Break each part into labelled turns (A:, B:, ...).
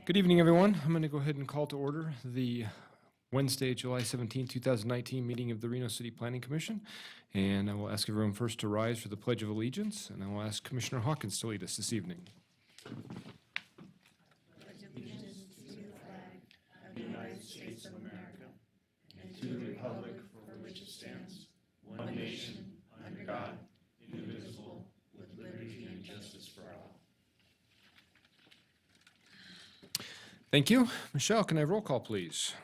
A: Good evening, everyone. I'm going to go ahead and call to order the Wednesday, July 17, 2019 meeting of the Reno City Planning Commission. And I will ask everyone first to rise for the Pledge of Allegiance, and I will ask Commissioner Hawkins to lead us this evening.
B: Pledge allegiance to the flag of the United States of America and to the republic for which it stands, one nation, under God, indivisible, with liberty and justice for all.
A: Thank you. Michelle, can I have roll call, please?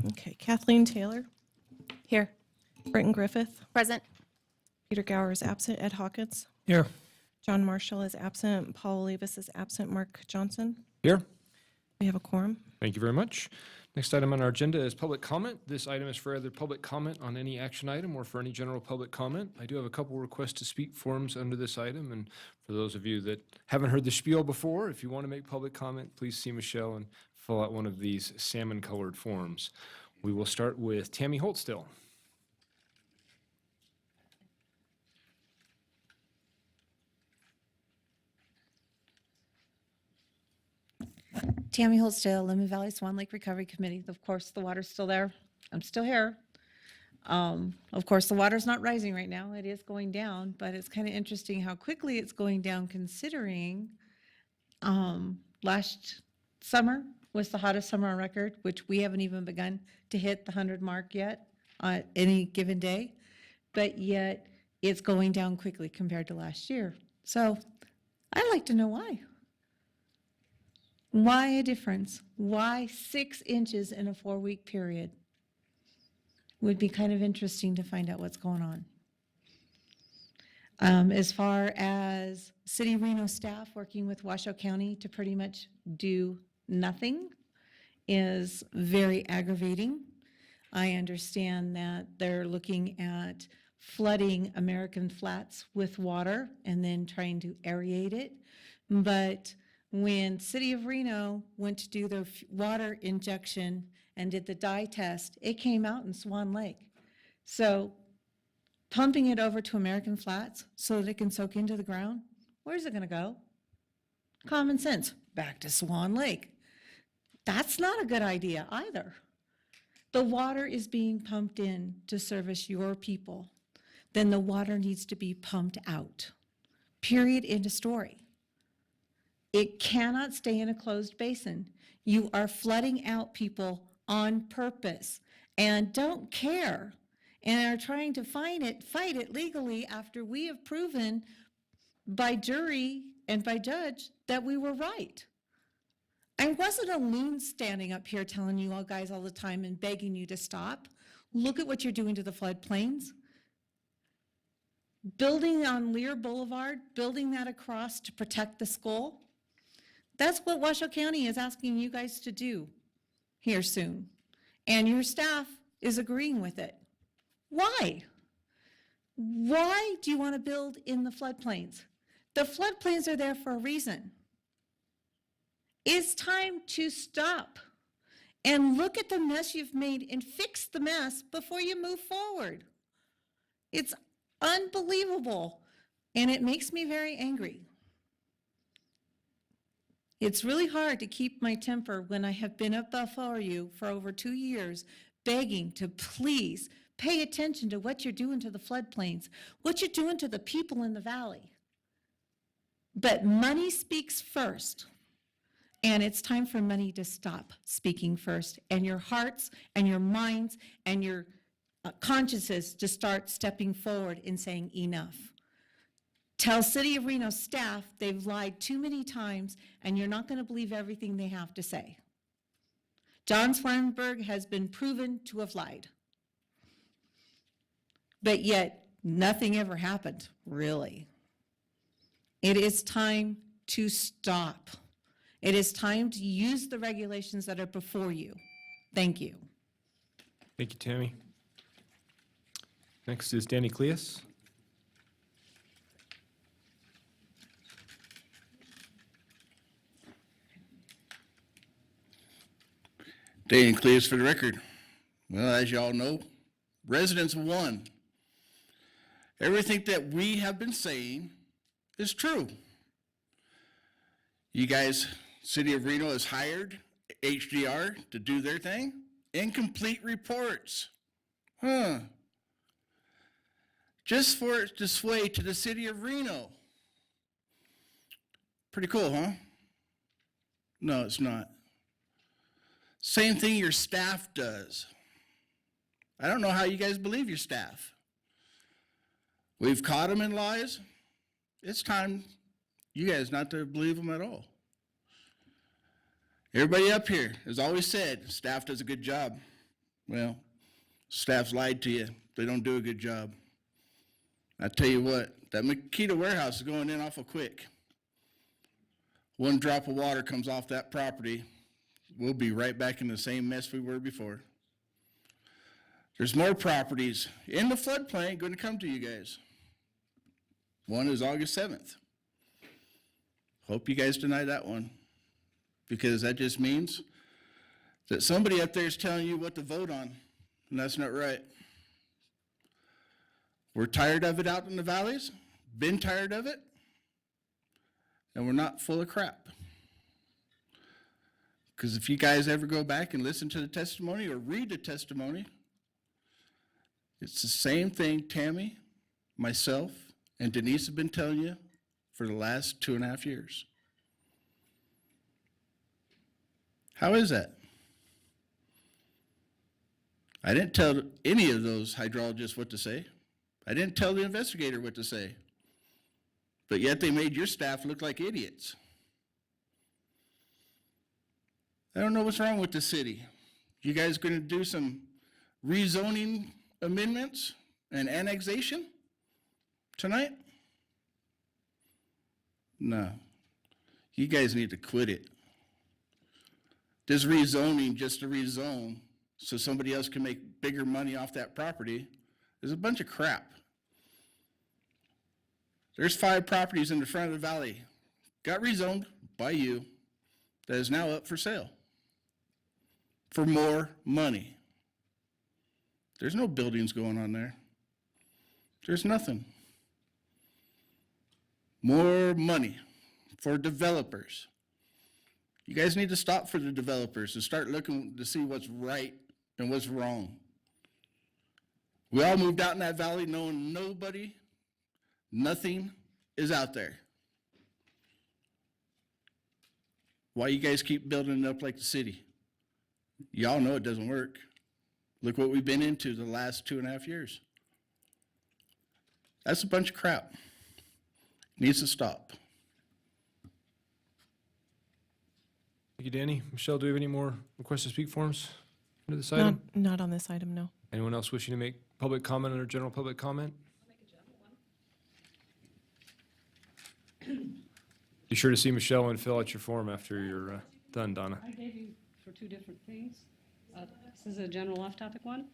C: Okay, Kathleen Taylor.
D: Here.
C: Brenton Griffith.
D: Present.
C: Peter Gower is absent. Ed Hawkins.
A: Here.
C: John Marshall is absent. Paul Olivas is absent. Mark Johnson.
A: Here.
C: We have a quorum.
A: Thank you very much. Next item on our agenda is public comment. This item is for either public comment on any action item or for any general public comment. I do have a couple requests to speak forms under this item, and for those of you that haven't heard the spiel before, if you want to make public comment, please see Michelle and fill out one of these salmon-colored forms. We will start with Tammy Holtstill.
D: Tammy Holsdale, Lemon Valley Swan Lake Recovery Committee. Of course, the water's still there. I'm still here. Of course, the water's not rising right now. It is going down, but it's kind of interesting how quickly it's going down considering last summer was the hottest summer on record, which we haven't even begun to hit the 100 mark yet on any given day, but yet it's going down quickly compared to last year. So I'd like to know why. Why a difference? Why 6 inches in a 4-week period? Would be kind of interesting to find out what's going on. As far as City of Reno staff working with Washoe County to pretty much do nothing is very aggravating. I understand that they're looking at flooding American Flats with water and then trying to aerate it, but when City of Reno went to do their water injection and did the dye test, it came out in Swan Lake. So pumping it over to American Flats so that it can soak into the ground, where's it gonna go? Common sense, back to Swan Lake. That's not a good idea either. The water is being pumped in to service your people. Then the water needs to be pumped out. Period, end of story. It cannot stay in a closed basin. You are flooding out people on purpose and don't care and are trying to fight it legally after we have proven by jury and by judge that we were right. I wasn't a loon standing up here telling you all guys all the time and begging you to stop. Look at what you're doing to the floodplains. Building on Lear Boulevard, building that across to protect the school. That's what Washoe County is asking you guys to do here soon. And your staff is agreeing with it. Why? Why do you want to build in the floodplains? The floodplains are there for a reason. It's time to stop and look at the mess you've made and fix the mess before you move forward. It's unbelievable, and it makes me very angry. It's really hard to keep my temper when I have been up before you for over 2 years begging to please pay attention to what you're doing to the floodplains, what you're doing to the people in the valley. But money speaks first, and it's time for money to stop speaking first, and your hearts and your minds and your consciences to start stepping forward and saying enough. Tell City of Reno staff they've lied too many times and you're not going to believe everything they have to say. John Swanberg has been proven to have lied. But yet, nothing ever happened, really. It is time to stop. It is time to use the regulations that are before you. Thank you.
A: Thank you, Tammy. Next is Danny Cleus.
E: Danny Cleus for the record. Well, as you all know, residents of 1 everything that we have been saying is true. You guys, City of Reno has hired HDR to do their thing. Incomplete reports. Just for it to sway to the City of Reno. Pretty cool, huh? No, it's not. Same thing your staff does. I don't know how you guys believe your staff. We've caught them in lies. It's time you guys not to believe them at all. Everybody up here has always said staff does a good job. Well, staff's lied to you. They don't do a good job. I tell you what, that Makita warehouse is going in awful quick. One drop of water comes off that property, we'll be right back in the same mess we were before. There's more properties in the floodplain going to come to you guys. One is August 7th. Hope you guys deny that one, because that just means that somebody up there is telling you what to vote on, and that's not right. We're tired of it out in the valleys, been tired of it, and we're not full of crap. Because if you guys ever go back and listen to the testimony or read the testimony, it's the same thing Tammy, myself, and Denise have been telling you for the last 2.5 years. How is that? I didn't tell any of those hydrologists what to say. I didn't tell the investigator what to say. But yet they made your staff look like idiots. I don't know what's wrong with the city. You guys going to do some rezoning amendments and annexation tonight? No. You guys need to quit it. This rezoning just to rezone so somebody else can make bigger money off that property is a bunch of crap. There's 5 properties in the front of the valley, got rezoned by you, that is now up for sale for more money. There's no buildings going on there. There's nothing. More money for developers. You guys need to stop for the developers and start looking to see what's right and what's wrong. We all moved out in that valley knowing nothing is out there. Why you guys keep building it up like the city? Y'all know it doesn't work. Look what we've been into the last 2.5 years. That's a bunch of crap. Needs to stop.
A: Thank you, Danny. Michelle, do we have any more requests to speak forms under this item?
C: Not on this item, no.
A: Anyone else wishing to make public comment under general public comment? Be sure to see Michelle and fill out your form after you're done, Donna.
B: I gave you for 2 different things. This is a general off-topic one.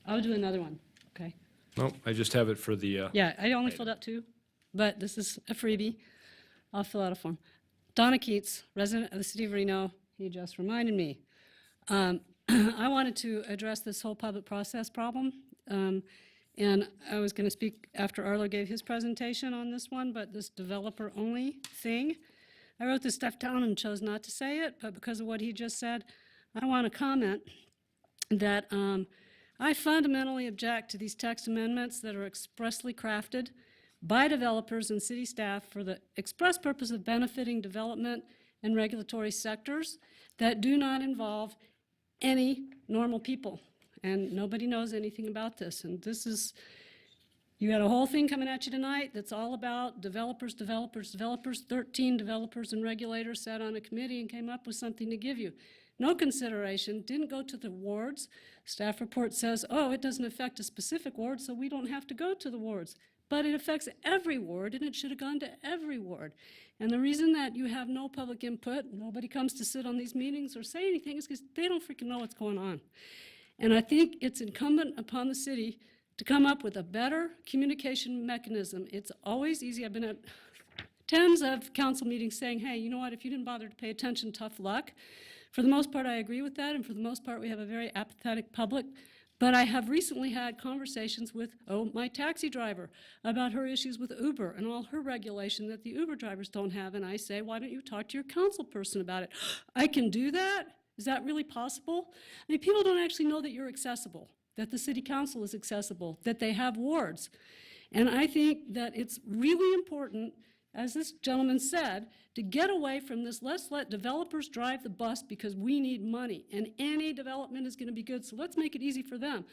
B: I'll do another one, okay?
A: Nope, I just have it for the,
B: Yeah, I only filled out 2, but this is a freebie. I'll fill out a form. Donna Keats, resident of the city of Reno, he just reminded me. I wanted to address this whole public process problem, and I was going to speak after Arlo gave his presentation on this one, but this developer-only thing, I wrote this stuff down and chose not to say it, but because of what he just said, I want to comment that I fundamentally object to these text amendments that are expressly crafted by developers and city staff for the express purpose of benefiting development and regulatory sectors that do not involve any normal people. And nobody knows anything about this. And this is, you had a whole thing coming at you tonight that's all about developers. 13 developers and regulators sat on a committee and came up with something to give you. No consideration, didn't go to the wards. Staff report says, oh, it doesn't affect a specific ward, so we don't have to go to the wards. But it affects every ward, and it should have gone to every ward. And the reason that you have no public input, nobody comes to sit on these meetings or say anything, is because they don't freaking know what's going on. And I think it's incumbent upon the city to come up with a better communication mechanism. It's always easy. I've been at tens of council meetings saying, hey, you know what, if you didn't bother to pay attention, tough luck. For the most part, I agree with that, and for the most part, we have a very apathetic public.
F: But I have recently had conversations with, my taxi driver about her issues with Uber and all her regulation that the Uber drivers don't have. And I say, why don't you talk to your council person about it? I can do that? Is that really possible? I mean, people don't actually know that you're accessible, that the city council is accessible, that they have wards. And I think that it's really important, as this gentleman said, to get away from this, let's let developers drive the bus because we need money, and any development is going to be good, so let's make it easy for them.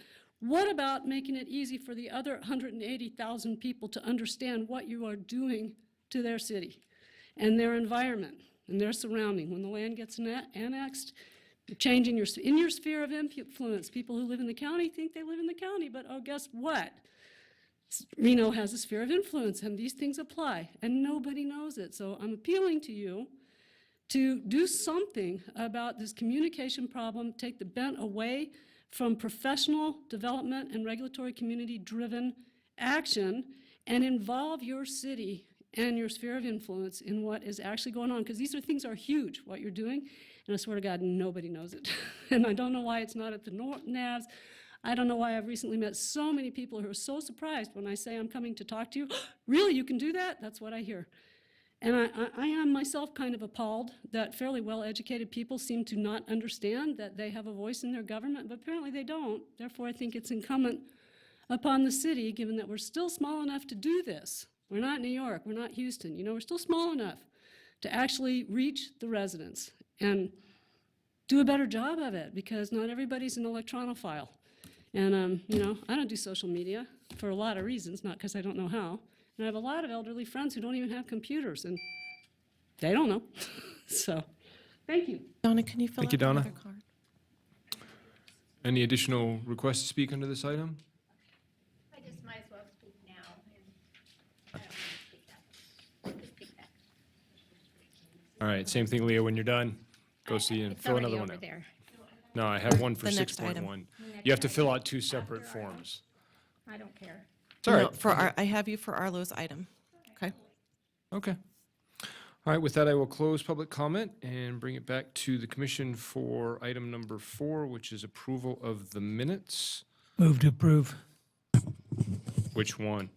F: What about making it easy for the other 180,000 people to understand what you are doing to their city and their environment and their surrounding? When the land gets annexed, you're changing in your sphere of influence. People who live in the county think they live in the county, but guess what? Reno has a sphere of influence, and these things apply, and nobody knows it. So I'm appealing to you to do something about this communication problem, take the bent away from professional development and regulatory community-driven action, and involve your city and your sphere of influence in what is actually going on, because these things are huge, what you're doing, and I swear to God, nobody knows it. And I don't know why it's not at the NAVs. I don't know why I've recently met so many people who are so surprised when I say I'm coming to talk to you. Really, you can do that? That's what I hear. And I am myself kind of appalled that fairly well-educated people seem to not understand that they have a voice in their government, but apparently they don't. Therefore, I think it's incumbent upon the city, given that we're still small enough to do this. We're not New York, we're not Houston, we're still small enough to actually reach the residents and do a better job of it, because not everybody's an electronophile. And, I don't do social media for a lot of reasons, not because I don't know how. And I have a lot of elderly friends who don't even have computers, and they don't know. So, thank you.
C: Donna, can you fill
A: Thank you,
C: out
A: Donna.
C: another card?
A: Any additional requests to speak under this item?
B: I just might as well speak now, and I don't want to speak that. Just speak back.
A: All right, same thing, Leah, when you're done, go see and fill another one out.
B: There.
A: No, I have one for
C: The next
A: 6.1. You have to fill out 2 separate forms.
B: I don't care.
A: It's all
C: No,
A: right.
C: I have you for Arlo's item. Okay.
A: Okay. All right, with that, I will close public comment and bring it back to the commission for item number 4, which is approval of the minutes.
G: Move to approve.
A: Which one?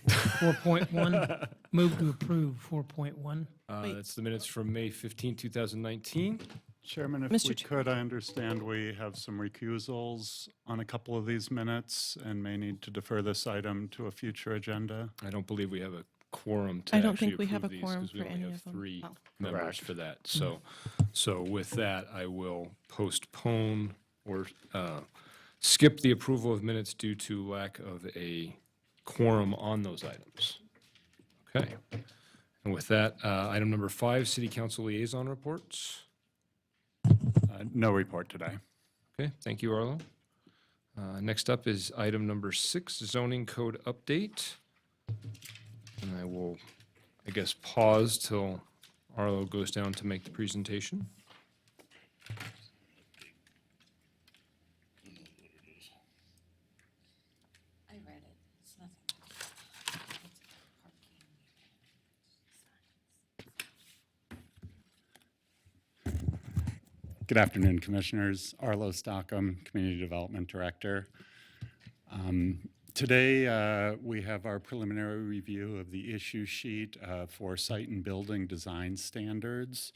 G: 4.1. Move to approve 4.1.
C: Wait.
A: That's the minutes from May 15, 2019.
H: Chairman, if
C: Mr.
H: we
C: Ch-
H: could, I understand we have some recusals on a couple of these minutes and may need to defer this item to a future agenda.
A: I don't believe we have a quorum to
C: I don't
A: actually
C: think we have
A: approve
C: a
A: these,
C: quorum
A: 'cause we
C: for
A: only
C: any
A: have
C: of them.
A: 3
C: Oh.
A: members
H: Correct.
A: for that. So with that, I will postpone or skip the approval of minutes due to lack of a quorum on those items. Okay. And with that, item number 5, city council liaison reports.
H: No report today.
A: Okay, thank you, Arlo. Next up is item number 6, zoning code update. And I will, I guess, pause till Arlo goes down to make the presentation.
D: I read it. It's nothing.
H: Good afternoon, Commissioners. Arlo Stockham, Community Development Director. Today, we have our preliminary review of the issue sheet for site and building design standards.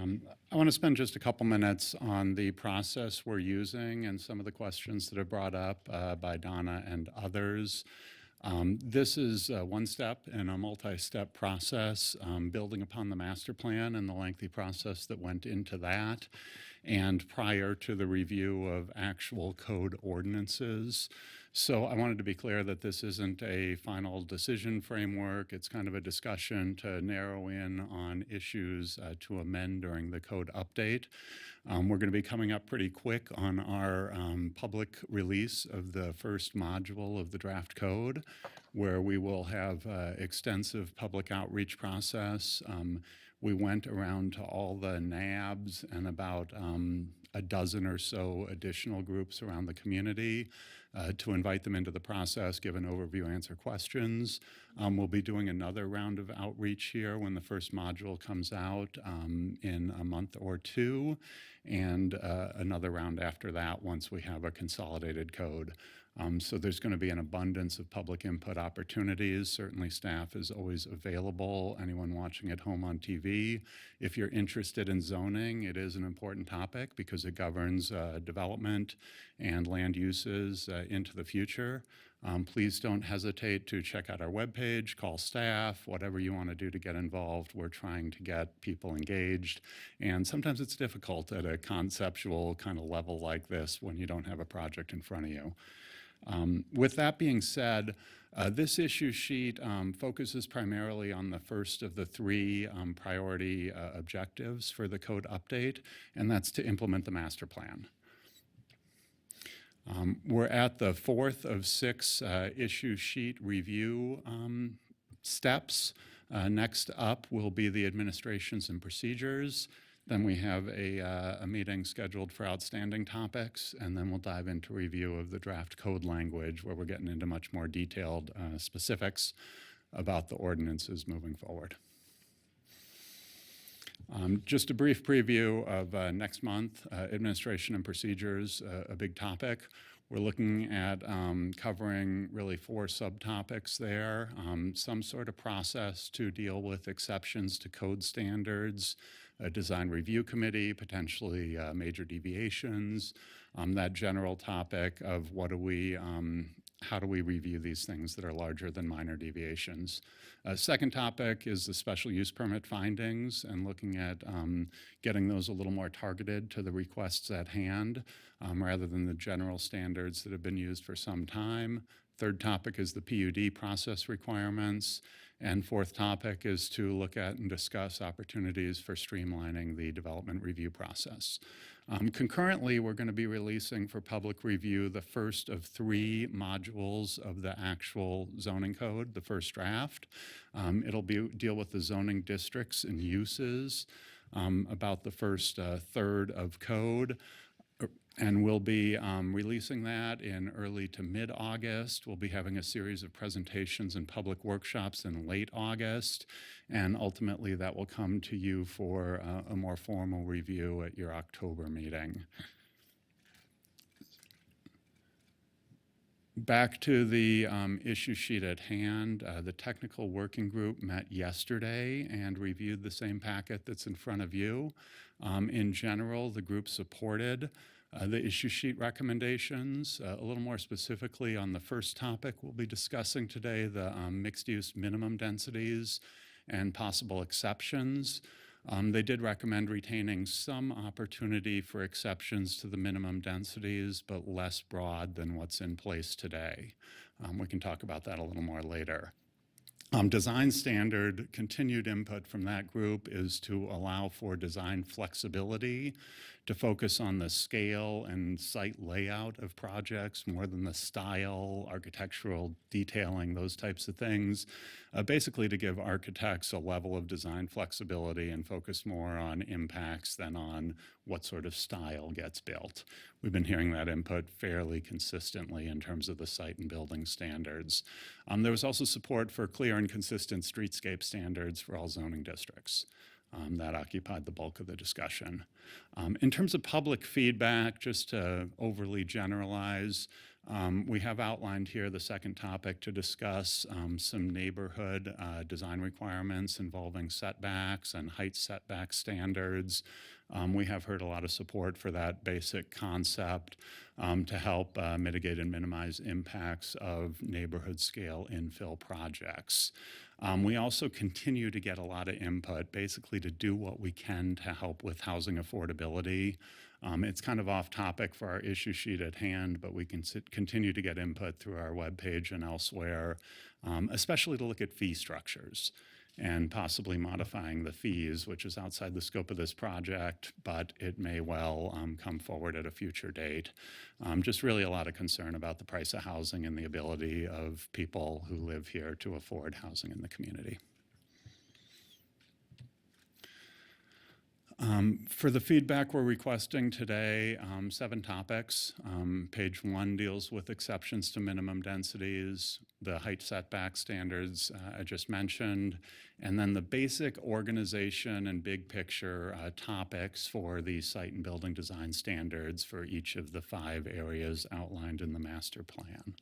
H: I want to spend just a couple minutes on the process we're using and some of the questions that are brought up by Donna and others. This is one step in a multi-step process, building upon the master plan and the lengthy process that went into that, and prior to the review of actual code ordinances. So I wanted to be clear that this isn't a final decision framework. It's kind of a discussion to narrow in on issues to amend during the code update. We're going to be coming up pretty quick on our public release of the first module of the draft code, where we will have extensive public outreach process. We went around to all the NABs and about a dozen or so additional groups around the community to invite them into the process, give an overview, answer questions. We'll be doing another round of outreach here when the first module comes out in a month or two, and another round after that once we have a consolidated code. So there's going to be an abundance of public input opportunities. Certainly staff is always available. Anyone watching at home on TV, if you're interested in zoning, it is an important topic because it governs development and land uses into the future. Please don't hesitate to check out our webpage, call staff, whatever you want to do to get involved. We're trying to get people engaged, and sometimes it's difficult at a conceptual kind of level like this when you don't have a project in front of you. With that being said, this issue sheet focuses primarily on the first of the three priority objectives for the code update, and that's to implement the master plan. We're at the fourth of six issue sheet review steps. Next up will be the administrations and procedures. Then we have a meeting scheduled for outstanding topics, and then we'll dive into review of the draft code language where we're getting into much more detailed specifics about the ordinances moving forward. Just a brief preview of next month, administration and procedures, a big topic. We're looking at covering really 4 subtopics there. Some sort of process to deal with exceptions to code standards, a design review committee, potentially major deviations, that general topic of how do we review these things that are larger than minor deviations. Second topic is the special use permit findings and looking at getting those a little more targeted to the requests at hand rather than the general standards that have been used for some time. Third topic is the PUD process requirements. And fourth topic is to look at and discuss opportunities for streamlining the development review process. Concurrently, we're going to be releasing for public review the first of 3 modules of the actual zoning code, the first draft. It'll deal with the zoning districts and uses, about the first third of code. And we'll be releasing that in early to mid-August. We'll be having a series of presentations and public workshops in late August. And ultimately, that will come to you for a more formal review at your October meeting. Back to the issue sheet at hand, the technical working group met yesterday and reviewed the same packet that's in front of you. In general, the group supported the issue sheet recommendations. A little more specifically on the first topic we'll be discussing today, the mixed-use minimum densities and possible exceptions. They did recommend retaining some opportunity for exceptions to the minimum densities, but less broad than what's in place today. We can talk about that a little more later. Design standard, continued input from that group is to allow for design flexibility, to focus on the scale and site layout of projects more than the style, architectural detailing, those types of things. Basically to give architects a level of design flexibility and focus more on impacts than on what sort of style gets built. We've been hearing that input fairly consistently in terms of the site and building standards. There was also support for clear and consistent streetscape standards for all zoning districts. That occupied the bulk of the discussion. In terms of public feedback, just to overly generalize, we have outlined here the second topic to discuss some neighborhood design requirements involving setbacks and height setback standards. We have heard a lot of support for that basic concept to help mitigate and minimize impacts of neighborhood scale infill projects. We also continue to get a lot of input, basically to do what we can to help with housing affordability. It's kind of off topic for our issue sheet at hand, but we can continue to get input through our webpage and elsewhere, especially to look at fee structures and possibly modifying the fees, which is outside the scope of this project, but it may well come forward at a future date. Just really a lot of concern about the price of housing and the ability of people who live here to afford housing in the community. For the feedback we're requesting today, 7 topics. Page 1 deals with exceptions to minimum densities, the height setback standards I just mentioned, and then the basic organization and big picture topics for the site and building design standards for each of the 5 areas outlined in the master plan.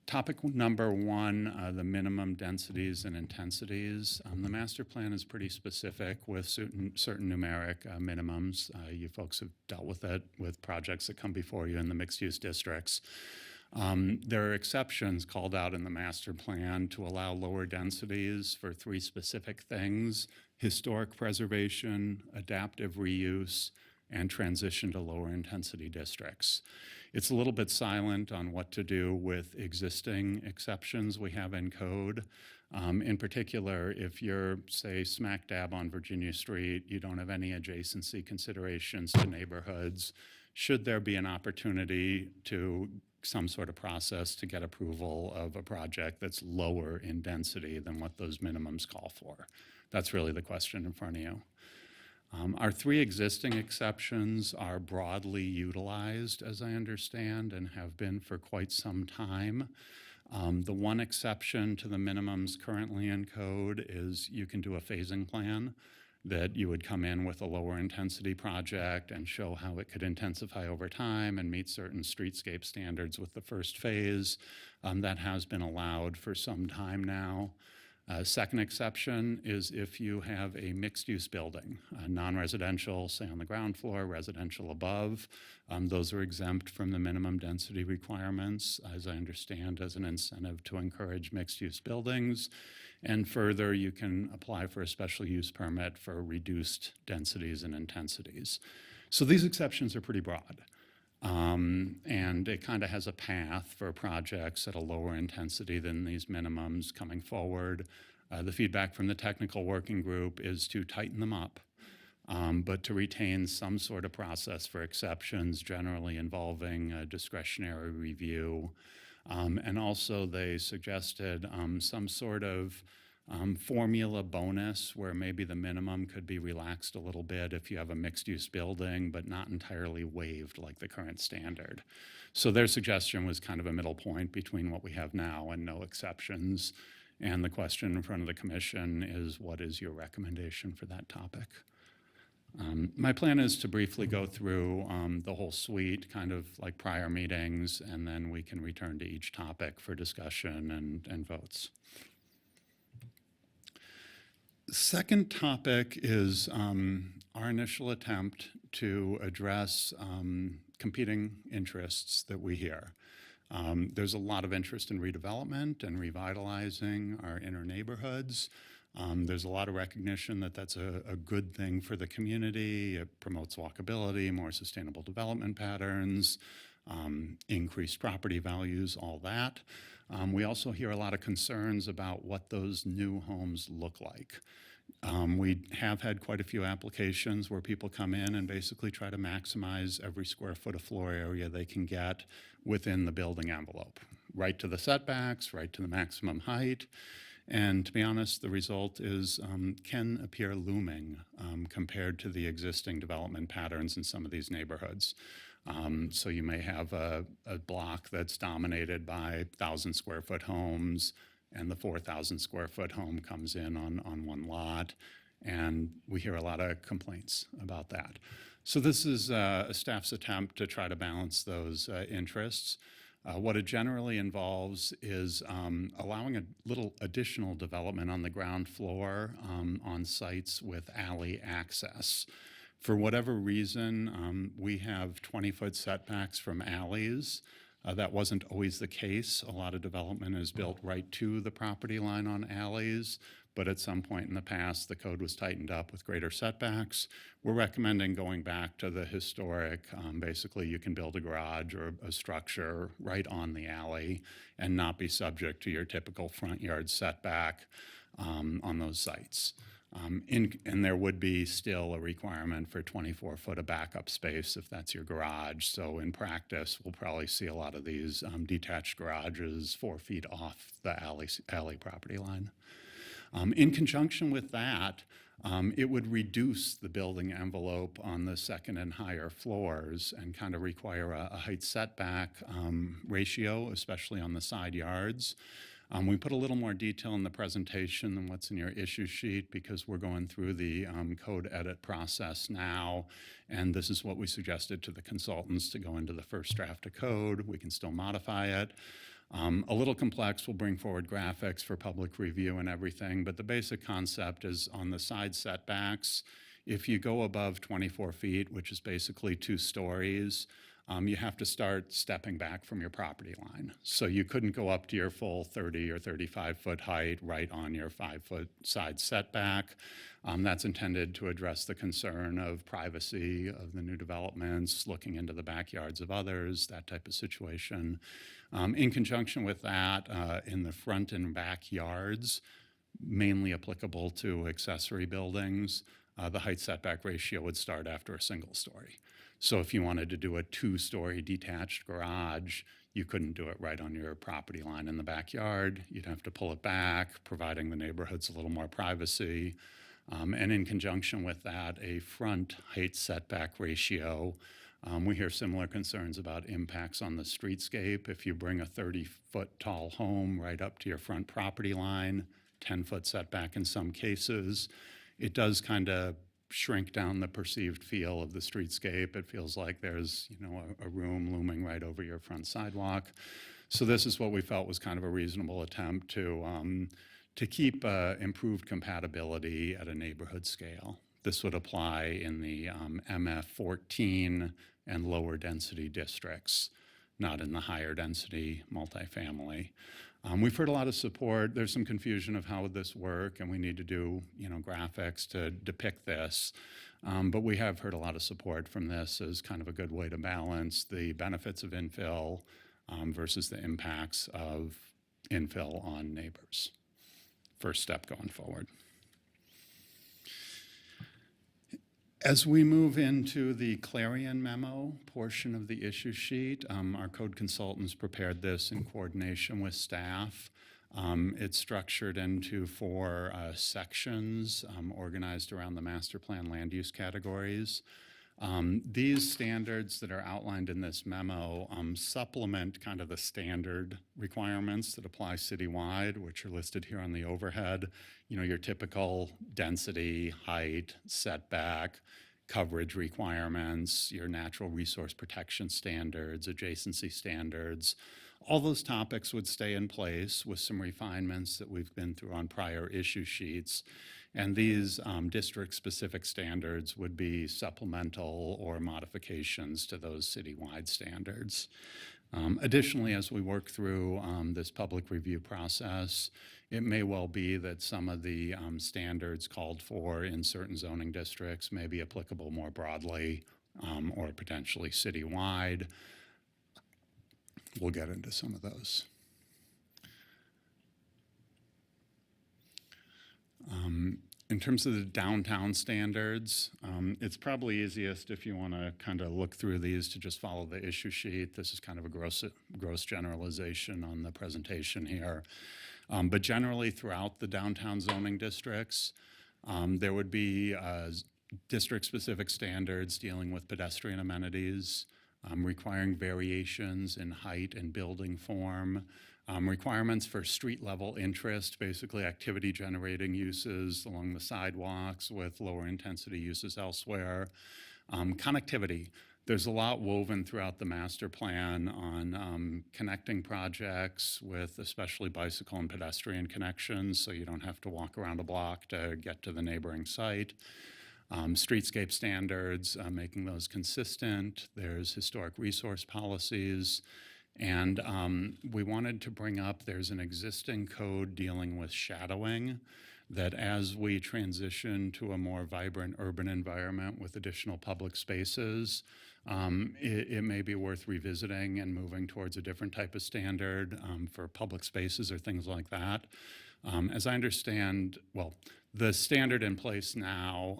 H: Topic number 1, the minimum densities and intensities. The master plan is pretty specific with certain numeric minimums. You folks have dealt with it with projects that come before you in the mixed-use districts. There are exceptions called out in the master plan to allow lower densities for 3 specific things: historic preservation, adaptive reuse, and transition to lower intensity districts. It's a little bit silent on what to do with existing exceptions we have in code. In particular, if you're, say, smack dab on Virginia Street, you don't have any adjacency considerations to neighborhoods, should there be an opportunity to some sort of process to get approval of a project that's lower in density than what those minimums call for? That's really the question in front of you. Our 3 existing exceptions are broadly utilized, as I understand, and have been for quite some time. The one exception to the minimums currently in code is you can do a phasing plan, that you would come in with a lower intensity project and show how it could intensify over time and meet certain streetscape standards with the first phase. That has been allowed for some time now. Second exception is if you have a mixed-use building, non-residential, say on the ground floor, residential above. Those are exempt from the minimum density requirements, as I understand, as an incentive to encourage mixed-use buildings. And further, you can apply for a special use permit for reduced densities and intensities. So these exceptions are pretty broad. And it kind of has a path for projects at a lower intensity than these minimums coming forward. The feedback from the technical working group is to tighten them up, but to retain some sort of process for exceptions, generally involving a discretionary review. And also they suggested some sort of formula bonus where maybe the minimum could be relaxed a little bit if you have a mixed-use building, but not entirely waived like the current standard. So their suggestion was kind of a middle point between what we have now and no exceptions. And the question in front of the commission is, what is your recommendation for that topic? My plan is to briefly go through the whole suite, kind of like prior meetings, and then we can return to each topic for discussion and votes. Second topic is our initial attempt to address competing interests that we hear. There's a lot of interest in redevelopment and revitalizing our inner neighborhoods. There's a lot of recognition that that's a good thing for the community. It promotes walkability, more sustainable development patterns, increased property values, all that. We also hear a lot of concerns about what those new homes look like. We have had quite a few applications where people come in and basically try to maximize every square foot of floor area they can get within the building envelope, right to the setbacks, right to the maximum height. And to be honest, the result is can appear looming compared to the existing development patterns in some of these neighborhoods. So you may have a block that's dominated by 1,000 square foot homes, and the 4,000 square foot home comes in on one lot, and we hear a lot of complaints about that. So this is a staff's attempt to try to balance those interests. What it generally involves is allowing a little additional development on the ground floor on sites with alley access. For whatever reason, we have 20-foot setbacks from alleys. That wasn't always the case. A lot of development is built right to the property line on alleys, but at some point in the past, the code was tightened up with greater setbacks. We're recommending going back to the historic, basically you can build a garage or a structure right on the alley and not be subject to your typical front yard setback on those sites. And there would be still a requirement for 24-foot of backup space if that's your garage. So in practice, we'll probably see a lot of these detached garages 4 feet off the alley property line. In conjunction with that, It would reduce the building envelope on the second and higher floors and kind of require a height setback ratio, especially on the side yards. We put a little more detail in the presentation than what's in your issue sheet because we're going through the code edit process now, and this is what we suggested to the consultants to go into the first draft of code. We can still modify it. A little complex, we'll bring forward graphics for public review and everything, but the basic concept is on the side setbacks, if you go above 24 feet, which is basically 2 stories, you have to start stepping back from your property line. So you couldn't go up to your full 30 or 35-foot height right on your 5-foot side setback. That's intended to address the concern of privacy of the new developments, looking into the backyards of others, that type of situation. In conjunction with that, in the front and back yards, mainly applicable to accessory buildings, the height setback ratio would start after a single story. So if you wanted to do a 2-story detached garage, you couldn't do it right on your property line in the backyard. You'd have to pull it back, providing the neighborhoods a little more privacy. And in conjunction with that, a front height setback ratio. We hear similar concerns about impacts on the streetscape. If you bring a 30-foot tall home right up to your front property line, 10-foot setback in some cases, it does kind of shrink down the perceived feel of the streetscape. It feels like there's, a room looming right over your front sidewalk. So this is what we felt was kind of a reasonable attempt to keep improved compatibility at a neighborhood scale. This would apply in the MF14 and lower density districts, not in the higher density multifamily. We've heard a lot of support. There's some confusion of how would this work, and we need to do, graphics to depict this. But we have heard a lot of support from this as kind of a good way to balance the benefits of infill versus the impacts of infill on neighbors. First step going forward. As we move into the Clarion memo portion of the issue sheet, our code consultants prepared this in coordination with staff. It's structured into 4 sections organized around the master plan land use categories. These standards that are outlined in this memo supplement kind of the standard requirements that apply citywide, which are listed here on the overhead. Your typical density, height, setback, coverage requirements, your natural resource protection standards, adjacency standards. All those topics would stay in place with some refinements that we've been through on prior issue sheets. And these district-specific standards would be supplemental or modifications to those citywide standards. Additionally, as we work through this public review process, it may well be that some of the standards called for in certain zoning districts may be applicable more broadly or potentially citywide. We'll get into some of those. In terms of the downtown standards, it's probably easiest if you want to kind of look through these to just follow the issue sheet. This is kind of a gross generalization on the presentation here. But generally throughout the downtown zoning districts, there would be district-specific standards dealing with pedestrian amenities, requiring variations in height and building form, requirements for street-level interest, basically activity-generating uses along the sidewalks with lower intensity uses elsewhere. Connectivity. There's a lot woven throughout the master plan on connecting projects with especially bicycle and pedestrian connections, so you don't have to walk around a block to get to the neighboring site. Streetscape standards, making those consistent. There's historic resource policies. And we wanted to bring up, there's an existing code dealing with shadowing that as we transition to a more vibrant urban environment with additional public spaces, it may be worth revisiting and moving towards a different type of standard for public spaces or things like that. As I understand, well, the standard in place now,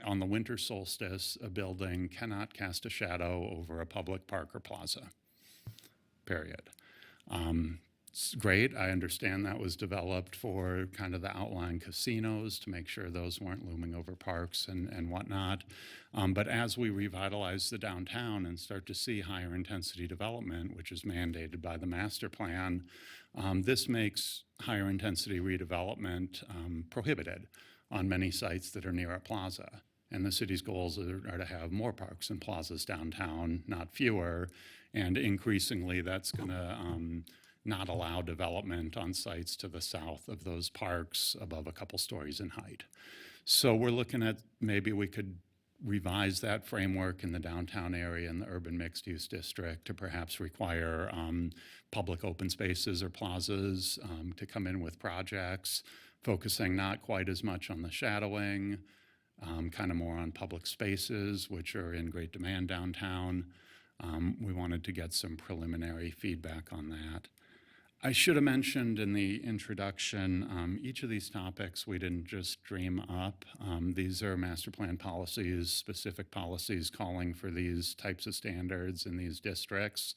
H: on the winter solstice, a building cannot cast a shadow over a public park or plaza. Period. That's great. I understand that was developed for kind of the outlying casinos to make sure those weren't looming over parks and whatnot. But as we revitalize the downtown and start to see higher intensity development, which is mandated by the master plan, this makes higher intensity redevelopment prohibited on many sites that are near a plaza. And the city's goals are to have more parks and plazas downtown, not fewer. And increasingly, that's going to not allow development on sites to the south of those parks above a couple stories in height. So we're looking at maybe we could revise that framework in the downtown area and the urban mixed-use district to perhaps require public open spaces or plazas to come in with projects, focusing not quite as much on the shadowing, kind of more on public spaces, which are in great demand downtown. We wanted to get some preliminary feedback on that. I should have mentioned in the introduction, each of these topics we didn't just dream up. These are master plan policies, specific policies calling for these types of standards in these districts.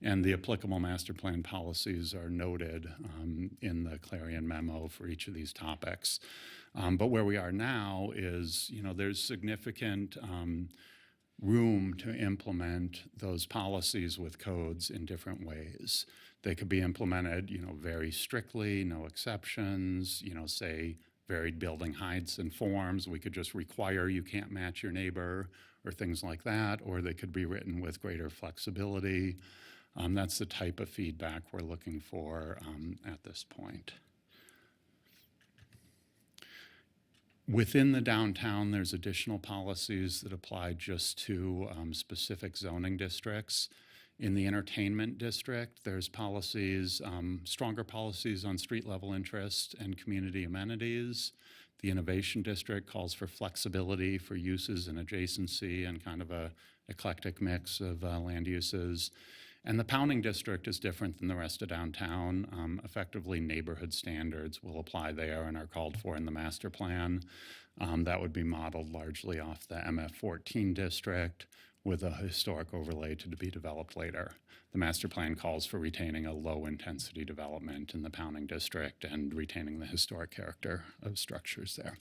H: And the applicable master plan policies are noted in the Clarion memo for each of these topics. But where we are now is, there's significant room to implement those policies with codes in different ways. They could be implemented, very strictly, no exceptions, say varied building heights and forms. We could just require you can't match your neighbor or things like that, or they could be written with greater flexibility. That's the type of feedback we're looking for at this point. Within the downtown, there's additional policies that apply just to specific zoning districts. In the entertainment district, there's policies, stronger policies on street level interest and community amenities. The innovation district calls for flexibility for uses and adjacency and kind of a eclectic mix of land uses. And the pounding district is different than the rest of downtown. Effectively, neighborhood standards will apply there and are called for in the master plan. That would be modeled largely off the MF14 district with a historic overlay to be developed later. The master plan calls for retaining a low intensity development in the pounding district and retaining the historic character of structures there.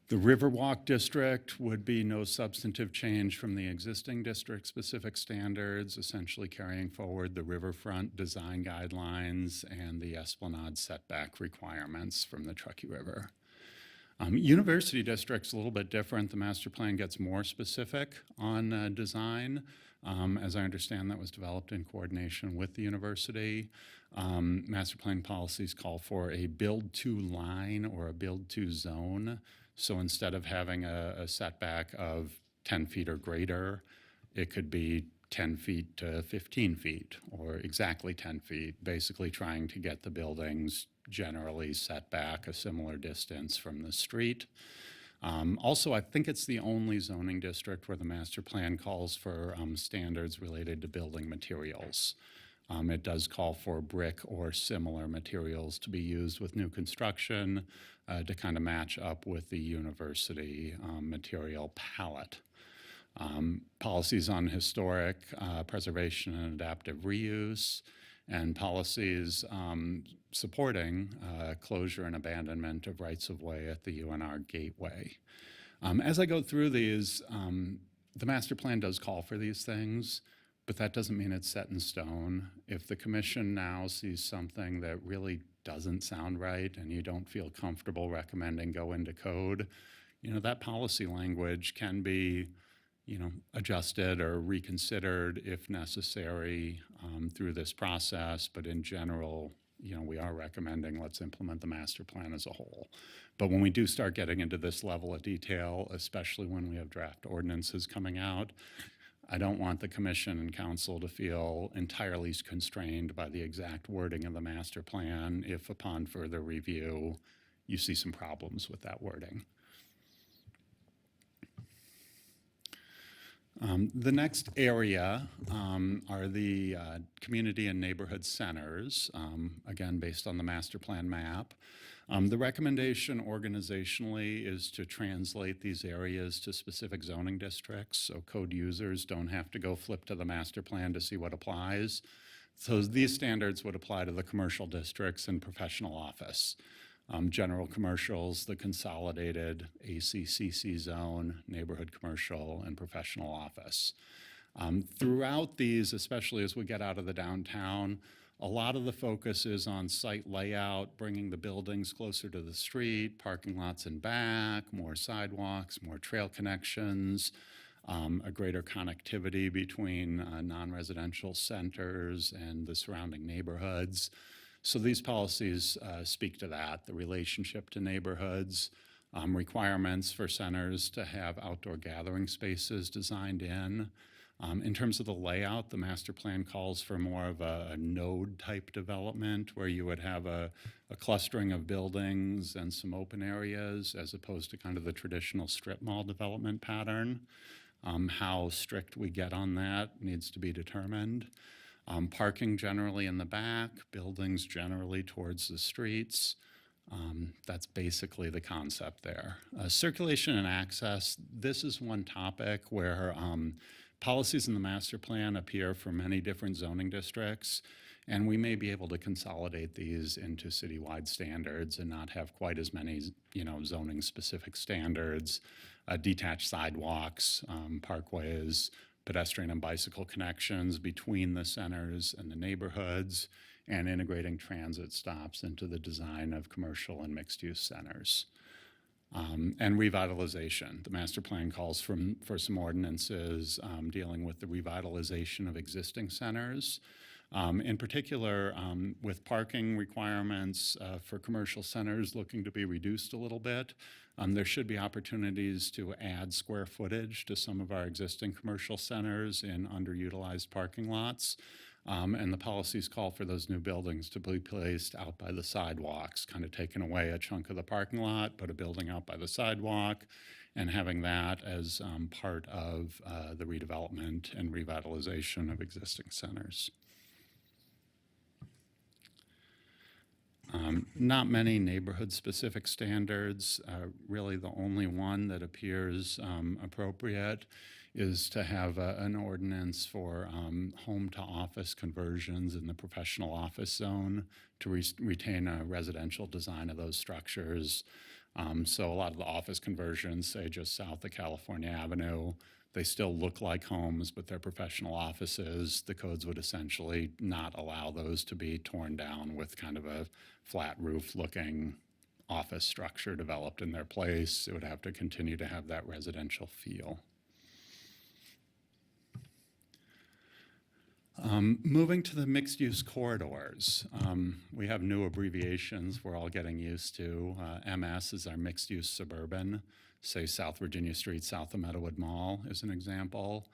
H: The Riverwalk district would be no substantive change from the existing district-specific standards, essentially carrying forward the riverfront design guidelines and the Esplanade setback requirements from the Truckee River. University district's a little bit different. The master plan gets more specific on design. As I understand, that was developed in coordination with the university. Master plan policies call for a build-to line or a build-to zone. So instead of having a setback of 10 feet or greater, it could be 10 feet to 15 feet or exactly 10 feet, basically trying to get the buildings generally set back a similar distance from the street. Also, I think it's the only zoning district where the master plan calls for standards related to building materials. It does call for brick or similar materials to be used with new construction to kind of match up with the university material palette. Policies on historic preservation and adaptive reuse, and policies supporting closure and abandonment of rights-of-way at the UNR Gateway. As I go through these, the master plan does call for these things, but that doesn't mean it's set in stone. If the commission now sees something that really doesn't sound right and you don't feel comfortable recommending go into code, that policy language can be adjusted or reconsidered if necessary through this process. But in general, we are recommending let's implement the master plan as a whole. But when we do start getting into this level of detail, especially when we have draft ordinances coming out, I don't want the commission and council to feel entirely constrained by the exact wording of the master plan if upon further review you see some problems with that wording. The next area are the community and neighborhood centers, again, based on the master plan map. The recommendation organizationally is to translate these areas to specific zoning districts, so code users don't have to go flip to the master plan to see what applies. So these standards would apply to the commercial districts and professional office. General commercials, the consolidated ACCC zone, neighborhood commercial, and professional office. Throughout these, especially as we get out of the downtown, a lot of the focus is on site layout, bringing the buildings closer to the street, parking lots in back, more sidewalks, more trail connections, a greater connectivity between non-residential centers and the surrounding neighborhoods. So these policies speak to that, the relationship to neighborhoods, requirements for centers to have outdoor gathering spaces designed in. In terms of the layout, the master plan calls for more of a node-type development where you would have a clustering of buildings and some open areas as opposed to kind of the traditional strip mall development pattern. How strict we get on that needs to be determined. Parking generally in the back, buildings generally towards the streets. That's basically the concept there. Circulation and access, this is one topic where policies in the master plan appear for many different zoning districts, and we may be able to consolidate these into citywide standards and not have quite as many, zoning-specific standards, detached sidewalks, parkways, pedestrian and bicycle connections between the centers and the neighborhoods, and integrating transit stops into the design of commercial and mixed-use centers. And revitalization. The master plan calls for some ordinances dealing with the revitalization of existing centers. In particular, with parking requirements for commercial centers looking to be reduced a little bit, there should be opportunities to add square footage to some of our existing commercial centers in underutilized parking lots. And the policies call for those new buildings to be placed out by the sidewalks, kind of taking away a chunk of the parking lot, put a building out by the sidewalk, and having that as part of the redevelopment and revitalization of existing centers. Not many neighborhood-specific standards. Really, the only one that appears appropriate is to have an ordinance for home-to-office conversions in the professional office zone to retain a residential design of those structures. So a lot of the office conversions, say just south of California Avenue, they still look like homes, but they're professional offices. The codes would essentially not allow those to be torn down with kind of a flat roof-looking office structure developed in their place. It would have to continue to have that residential feel. Moving to the mixed-use corridors, we have new abbreviations we're all getting used to. MS is our mixed-use suburban, say South Virginia Street, south of Meadowood Mall is an example.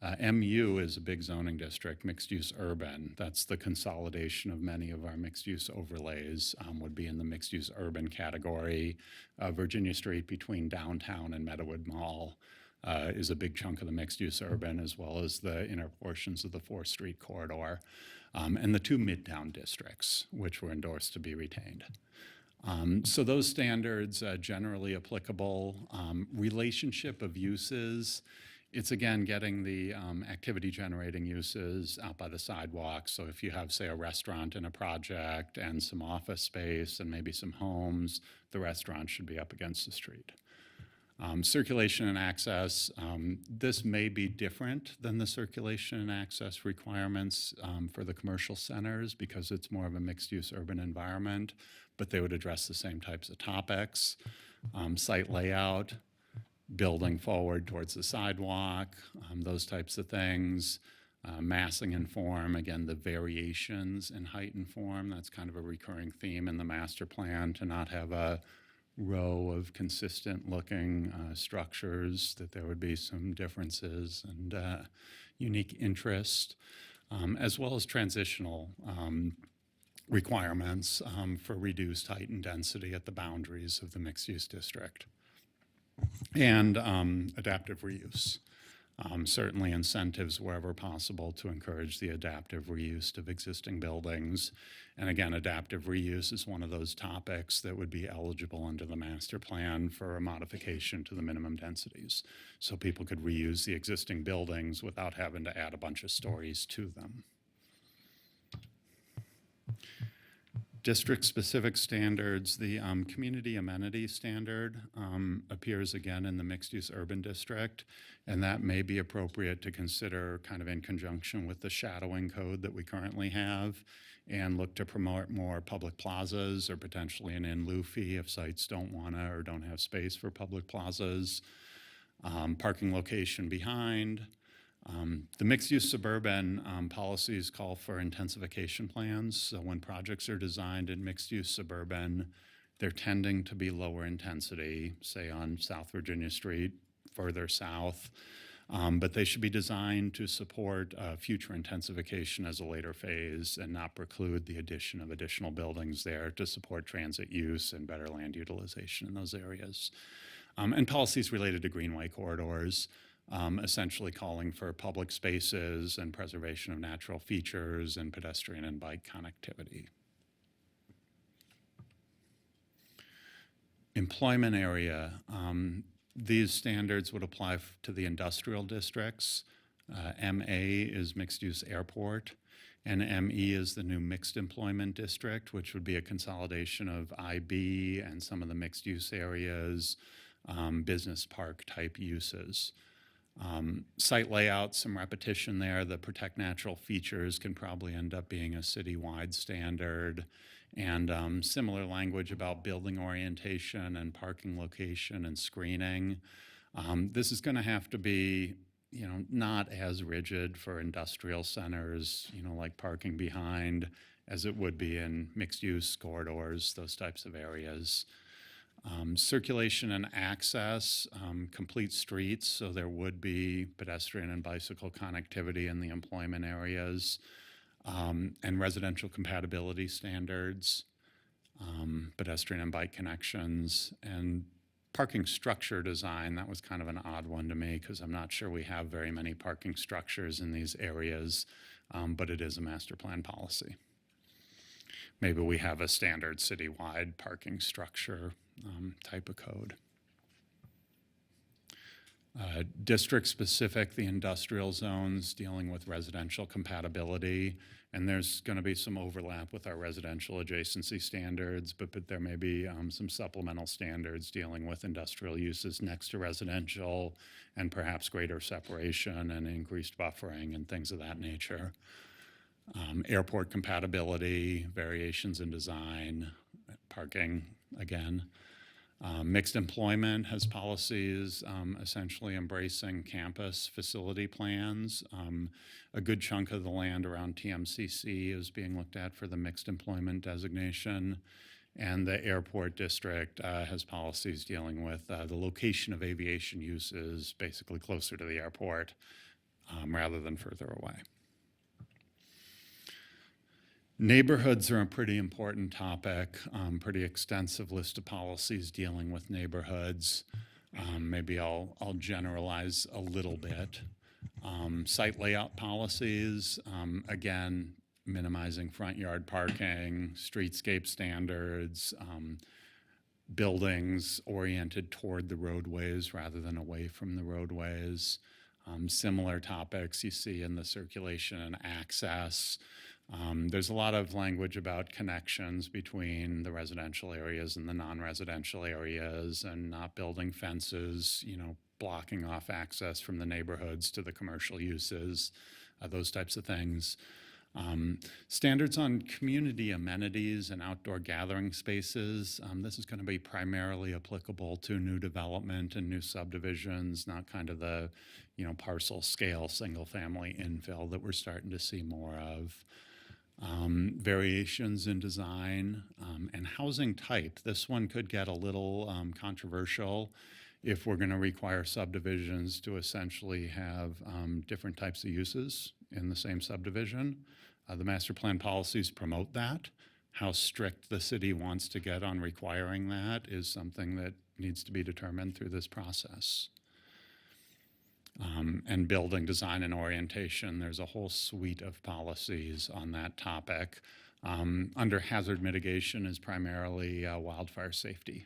H: MU is a big zoning district, mixed-use urban. That's the consolidation of many of our mixed-use overlays would be in the mixed-use urban category. Virginia Street between downtown and Meadowood Mall is a big chunk of the mixed-use urban, as well as the inner portions of the 4th Street corridor, and the 2 Midtown districts, which were endorsed to be retained. So those standards generally applicable. Relationship of uses, it's again getting the activity-generating uses out by the sidewalks. So if you have, say, a restaurant in a project and some office space and maybe some homes, the restaurant should be up against the street. Circulation and access, this may be different than the circulation and access requirements for the commercial centers because it's more of a mixed-use urban environment, but they would address the same types of topics. Site layout, building forward towards the sidewalk, those types of things. Massing and form, again, the variations in height and form, that's kind of a recurring theme in the master plan to not have a row of consistent looking structures, that there would be some differences and unique interest, as well as transitional requirements for reduced height and density at the boundaries of the mixed-use district. And adaptive reuse. Certainly incentives wherever possible to encourage the adaptive reuse of existing buildings. And again, adaptive reuse is one of those topics that would be eligible under the master plan for a modification to the minimum densities. So people could reuse the existing buildings without having to add a bunch of stories to them. District-specific standards, the community amenity standard appears again in the mixed-use urban district, and that may be appropriate to consider kind of in conjunction with the shadowing code that we currently have, and look to promote more public plazas or potentially an in-lieu fee if sites don't want to or don't have space for public plazas. Parking location behind. The mixed-use suburban policies call for intensification plans. So when projects are designed in mixed-use suburban, they're tending to be lower intensity, say on South Virginia Street, further south. But they should be designed to support future intensification as a later phase and not preclude the addition of additional buildings there to support transit use and better land utilization in those areas. And policies related to greenway corridors, essentially calling for public spaces and preservation of natural features and pedestrian and bike connectivity. Employment area. These standards would apply to the industrial districts. MA is mixed-use airport, and ME is the new mixed employment district, which would be a consolidation of IB and some of the mixed-use areas, business park type uses. Site layout, some repetition there. The protect natural features can probably end up being a citywide standard, and similar language about building orientation and parking location and screening. This is going to have to be, not as rigid for industrial centers, like parking behind, as it would be in mixed-use corridors, those types of areas. Circulation and access, complete streets, so there would be pedestrian and bicycle connectivity in the employment areas, and residential compatibility standards, pedestrian and bike connections, and parking structure design. That was kind of an odd one to me because I'm not sure we have very many parking structures in these areas, but it is a master plan policy. Maybe we have a standard citywide parking structure type of code. District-specific, the industrial zones dealing with residential compatibility, and there's going to be some overlap with our residential adjacency standards, but there may be some supplemental standards dealing with industrial uses next to residential and perhaps greater separation and increased buffering and things of that nature. Airport compatibility, variations in design, parking again. Mixed employment has policies essentially embracing campus facility plans. A good chunk of the land around TMCC is being looked at for the mixed employment designation. And the airport district has policies dealing with the location of aviation uses basically closer to the airport rather than further away. Neighborhoods are a pretty important topic, pretty extensive list of policies dealing with neighborhoods. Maybe I'll generalize a little bit. Site layout policies, again, minimizing front yard parking, streetscape standards, buildings oriented toward the roadways rather than away from the roadways. Similar topics you see in the circulation and access. There's a lot of language about connections between the residential areas and the non-residential areas and not building fences, blocking off access from the neighborhoods to the commercial uses, those types of things. Standards on community amenities and outdoor gathering spaces. This is going to be primarily applicable to new development and new subdivisions, not kind of the, parcel scale single family infill that we're starting to see more of. Variations in design and housing type. This one could get a little controversial if we're going to require subdivisions to essentially have different types of uses in the same subdivision. The master plan policies promote that. How strict the city wants to get on requiring that is something that needs to be determined through this process. And building design and orientation, there's a whole suite of policies on that topic. Under hazard mitigation is primarily wildfire safety.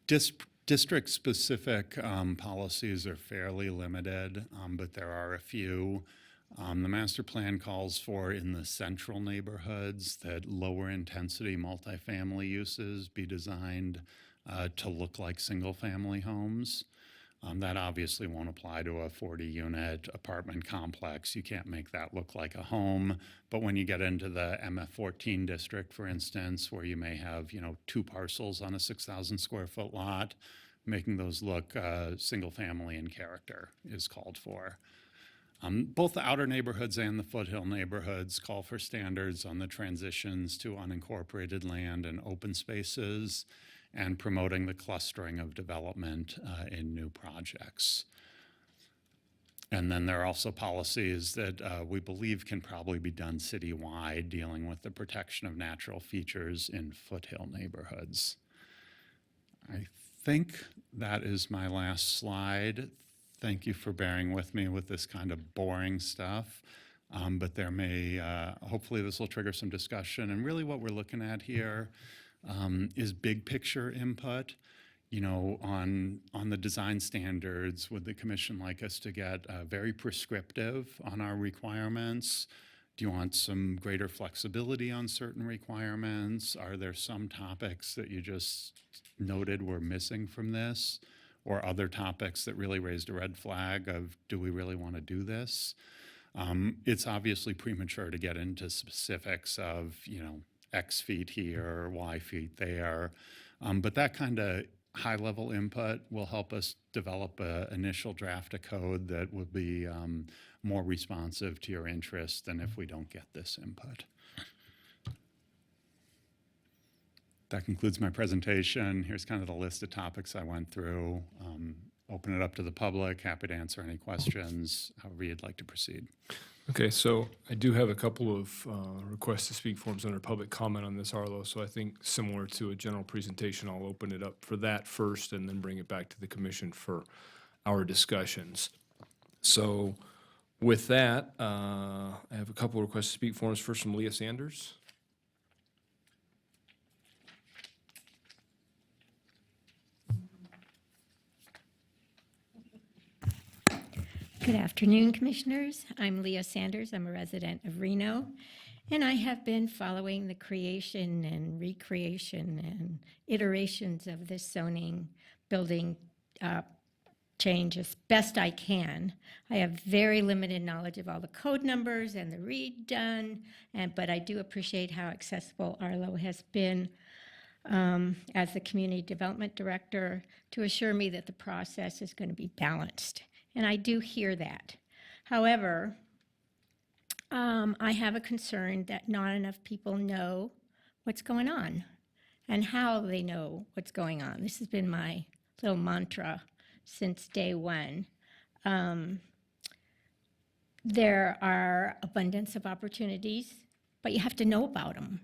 H: District-specific policies are fairly limited, but there are a few. The master plan calls for in the central neighborhoods that lower intensity multifamily uses be designed to look like single family homes. That obviously won't apply to a 40-unit apartment complex. You can't make that look like a home. But when you get into the MF14 district, for instance, where you may have, 2 parcels on a 6,000 square foot lot, making those look single family in character is called for. Both the outer neighborhoods and the foothill neighborhoods call for standards on the transitions to unincorporated land and open spaces, and promoting the clustering of development in new projects. And then there are also policies that we believe can probably be done citywide, dealing with the protection of natural features in foothill neighborhoods. I think that is my last slide. Thank you for bearing with me with this kind of boring stuff. But there may, hopefully this will trigger some discussion. And really what we're looking at here is big picture input, on the design standards. Would the commission like us to get very prescriptive on our requirements? Do you want some greater flexibility on certain requirements? Are there some topics that you just noted were missing from this? Or other topics that really raised a red flag of, do we really want to do this? It's obviously premature to get into specifics of, X feet here, Y feet there. But that kind of high-level input will help us develop an initial draft of code that will be more responsive to your interests than if we don't get this input. That concludes my presentation. Here's kind of the list of topics I went through. Open it up to the public. Happy to answer any questions, however you'd like to proceed.
A: Okay, so I do have a couple of requests to speak forms under public comment on this, Arlo. So I think similar to a general presentation, I'll open it up for that first and then bring it back to the commission for our discussions. So with that, I have a couple of requests to speak forms. First from Leah Sanders.
I: Good afternoon, Commissioners. I'm Leah Sanders. I'm a resident of Reno, and I have been following the creation and recreation and iterations of this zoning building change as best I can. I have very limited knowledge of all the code numbers and the read done, but I do appreciate how accessible Arlo has been as the Community Development Director to assure me that the process is going to be balanced. And I do hear that. However, I have a concern that not enough people know what's going on and how they know what's going on. This has been my little mantra since day one. There are abundance of opportunities, but you have to know about them.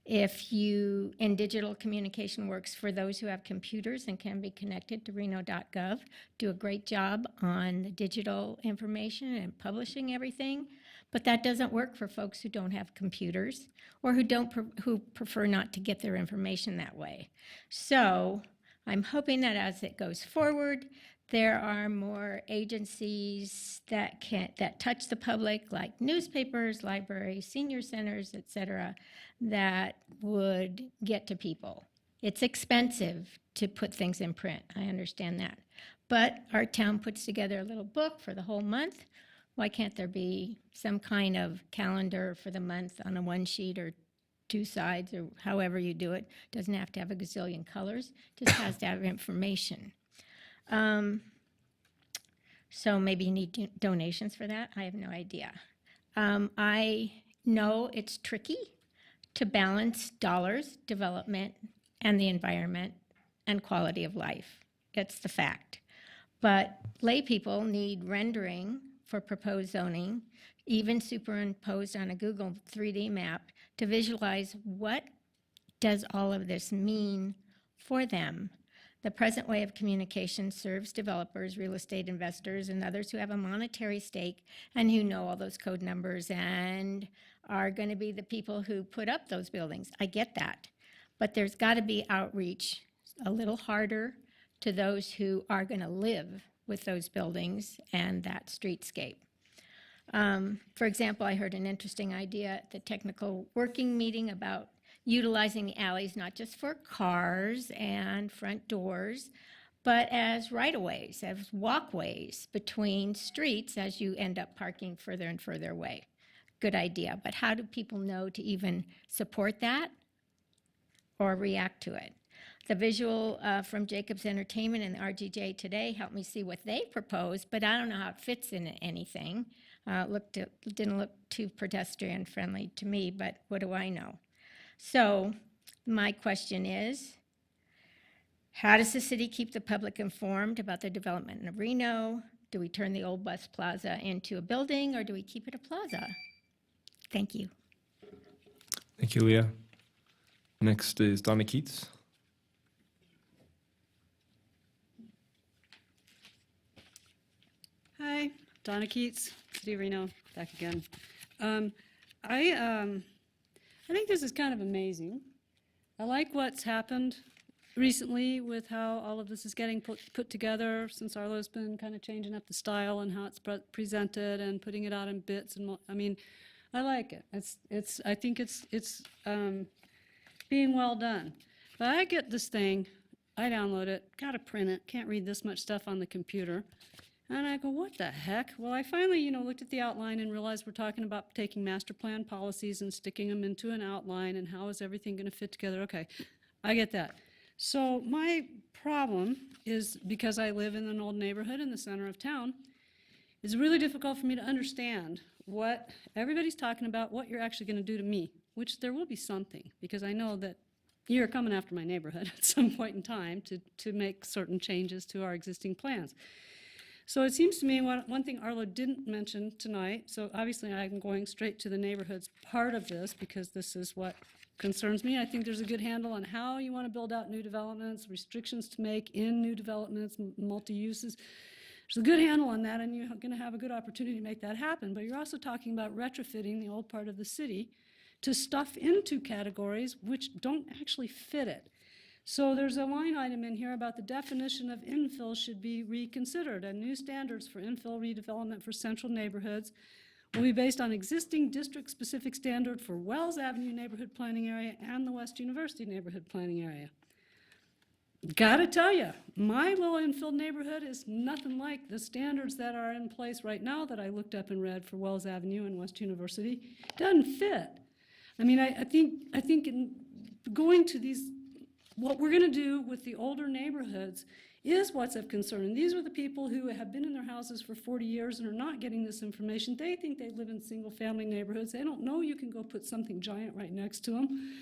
I: And digital communication works for those who have computers and can be connected to Reno.gov, do a great job on the digital information and publishing everything, but that doesn't work for folks who don't have computers or who prefer not to get their information that way. So I'm hoping that as it goes forward, there are more agencies that touch the public, like newspapers, libraries, senior centers, et cetera, that would get to people. It's expensive to put things in print. I understand that. But our town puts together a little book for the whole month. Why can't there be some kind of calendar for the month on a one sheet or 2 sides or however you do it? Doesn't have to have a gazillion colors, just has to have information. So maybe you need donations for that. I have no idea. I know it's tricky to balance dollars, development, and the environment and quality of life. It's the fact. But lay people need rendering for proposed zoning, even superimposed on a Google 3D map, to visualize what does all of this mean for them. The present way of communication serves developers, real estate investors, and others who have a monetary stake and who know all those code numbers and are going to be the people who put up those buildings. I get that. But there's got to be outreach a little harder to those who are going to live with those buildings and that streetscape. For example, I heard an interesting idea at the technical working meeting about utilizing the alleys not just for cars and front doors, but as right-of-ways, as walkways between streets as you end up parking further and further away. Good idea, but how do people know to even support that or react to it? The visual from Jacobs Entertainment and RGJ today helped me see what they proposed, but I don't know how it fits in anything. Didn't look too pedestrian friendly to me, but what do I know? So my question is, how does the city keep the public informed about the development of Reno? Do we turn the old bus plaza into a building, or do we keep it a plaza? Thank you.
A: Thank you, Leah. Next is Donna Keats.
F: Hi, Donna Keats, City of Reno, back again. I think this is kind of amazing. I like what's happened recently with how all of this is getting put together since Arlo's been kind of changing up the style and how it's presented and putting it out in bits. And I mean, I like it. I think it's being well done. But I get this thing, I download it, gotta print it, can't read this much stuff on the computer. And I go, what the heck? Well, I finally, looked at the outline and realized we're talking about taking master plan policies and sticking them into an outline and how is everything going to fit together. Okay, I get that. So my problem is, because I live in an old neighborhood in the center of town, it's really difficult for me to understand what everybody's talking about, what you're actually going to do to me, which there will be something, because I know that you're coming after my neighborhood at some point in time to make certain changes to our existing plans. So it seems to me one thing Arlo didn't mention tonight, so obviously I'm going straight to the neighborhoods part of this because this is what concerns me. I think there's a good handle on how you want to build out new developments, restrictions to make in new developments, multi-uses. There's a good handle on that, and you're going to have a good opportunity to make that happen. But you're also talking about retrofitting the old part of the city to stuff into categories which don't actually fit it. So there's a line item in here about the definition of infill should be reconsidered, and new standards for infill redevelopment for central neighborhoods will be based on existing district-specific standard for Wells Avenue Neighborhood Planning Area and the West University Neighborhood Planning Area. Gotta tell you, my little infill neighborhood is nothing like the standards that are in place right now that I looked up and read for Wells Avenue and West University. Doesn't fit. I mean, I think in going to these, what we're going to do with the older neighborhoods is what's of concern. And these are the people who have been in their houses for 40 years and are not getting this information. They think they live in single-family neighborhoods. They don't know you can go put something giant right next to them.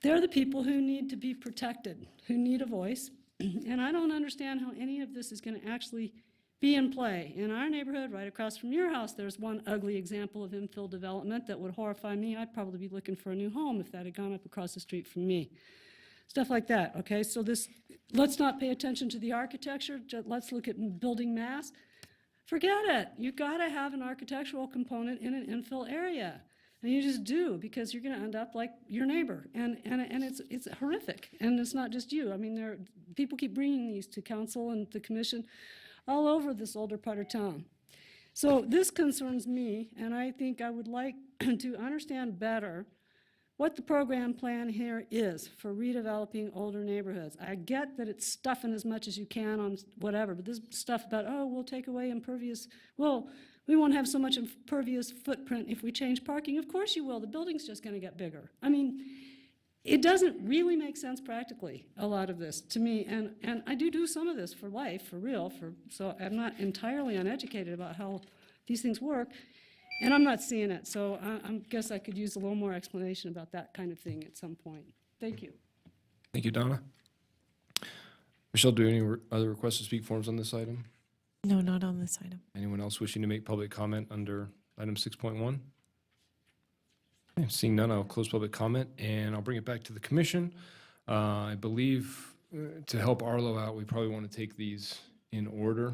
F: They're the people who need to be protected, who need a voice. And I don't understand how any of this is going to actually be in play. In our neighborhood, right across from your house, there's one ugly example of infill development that would horrify me. I'd probably be looking for a new home if that had gone up across the street from me. Stuff like that, okay? So let's not pay attention to the architecture, let's look at building mass. Forget it. You've got to have an architectural component in an infill area. And you just do, because you're going to end up like your neighbor. And it's horrific. And it's not just you. I mean, people keep bringing these to council and the commission all over this older part of town. So this concerns me, and I think I would like to understand better what the program plan here is for redeveloping older neighborhoods. I get that it's stuffing as much as you can on whatever, but this stuff about, oh, we'll take away impervious, well, we won't have so much impervious footprint if we change parking. Of course you will. The building's just going to get bigger. I mean, it doesn't really make sense practically, a lot of this, to me. And I do some of this for life, for real, so I'm not entirely uneducated about how these things work. And I'm not seeing it, so I guess I could use a little more explanation about that kind of thing at some point. Thank you.
A: Thank you, Donna. Michelle, do any other requests to speak forms on this item?
C: No, not on this item.
A: Anyone else wishing to make public comment under item 6.1? Okay, seeing none, I'll close public comment, and I'll bring it back to the commission. I believe to help Arlo out, we probably want to take these in order.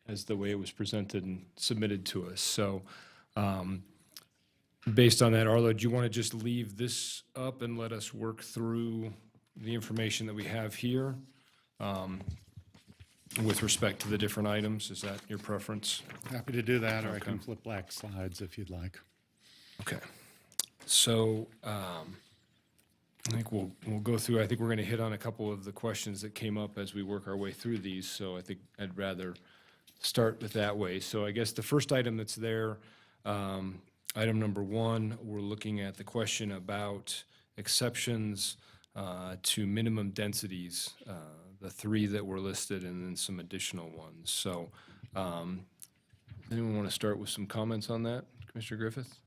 A: As the way it was presented and submitted to us. So based on that, Arlo, do you want to just leave this up and let us work through the information that we have here? with respect to the different items? Is that your preference?
H: Happy to do that, or I can
A: Okay.
H: flip black slides if you'd like.
A: Okay. So I think we'll go through, I think we're going to hit on a couple of the questions that came up as we work our way through these. So I think I'd rather start with that way. So I guess the first item that's there, item number 1, we're looking at the question about exceptions to minimum densities, the 3 that were listed and then some additional ones. So anyone want to start with some comments on that? Commissioner Griffith?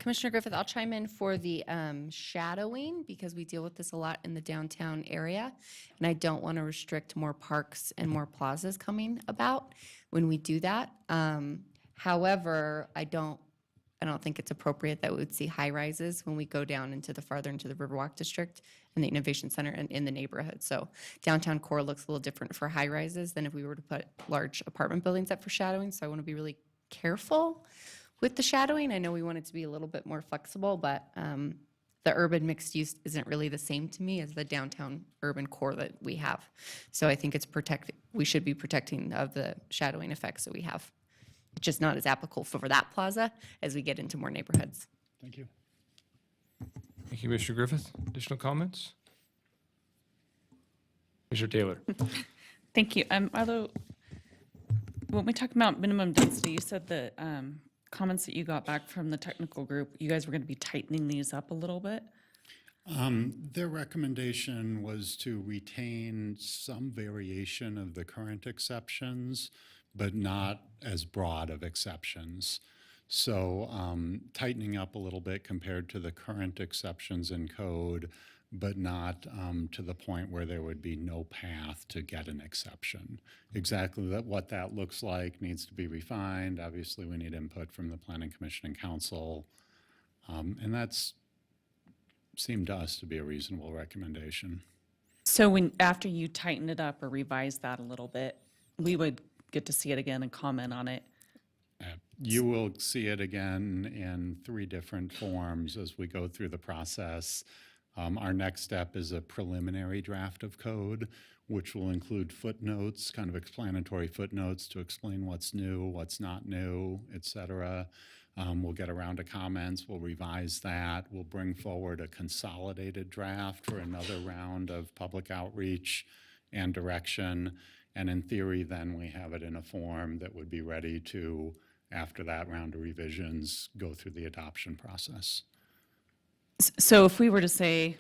J: Commissioner Griffith, I'll chime in for the shadowing because we deal with this a lot in the downtown area. And I don't want to restrict more parks and more plazas coming about when we do that. However, I don't think it's appropriate that we would see high rises when we go down into the farther into the Riverwalk District and the Innovation Center and in the neighborhood. So downtown core looks a little different for high rises than if we were to put large apartment buildings up for shadowing. So I want to be really careful with the shadowing. I know we want it to be a little bit more flexible, but the urban mixed use isn't really the same to me as the downtown urban core that we have. So I think we should be protecting of the shadowing effects that we have. Just not as applicable for that plaza as we get into more neighborhoods.
H: Thank you.
A: Thank you, Mr. Griffith. Additional comments? Mr. Taylor?
K: Thank you. Although, when we talk about minimum density, you said the comments that you got back from the technical group, you guys were going to be tightening these up a little bit.
H: Their recommendation was to retain some variation of the current exceptions, but not as broad of exceptions. So tightening up a little bit compared to the current exceptions in code, but not to the point where there would be no path to get an exception. Exactly what that looks like needs to be refined. Obviously, we need input from the Planning Commission and Council. And that's seemed to us to be a reasonable recommendation.
K: So after you tighten it up or revise that a little bit, we would get to see it again and comment on it.
H: You will see it again in 3 different forms as we go through the process. Our next step is a preliminary draft of code, which will include footnotes, kind of explanatory footnotes to explain what's new, what's not new, et cetera. We'll get around to comments, we'll revise that, we'll bring forward a consolidated draft for another round of public outreach and direction. And in theory, then we have it in a form that would be ready to, after that round of revisions, go through the adoption process.
K: So if we were to say,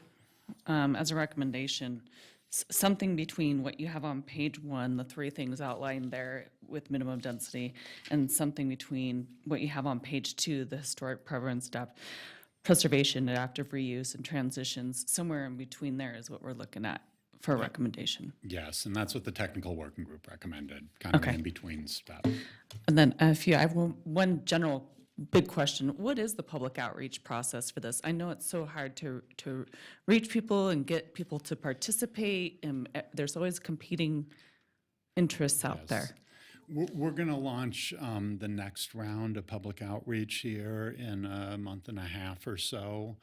K: as a recommendation, something between what you have on page 1, the 3 things outlined there with minimum density, and something between what you have on page 2, the historic preservation, adaptive reuse, and transitions, somewhere in between there is what we're looking at for a recommendation.
H: Yes, and that's what the technical working group recommended, kind of
K: Okay.
H: in between step.
K: And then I have one general big question. What is the public outreach process for this? I know it's so hard to reach people and get people to participate, and there's always competing interests out there.
H: We're going to launch the next round of public outreach here in a month and a half or so.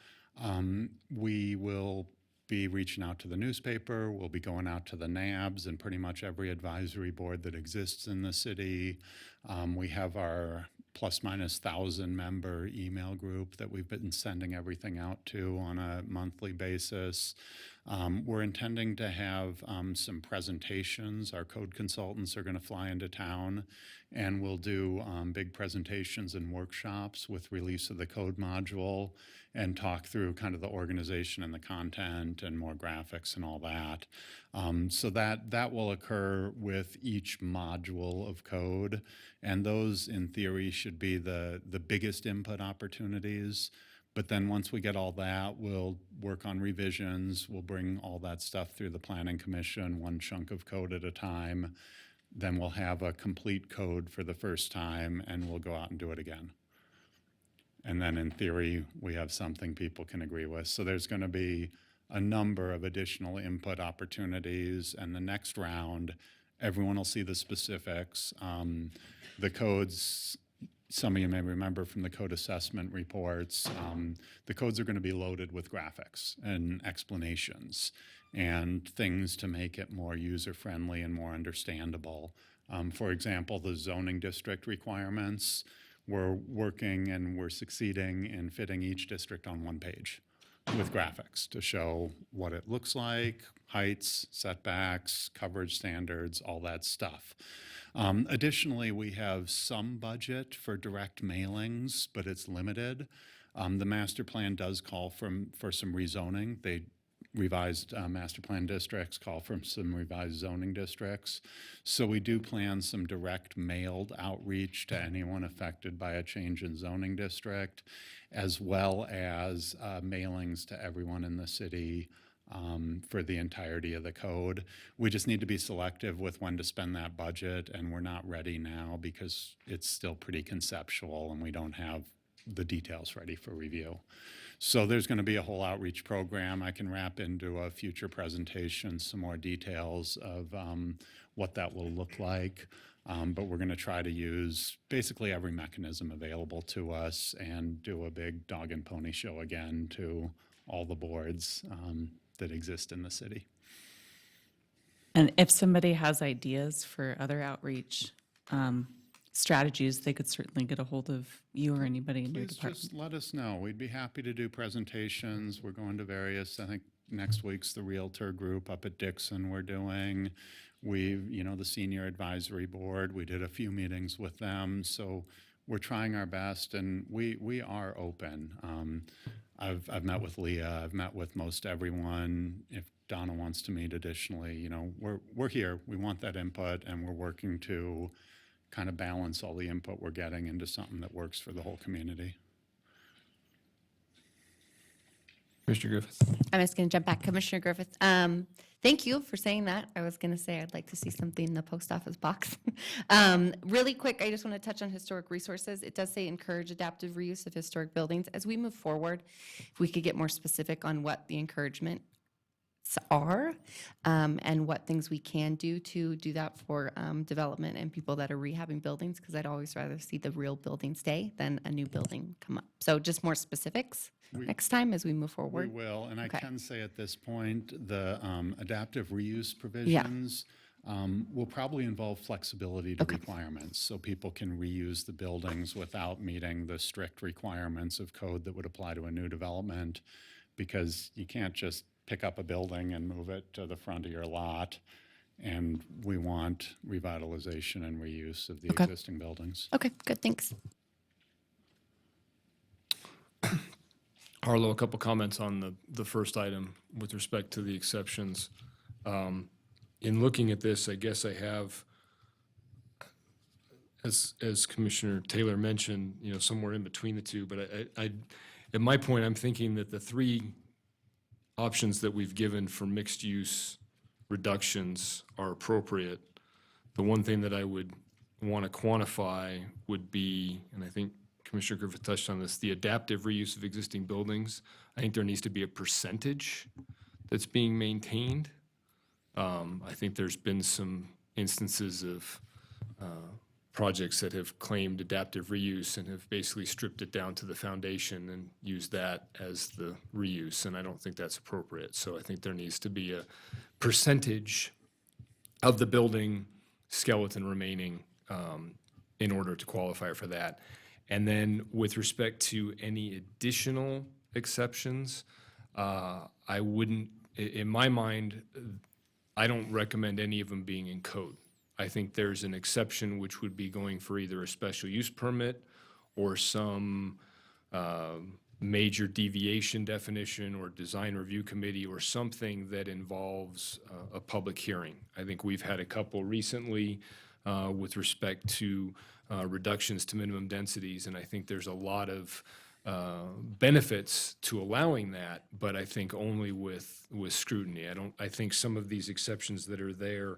H: We will be reaching out to the newspaper, we'll be going out to the NABs and pretty much every advisory board that exists in the city. We have our plus minus 1,000 member email group that we've been sending everything out to on a monthly basis. We're intending to have some presentations. Our code consultants are going to fly into town and we'll do big presentations and workshops with release of the code module and talk through kind of the organization and the content and more graphics and all that. So that will occur with each module of code. And those, in theory, should be the biggest input opportunities. But then once we get all that, we'll work on revisions. We'll bring all that stuff through the Planning Commission, one chunk of code at a time. Then we'll have a complete code for the first time, and we'll go out and do it again. And then in theory, we have something people can agree with. So there's going to be a number of additional input opportunities. And the next round, everyone will see the specifics. The codes some of you may remember from the code assessment reports, the codes are going to be loaded with graphics and explanations and things to make it more user-friendly and more understandable. For example, the zoning district requirements, we're working and we're succeeding in fitting each district on one page with graphics to show what it looks like, heights, setbacks, coverage standards, all that stuff. Additionally, we have some budget for direct mailings, but it's limited. The master plan does call for some rezoning. They revised master plan districts call for some revised zoning districts. So we do plan some direct mailed outreach to anyone affected by a change in zoning district, as well as mailings to everyone in the city for the entirety of the code. We just need to be selective with when to spend that budget, and we're not ready now because it's still pretty conceptual and we don't have the details ready for review. So there's going to be a whole outreach program. I can wrap into a future presentation some more details of what that will look like. But we're going to try to use basically every mechanism available to us and do a big dog and pony show again to all the boards that exist in the city.
K: And if somebody has ideas for other outreach strategies, they could certainly get a hold of you or anybody in your
H: Please
K: department.
H: just let us know. We'd be happy to do presentations. We're going to various, I think next week's the Realtor group up at Dixon we're doing. The Senior Advisory Board, we did a few meetings with them. So we're trying our best and we are open. I've met with Leah, I've met with most everyone. If Donna wants to meet additionally, we're here. We want that input and we're working to kind of balance all the input we're getting into something that works for the whole community.
A: Commissioner Griffith.
J: I'm just going to jump back. Commissioner Griffith, thank you for saying that. I was going to say I'd like to see something in the post office box. Really quick, I just want to touch on historic resources. It does say encourage adaptive reuse of historic buildings. As we move forward, if we could get more specific on what the encouragement are and what things we can do to do that for development and people that are rehabbing buildings, because I'd always rather see the real building stay than a new building come up. So just more specifics next time as we move
H: We
J: forward.
H: will, and I
J: Okay.
H: can say at this point, the adaptive reuse provisions will probably involve flexibility to requirements, so people can reuse the buildings without meeting the strict requirements of code that would apply to a new development, because you can't just pick up a building and move it to the front of your lot, and we want revitalization and reuse of the existing buildings.
J: Okay, good, thanks.
A: Harlow, a couple comments on the first item with respect to the exceptions. In looking at this, I guess I have, as Commissioner Taylor mentioned, somewhere in between the two, but at my point, I'm thinking that the three options that we've given for mixed use reductions are appropriate. The one thing that I would want to quantify would be, and I think Commissioner Griffith touched on this, the adaptive reuse of existing buildings. I think there needs to be a percentage that's being maintained. I think there's been some instances of projects that have claimed adaptive reuse and have basically stripped it down to the foundation and used that as the reuse, and I don't think that's appropriate. So I think there needs to be a percentage of the building skeleton remaining in order to qualify for that. And then with respect to any additional exceptions, I wouldn't, in my mind, I don't recommend any of them being in code. I think there's an exception which would be going for either a special use permit or some major deviation definition or design review committee or something that involves a public hearing. I think we've had a couple recently with respect to reductions to minimum densities, and I think there's a lot of benefits to allowing that, but I think only with scrutiny. I think some of these exceptions that are there,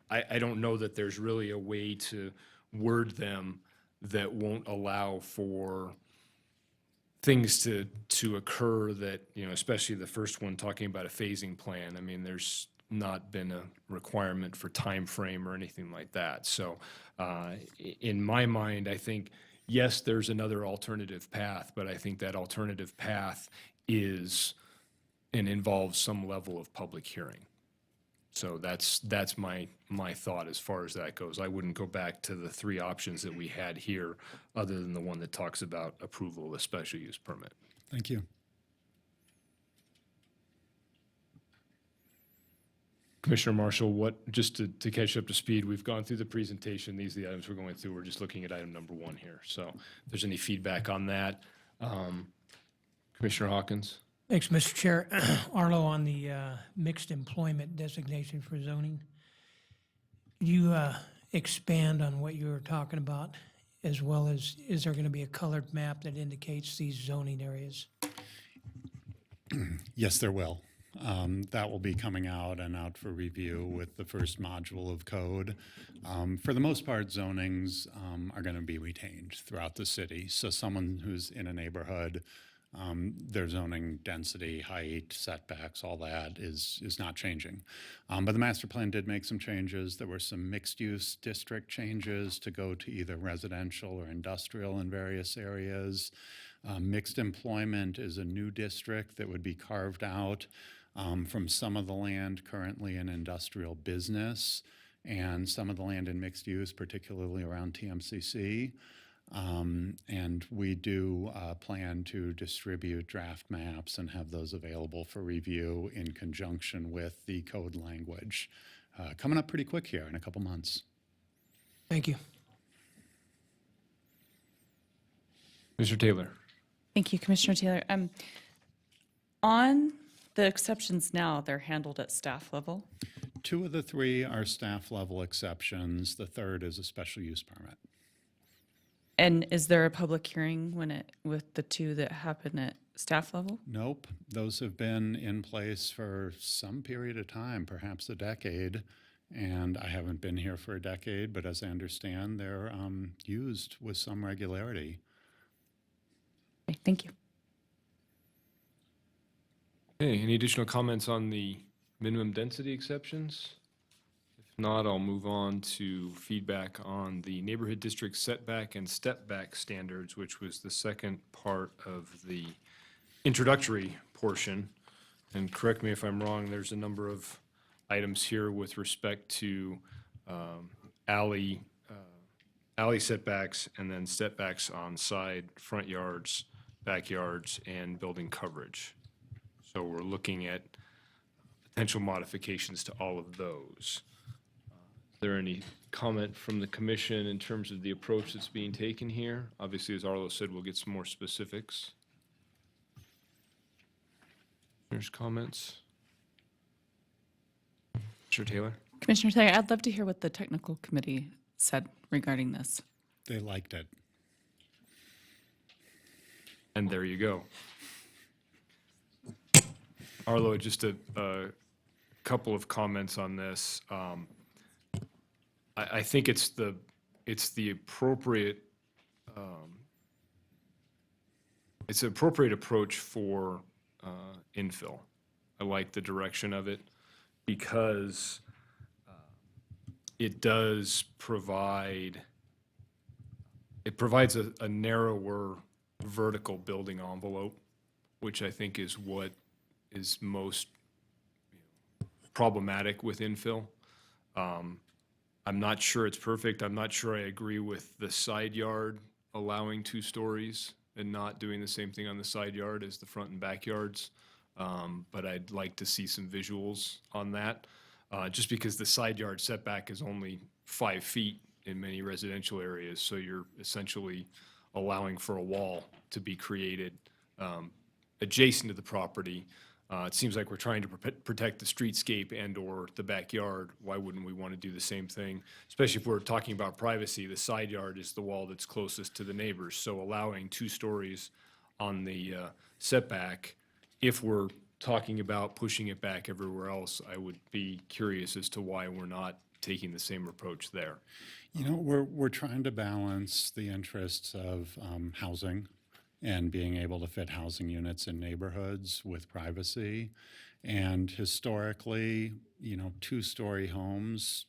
A: I don't know that there's really a way to word them that won't allow for things to occur that, especially the first one talking about a phasing plan. I mean, there's not been a requirement for time frame or anything like that. So in my mind, I think, yes, there's another alternative path, but I think that alternative path is and involves some level of public hearing. So that's my thought as far as that goes. I wouldn't go back to the three options that we had here, other than the one that talks about approval of a special use permit.
H: Thank you.
A: Commissioner Marshall, just to catch up to speed, we've gone through the presentation. These are the items we're going through. We're just looking at item number 1 here. So if there's any feedback on that, Commissioner Hawkins?
G: Thanks, Mr. Chair. Arlo, on the mixed employment designation for zoning, could you expand on what you were talking about, as well as, is there going to be a colored map that indicates these zoning areas?
H: Yes, there will. That will be coming out and out for review with the first module of code. For the most part, zonings are going to be retained throughout the city. So someone who's in a neighborhood, their zoning density, height, setbacks, all that is not changing. But the master plan did make some changes. There were some mixed-use district changes to go to either residential or industrial in various areas. Mixed employment is a new district that would be carved out from some of the land currently in industrial business and some of the land in mixed use, particularly around TMCC. And we do plan to distribute draft maps and have those available for review in conjunction with the code language. Coming up pretty quick here in a couple months.
G: Thank you.
A: Mr. Taylor?
K: Thank you, Commissioner Taylor. On the exceptions now, they're handled at staff level.
H: 2 of the 3 are staff level exceptions. The third is a special use permit.
K: And is there a public hearing with the 2 that happen at staff level?
H: Nope, those have been in place for some period of time, perhaps a decade. And I haven't been here for a decade, but as I understand, they're used with some regularity.
K: Okay, thank you.
A: Okay, any additional comments on the minimum density exceptions? If not, I'll move on to feedback on the neighborhood district setback and step back standards, which was the second part of the introductory portion. And correct me if I'm wrong, there's a number of items here with respect to alley setbacks and then setbacks on side, front yards, backyards, and building coverage. So we're looking at potential modifications to all of those. Is there any comment from the commission in terms of the approach that's being taken here? Obviously, as Arlo said, we'll get some more specifics. There's comments? Mr. Taylor?
K: Commissioner Taylor, I'd love to hear what the technical committee said regarding this.
H: They liked it.
A: And there you go. Arlo, just a couple of comments on this. I think it's the appropriate approach for infill. I like the direction of it because it provides a narrower vertical building envelope, which I think is what is most problematic with infill. I'm not sure it's perfect. I'm not sure I agree with the side yard allowing 2 stories and not doing the same thing on the side yard as the front and backyards. But I'd like to see some visuals on that, just because the side yard setback is only 5 feet in many residential areas. So you're essentially allowing for a wall to be created adjacent to the property. It seems like we're trying to protect the streetscape and or the backyard. Why wouldn't we want to do the same thing? Especially if we're talking about privacy, the side yard is the wall that's closest to the neighbors. So allowing 2 stories on the setback, if we're talking about pushing it back everywhere else, I would be curious as to why we're not taking the same approach there.
H: You know, we're trying to balance the interests of housing and being able to fit housing units in neighborhoods with privacy. And historically, two-story homes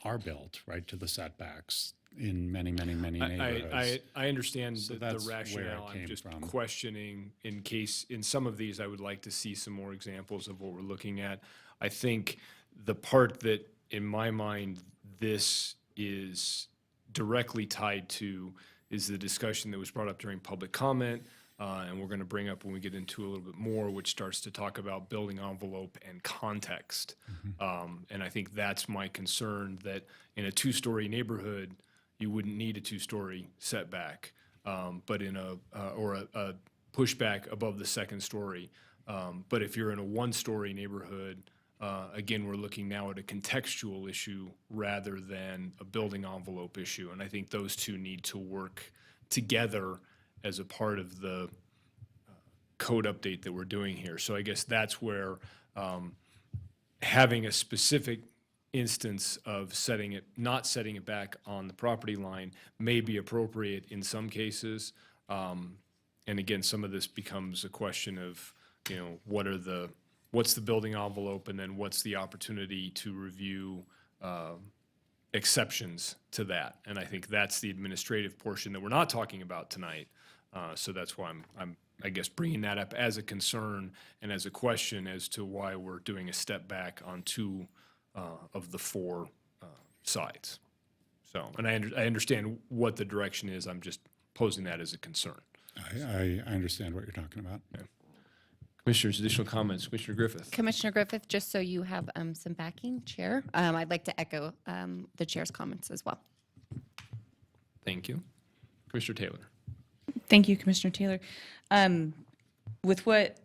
H: are built right to the setbacks in many neighborhoods.
A: I understand
H: So
A: the
H: that's where it
A: rationale. I'm
H: came
A: just
H: from.
A: questioning in case, in some of these, I would like to see some more examples of what we're looking at. I think the part that, in my mind, this is directly tied to is the discussion that was brought up during public comment, and we're going to bring up when we get into a little bit more, which starts to talk about building envelope and context. And I think that's my concern, that in a two-story neighborhood, you wouldn't need a two-story setback, but in a pushback above the second story. But if you're in a one-story neighborhood, again, we're looking now at a contextual issue rather than a building envelope issue. And I think those two need to work together as a part of the code update that we're doing here. So I guess that's where having a specific instance of not setting it back on the property line may be appropriate in some cases. And again, some of this becomes a question of, what's the building envelope, and then what's the opportunity to review exceptions to that. And I think that's the administrative portion that we're not talking about tonight. So that's why I'm I guess, bringing that up as a concern and as a question as to why we're doing a step back on two of the four sides. So, and I understand what the direction is. I'm just posing that as a concern.
H: I understand what you're talking about.
A: Yeah. Commissioners, additional comments? Commissioner Griffith.
J: Commissioner Griffith, just so you have some backing, Chair, I'd like to echo the Chair's comments as well.
A: Thank you. Commissioner Taylor.
K: Thank you, Commissioner Taylor. With what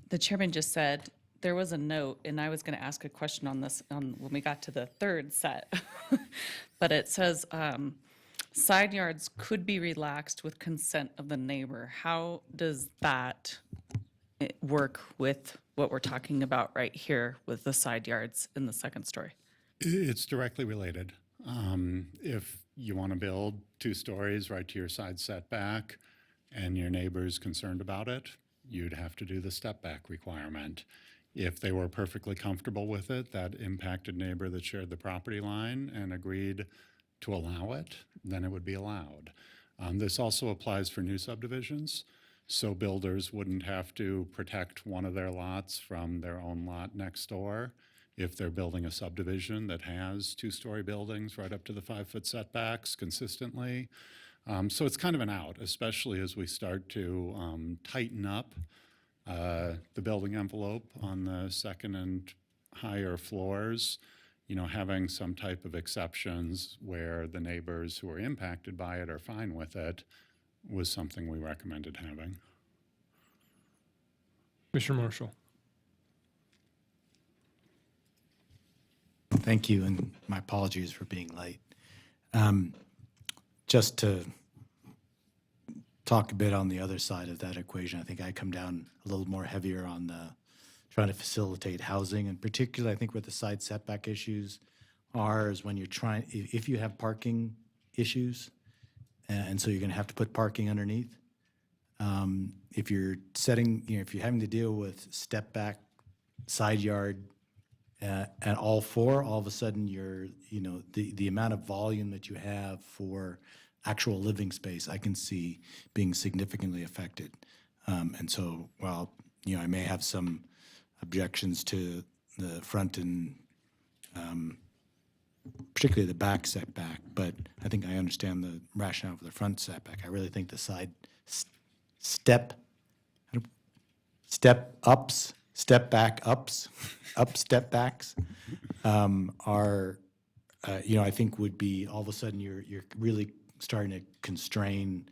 K: the chairman just said, there was a note, and I was going to ask a question on this when we got to the third set. But it says side yards could be relaxed with consent of the neighbor. How does that work with what we're talking about right here with the side yards in the second story?
H: It's directly related. If you want to build 2 stories right to your side setback and your neighbor's concerned about it, you'd have to do the step back requirement. If they were perfectly comfortable with it, that impacted neighbor that shared the property line and agreed to allow it, then it would be allowed. This also applies for new subdivisions, so builders wouldn't have to protect one of their lots from their own lot next door if they're building a subdivision that has 2-story buildings right up to the 5-foot setbacks consistently. So it's kind of an out, especially as we start to tighten up the building envelope on the second and higher floors. Having some type of exceptions where the neighbors who are impacted by it are fine with it was something we recommended having.
A: Commissioner Marshall.
L: Thank you, and my apologies for being late. Just to talk a bit on the other side of that equation, I think I come down a little more heavier on the trying to facilitate housing, and particularly I think where the side setback issues are is when you're trying, if you have parking issues, and so you're going to have to put parking underneath. If you're setting, if you're having to deal with step back, side yard, at all four, all of a sudden you're, the amount of volume that you have for actual living space, I can see being significantly affected. And so, while, I may have some objections to the front and particularly the back setback, but I think I understand the rationale for the front setback. I really think the side step ups, step back ups, up step backs are, I think would be, all of a sudden you're really starting to constrain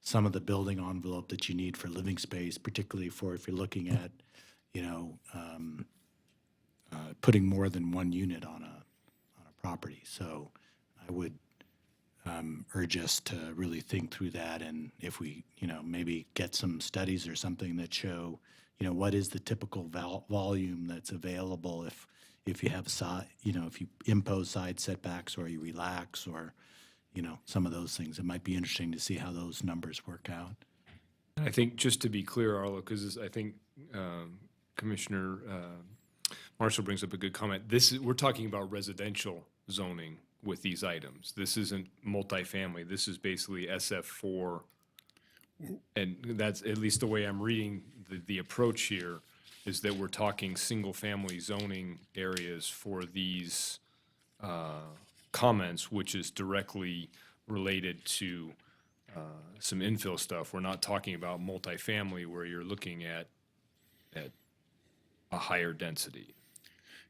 L: some of the building envelope that you need for living space, particularly for if you're looking at, putting more than one unit on a property. So I would urge us to really think through that, and if we, maybe get some studies or something that show, what is the typical volume that's available if you have side, if you impose side setbacks or you relax or, some of those things. It might be interesting to see how those numbers work out.
A: And I think, just to be clear, Arlo, because I think Commissioner Marshall brings up a good comment. We're talking about residential zoning with these items. This isn't multifamily. This is basically SF4. And that's at least the way I'm reading the approach here, is that we're talking single-family zoning areas for these comments, which is directly related to some infill stuff. We're not talking about multifamily where you're looking at a higher density.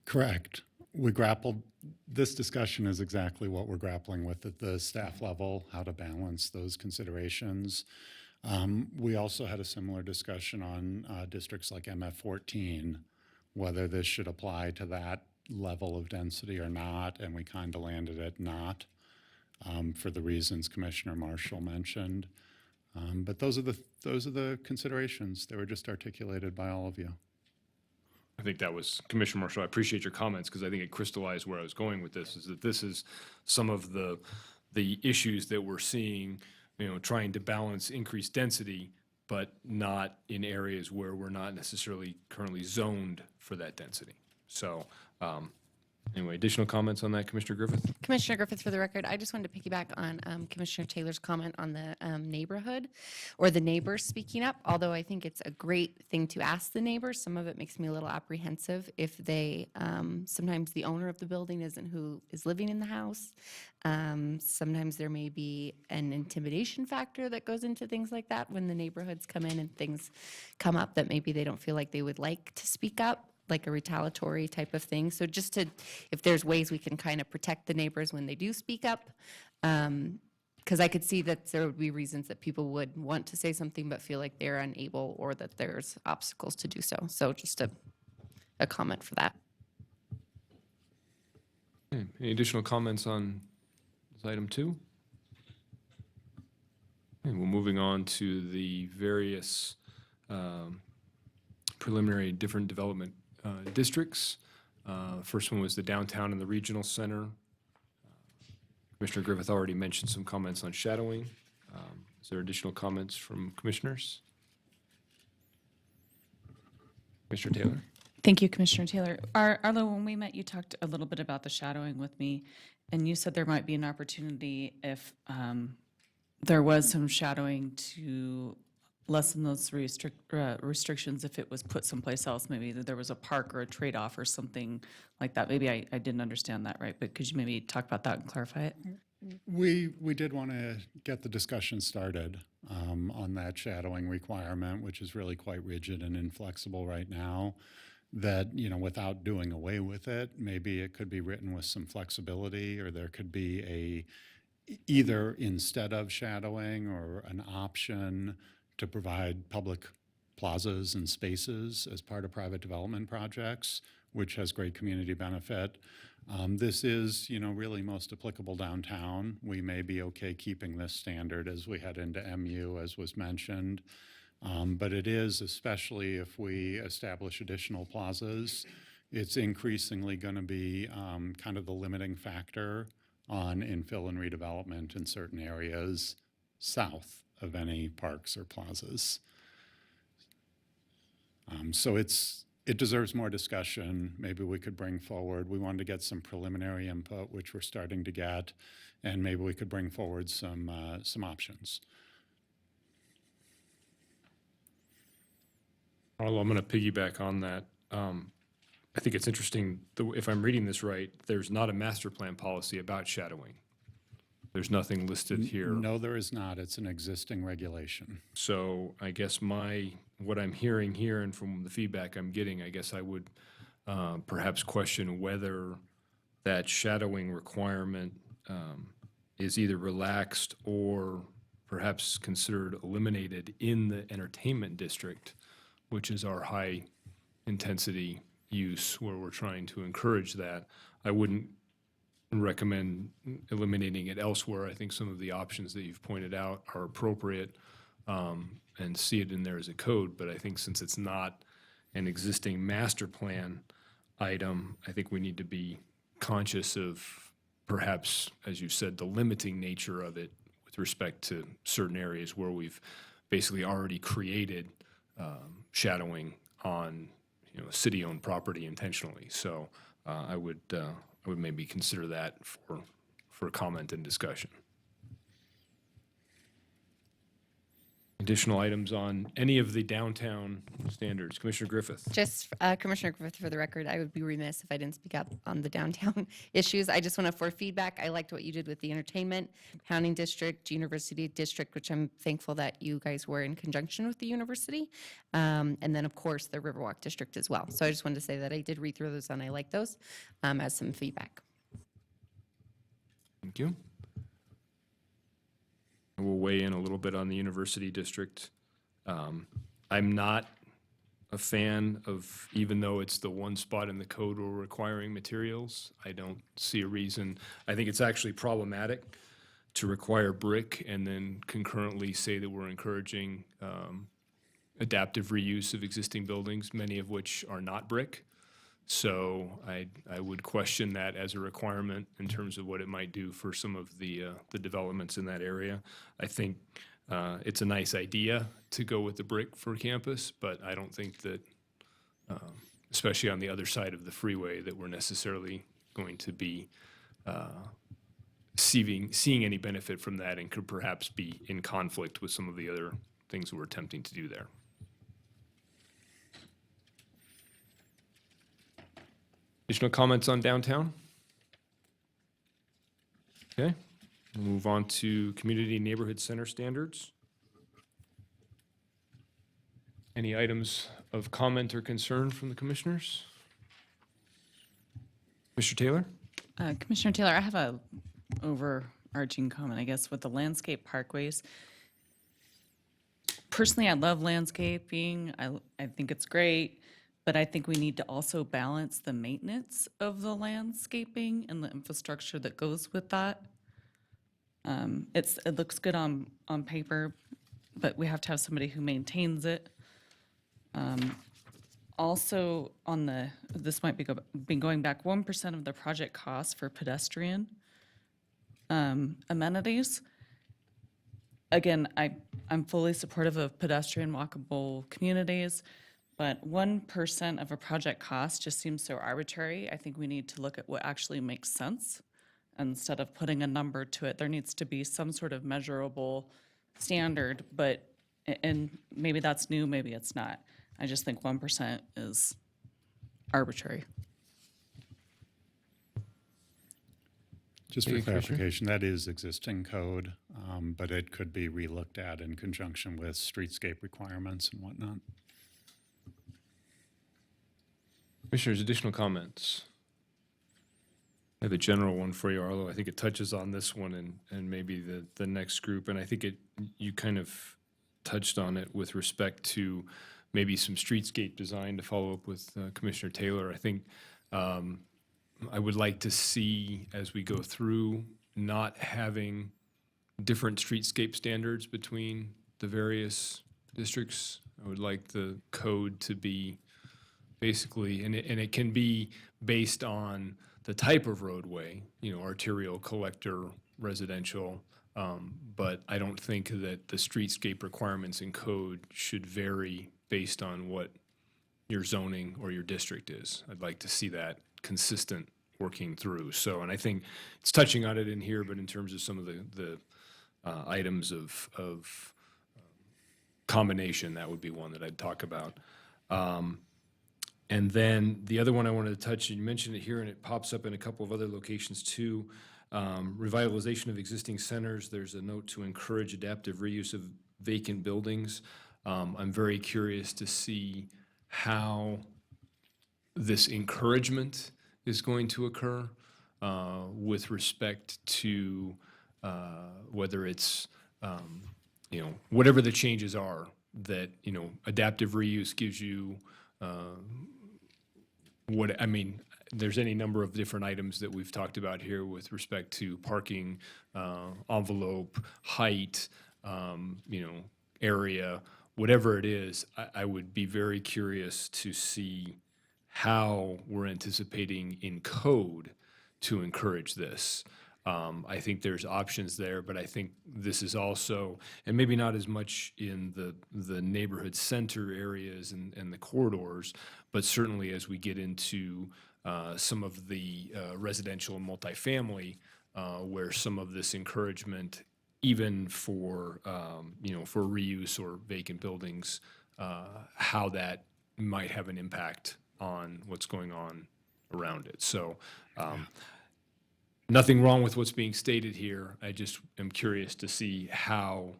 H: Correct. This discussion is exactly what we're grappling with at the staff level, how to balance those considerations. We also had a similar discussion on districts like MF14, whether this should apply to that level of density or not, and we kind of landed at not, for the reasons Commissioner Marshall mentioned. But those are the considerations. They were just articulated by all of you.
A: I think that was, Commissioner Marshall, I appreciate your comments, because I think it crystallized where I was going with this, is that this is some of the issues that we're seeing, trying to balance increased density, but not in areas where we're not necessarily currently zoned for that density. So, anyway, additional comments on that, Commissioner Griffith?
J: Commissioner Griffith, for the record, I just wanted to piggyback on Commissioner Taylor's comment on the neighborhood or the neighbors speaking up, although I think it's a great thing to ask the neighbors. Some of it makes me a little apprehensive if they, sometimes the owner of the building isn't who is living in the house. Sometimes there may be an intimidation factor that goes into things like that when the neighborhoods come in and things come up that maybe they don't feel like they would like to speak up, like a retaliatory type of thing. So just if there's ways we can kind of protect the neighbors when they do speak up, because I could see that there would be reasons that people would want to say something but feel like they're unable or that there's obstacles to do so. So just a comment for that.
A: Okay. Any additional comments on this item 2? And we're moving on to the various preliminary different development districts. First one was the downtown and the regional center. Commissioner Griffith already mentioned some comments on shadowing. Is there additional comments from commissioners? Commissioner Taylor?
K: Thank you, Commissioner Taylor. Arlo, when we met, you talked a little bit about the shadowing with me, and you said there might be an opportunity if there was some shadowing to lessen those restrictions if it was put someplace else, maybe that there was a park or a trade-off or something like that. Maybe I didn't understand that right, but could you maybe talk about that and clarify it?
H: We did want to get the discussion started on that shadowing requirement, which is really quite rigid and inflexible right now, that, without doing away with it, maybe it could be written with some flexibility, or there could be either instead of shadowing or an option to provide public plazas and spaces as part of private development projects, which has great community benefit. This is, really most applicable downtown. We may be okay keeping this standard as we head into MU, as was mentioned. But it is, especially if we establish additional plazas, it's increasingly going to be kind of the limiting factor on infill and redevelopment in certain areas south of any parks or plazas. So it deserves more discussion. Maybe we could bring forward, we wanted to get some preliminary input, which we're starting to get, and maybe we could bring forward some options.
A: Arlo, I'm going to piggyback on that. I think it's interesting, if I'm reading this right, there's not a master plan policy about shadowing. There's nothing listed here.
H: No, there is not. It's an existing regulation.
A: So I guess what I'm hearing here and from the feedback I'm getting, I guess I would perhaps question whether that shadowing requirement is either relaxed or perhaps considered eliminated in the entertainment district, which is our high intensity use where we're trying to encourage that. I wouldn't recommend eliminating it elsewhere. I think some of the options that you've pointed out are appropriate and see it in there as a code. But I think since it's not an existing master plan item, I think we need to be conscious of perhaps, as you said, the limiting nature of it with respect to certain areas where we've basically already created shadowing on, city-owned property intentionally. So I would maybe consider that for comment and discussion. Additional items on any of the downtown standards? Commissioner Griffith.
J: Just Commissioner Griffith, for the record, I would be remiss if I didn't speak up on the downtown issues. I just want to, for feedback, I liked what you did with the entertainment, County District, University District, which I'm thankful that you guys were in conjunction with the university. And then, of course, the Riverwalk District as well. So I just wanted to say that I did read through those and I like those as some feedback.
A: Thank you. We'll weigh in a little bit on the University District. I'm not a fan of, even though it's the one spot in the code we're requiring materials, I don't see a reason. I think it's actually problematic to require brick and then concurrently say that we're encouraging adaptive reuse of existing buildings, many of which are not brick. So I would question that as a requirement in terms of what it might do for some of the developments in that area. I think it's a nice idea to go with the brick for campus, but I don't think that, especially on the other side of the freeway, that we're necessarily going to be seeing any benefit from that, and could perhaps be in conflict with some of the other things that we're attempting to do there. Additional comments on downtown? Okay, we'll move on to community and neighborhood center standards. Any items of comment or concern from the commissioners? Mr. Taylor?
K: Commissioner Taylor, I have a overarching comment, I guess, with the landscape parkways. Personally, I love landscaping. I think it's great. But I think we need to also balance the maintenance of the landscaping and the infrastructure that goes with that. It looks good on paper, but we have to have somebody who maintains it. Also, this might be going back, 1% of the project cost for pedestrian amenities. Again, I'm fully supportive of pedestrian walkable communities. But 1% of a project cost just seems so arbitrary. I think we need to look at what actually makes sense instead of putting a number to it. There needs to be some sort of measurable standard, and maybe that's new, maybe it's not. I just think 1% is arbitrary.
H: Just for clarification, that is existing code, but it could be relooked at in conjunction with streetscape requirements and whatnot.
A: Commissioners, additional comments? I have a general one for you, Arlo. I think it touches on this one and maybe the next group. And I think you kind of touched on it with respect to maybe some streetscape design, to follow up with Commissioner Taylor. I think I would like to see, as we go through, not having different streetscape standards between the various districts. I would like the code to be basically, and it can be based on the type of roadway, arterial, collector, residential, but I don't think that the streetscape requirements in code should vary based on what your zoning or your district is. I'd like to see that consistent working through. So, and I think it's touching on it in here, but in terms of some of the items of combination, that would be one that I'd talk about. And then the other one I wanted to touch, and you mentioned it here, and it pops up in a couple of other locations too, revitalization of existing centers. There's a note to encourage adaptive reuse of vacant buildings. I'm very curious to see how this encouragement is going to occur with respect to whether it's, whatever the changes are that, adaptive reuse gives you there's any number of different items that we've talked about here with respect to parking, envelope, height, area, whatever it is. I would be very curious to see how we're anticipating in code to encourage this. I think there's options there, but I think this is also, and maybe not as much in the neighborhood center areas and the corridors, but certainly as we get into some of the residential and multifamily, where some of this encouragement, even for, for reuse or vacant buildings, how that might have an impact on what's going on around it. So, nothing wrong with what's being stated here. I just am curious to see how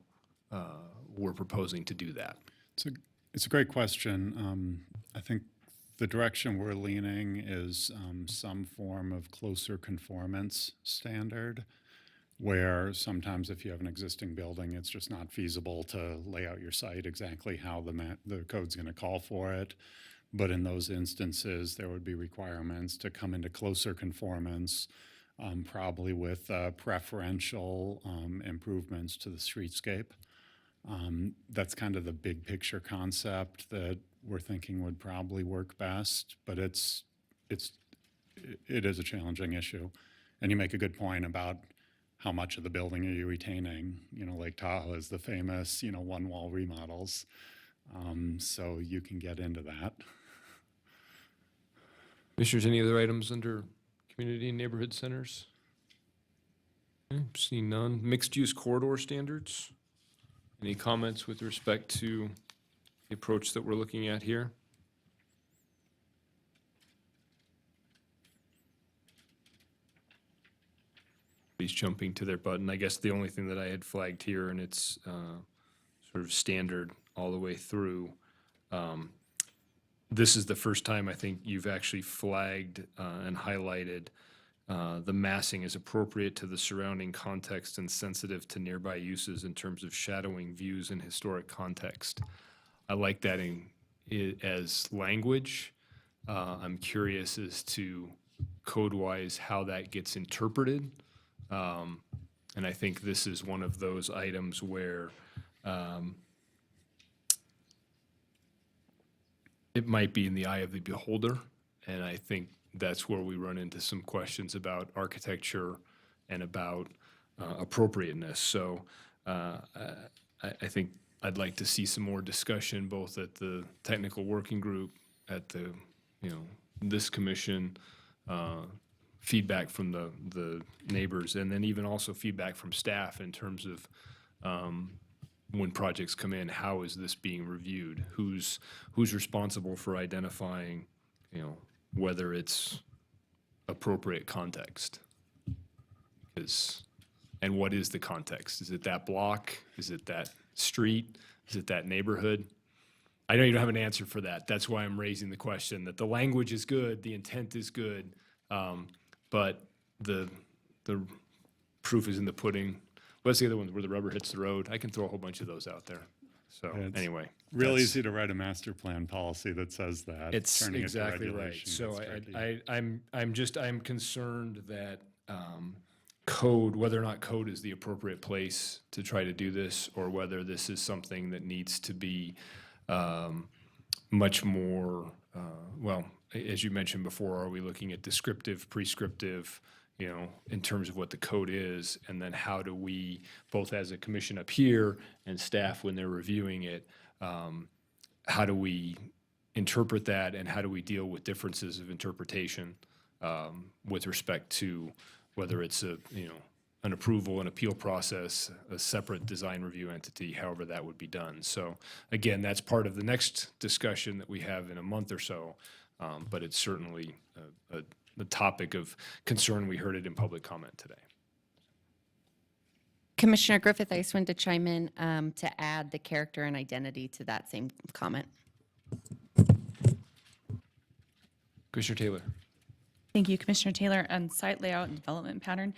A: we're proposing to do that.
H: It's a great question. I think the direction we're leaning is some form of closer conformance standard, where sometimes if you have an existing building, it's just not feasible to lay out your site exactly how the code's going to call for it. But in those instances, there would be requirements to come into closer conformance, probably with preferential improvements to the streetscape. That's kind of the big picture concept that we're thinking would probably work best, but it is a challenging issue. And you make a good point about how much of the building are you retaining. Lake Tahoe is the famous, one wall remodels. So you can get into that.
A: Commissioners, any other items under community and neighborhood centers? Okay, seeing none. Mixed-use corridor standards? Any comments with respect to the approach that we're looking at here? He's jumping to their button. I guess the only thing that I had flagged here, and it's sort of standard all the way through, this is the first time I think you've actually flagged and highlighted the massing is appropriate to the surrounding context and sensitive to nearby uses in terms of shadowing views in historic context. I like that as language. I'm curious as to code-wise how that gets interpreted. And I think this is one of those items where it might be in the eye of the beholder. And I think that's where we run into some questions about architecture and about appropriateness. So I think I'd like to see some more discussion both at the technical working group, at the, this commission, feedback from the neighbors, and then even also feedback from staff in terms of when projects come in, how is this being reviewed? Who's responsible for identifying, whether it's appropriate context? And what is the context? Is it that block? Is it that street? Is it that neighborhood? I know you don't have an answer for that. That's why I'm raising the question, that the language is good, the intent is good, but the proof is in the pudding. What's the other one where the rubber hits the road? I can throw a whole bunch of those out there. So
H: It's
A: anyway.
H: Real
A: that's-
H: easy to write a master plan policy that says that.
A: It's
H: Turning it to
A: exactly right.
H: regulation
A: So
H: gets tricky.
A: I'm concerned that code, whether or not code is the appropriate place to try to do this, or whether this is something that needs to be much more, well, as you mentioned before, are we looking at descriptive, prescriptive, in terms of what the code is, and then how do we, both as a commission up here and staff when they're reviewing it, how do we interpret that, and how do we deal with differences of interpretation with respect to whether it's an approval, an appeal process, a separate design review entity, however that would be done. So again, that's part of the next discussion that we have in a month or so, but it's certainly the topic of concern. We heard it in public comment today.
J: Commissioner Griffith, I just wanted to chime in to add the character and identity to that same comment.
A: Commissioner Taylor.
K: Thank you, Commissioner Taylor. On site layout and development pattern,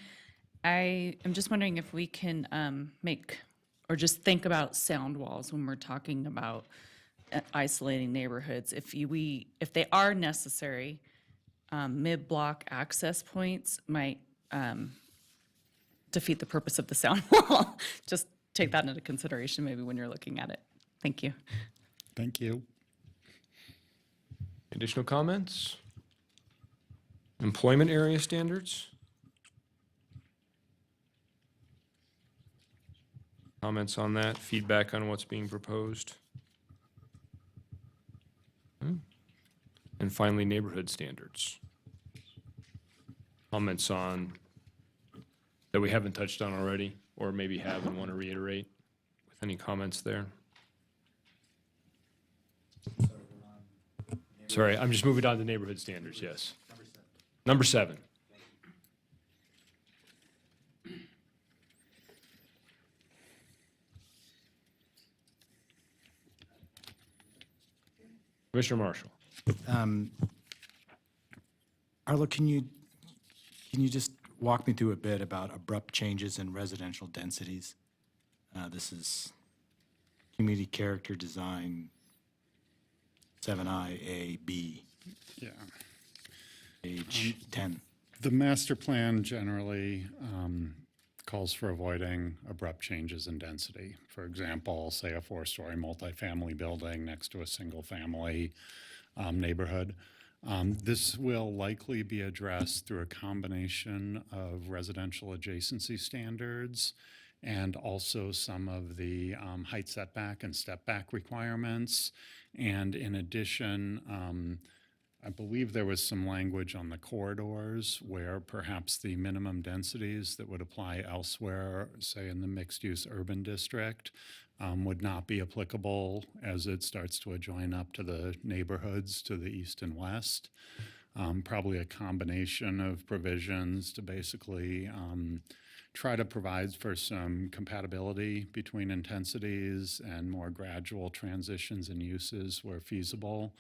K: I am just wondering if we can make, or just think about sound walls when we're talking about isolating neighborhoods. If they are necessary, mid-block access points might defeat the purpose of the sound wall. Just take that into consideration maybe when you're looking at it. Thank you.
H: Thank you.
A: Additional comments? Employment area standards? Comments on that? Feedback on what's being proposed? And finally, neighborhood standards. Comments on that we haven't touched on already, or maybe have and want to reiterate with any comments there? Sorry, I'm just moving on to neighborhood standards, yes. Number 7. Commissioner Marshall.
L: Arlo, can you just walk me through a bit about abrupt changes in residential densities? This is community character design, 7I A B,
H: Yeah.
L: page 10.
H: The master plan generally calls for avoiding abrupt changes in density. For example, say a 4-story multifamily building next to a single-family neighborhood. This will likely be addressed through a combination of residential adjacency standards and also some of the height setback and step back requirements. And in addition, I believe there was some language on the corridors where perhaps the minimum densities that would apply elsewhere, say in the mixed-use urban district, would not be applicable as it starts to adjoin up to the neighborhoods to the east and west. Probably a combination of provisions to basically try to provide for some compatibility between intensities and more gradual transitions in uses where feasible.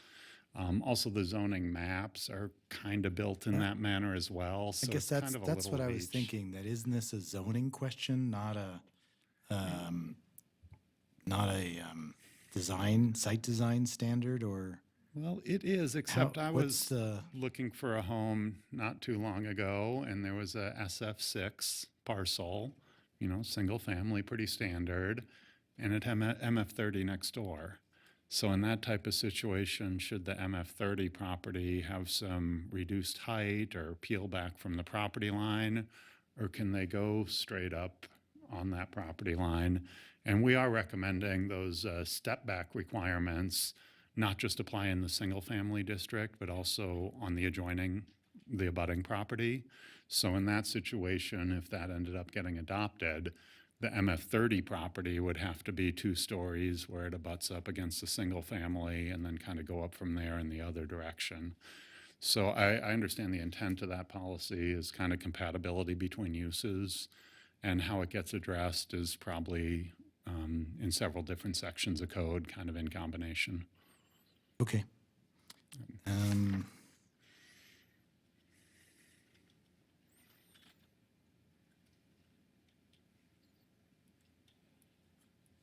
H: Also, the zoning maps are kind of built in that manner as well.
L: I
H: So
L: guess
H: it's kind of a
L: that's
H: little
L: what I
H: of
L: was
H: each.
L: thinking, that isn't this a zoning question, not a site design standard, or?
H: Well, it is, except I
L: what's
H: was
L: the-
H: looking for a home not too long ago, and there was a SF6 parcel, single family, pretty standard, and it had MF30 next door. So in that type of situation, should the MF30 property have some reduced height or peel back from the property line, or can they go straight up on that property line? And we are recommending those step back requirements not just apply in the single family district, but also on the abutting property. So in that situation, if that ended up getting adopted, the MF30 property would have to be 2 stories where it abuts up against a single family and then kind of go up from there in the other direction. So I understand the intent of that policy is kind of compatibility between uses, and how it gets addressed is probably in several different sections of code, kind of in combination.
L: Okay.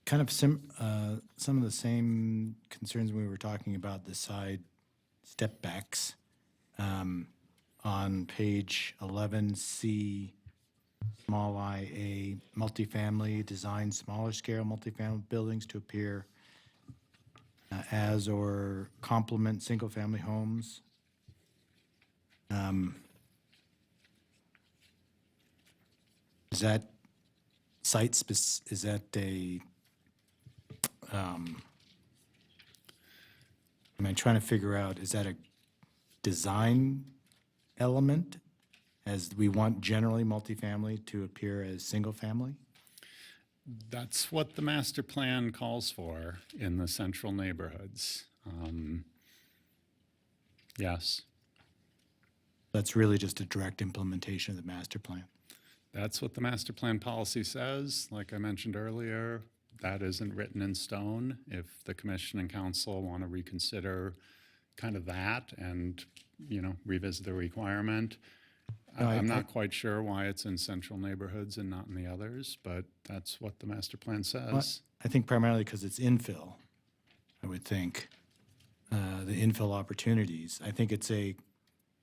L: Kind of some of the same concerns we were talking about, the side step backs. On page 11C, small IA, multifamily, design smaller scale multifamily buildings to appear as or complement single-family homes. Is that is that a, I'm trying to figure out, is that a design element, as we want generally multifamily to appear as single-family?
H: That's what the master plan calls for in the central neighborhoods. Yes,
L: That's really just a direct implementation of the master plan.
H: that's what the master plan policy says. Like I mentioned earlier, that isn't written in stone. If the commission and council want to reconsider kind of that and, revisit the requirement,
L: No,
H: I'm not quite sure why it's in central neighborhoods and not in the others, but that's what the master plan says.
L: I think primarily because it's infill, I would think, the infill opportunities. I think it's a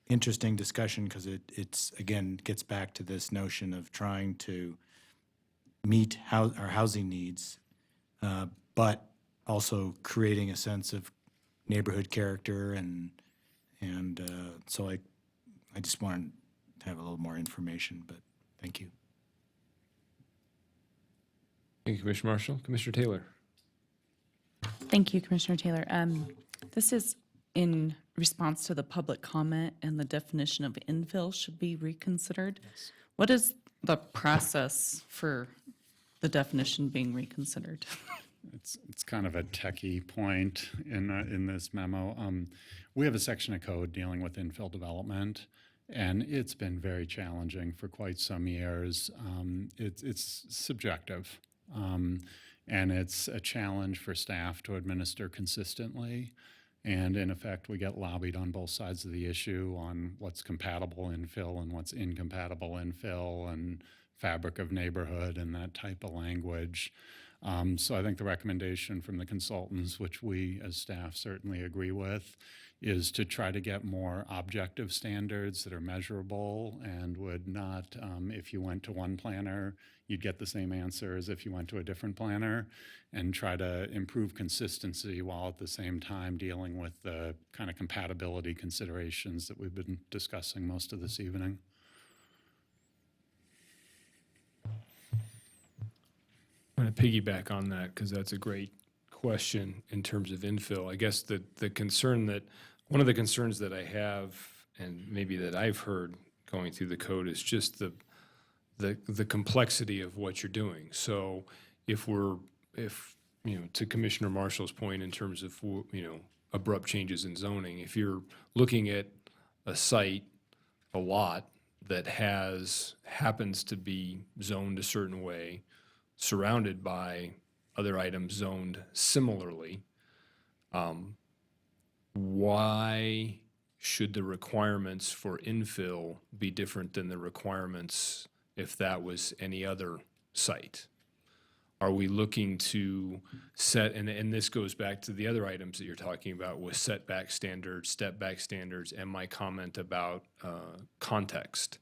L: interesting discussion because it's, again, gets back to this notion of trying to meet our housing needs, but also creating a sense of neighborhood character, and so I just wanted to have a little more information, but thank you.
A: Thank you, Commissioner Marshall. Commissioner Taylor.
K: Thank you, Commissioner Taylor. This is in response to the public comment, and the definition of infill should be reconsidered. What is the process for the definition being reconsidered?
H: It's kind of a techie point in this memo. We have a section of code dealing with infill development, and it's been very challenging for quite some years. It's subjective, and it's a challenge for staff to administer consistently. And in effect, we get lobbied on both sides of the issue on what's compatible infill and what's incompatible infill and fabric of neighborhood and that type of language. So I think the recommendation from the consultants, which we as staff certainly agree with, is to try to get more objective standards that are measurable and would not, if you went to one planner, you'd get the same answer as if you went to a different planner, and try to improve consistency while at the same time dealing with the kind of compatibility considerations that we've been discussing most of this evening.
A: I'm going to piggyback on that because that's a great question in terms of infill. I guess the concern that, one of the concerns that I have, and maybe that I've heard going through the code, is just the complexity of what you're doing. So if to Commissioner Marshall's point in terms of, abrupt changes in zoning, if you're looking at a site, a lot that happens to be zoned a certain way, surrounded by other items zoned similarly, why should the requirements for infill be different than the requirements if that was any other site? Are we looking to set, and this goes back to the other items that you're talking about with setback standards, step back standards, and my comment about context,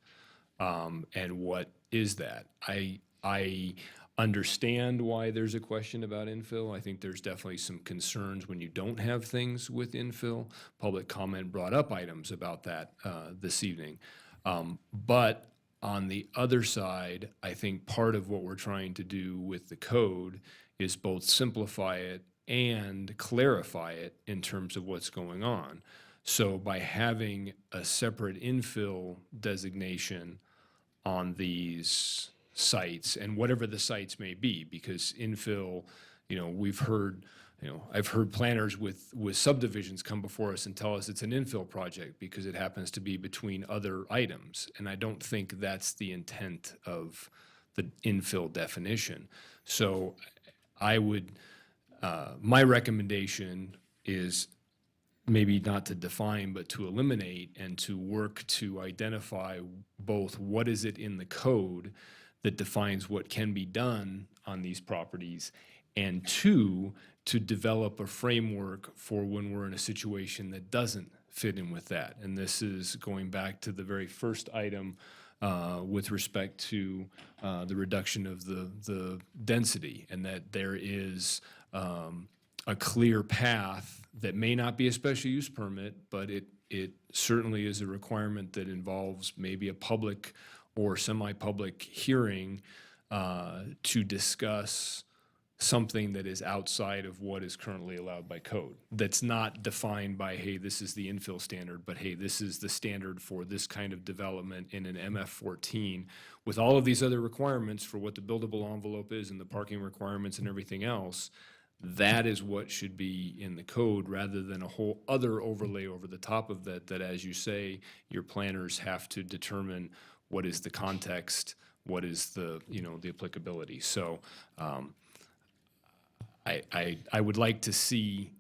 A: and what is that? I understand why there's a question about infill. I think there's definitely some concerns when you don't have things with infill. Public comment brought up items about that this evening. But on the other side, I think part of what we're trying to do with the code is both simplify it and clarify it in terms of what's going on. So by having a separate infill designation on these sites, and whatever the sites may be, because infill, we've heard, I've heard planners with subdivisions come before us and tell us it's an infill project because it happens to be between other items. And I don't think that's the intent of the infill definition. So I would, my recommendation is maybe not to define, but to eliminate and to work to identify both what is it in the code that defines what can be done on these properties, and two, to develop a framework for when we're in a situation that doesn't fit in with that. And this is going back to the very first item with respect to the reduction of the density, and that there is a clear path that may not be a special use permit, but it certainly is a requirement that involves maybe a public or semi-public hearing to discuss something that is outside of what is currently allowed by code. That's not defined by, hey, this is the infill standard, but hey, this is the standard for this kind of development in an MF14 with all of these other requirements for what the buildable envelope is and the parking requirements and everything else. That is what should be in the code, rather than a whole other overlay over the top of that, that, as you say, your planners have to determine what is the context, what is the, the applicability. So I would like to see,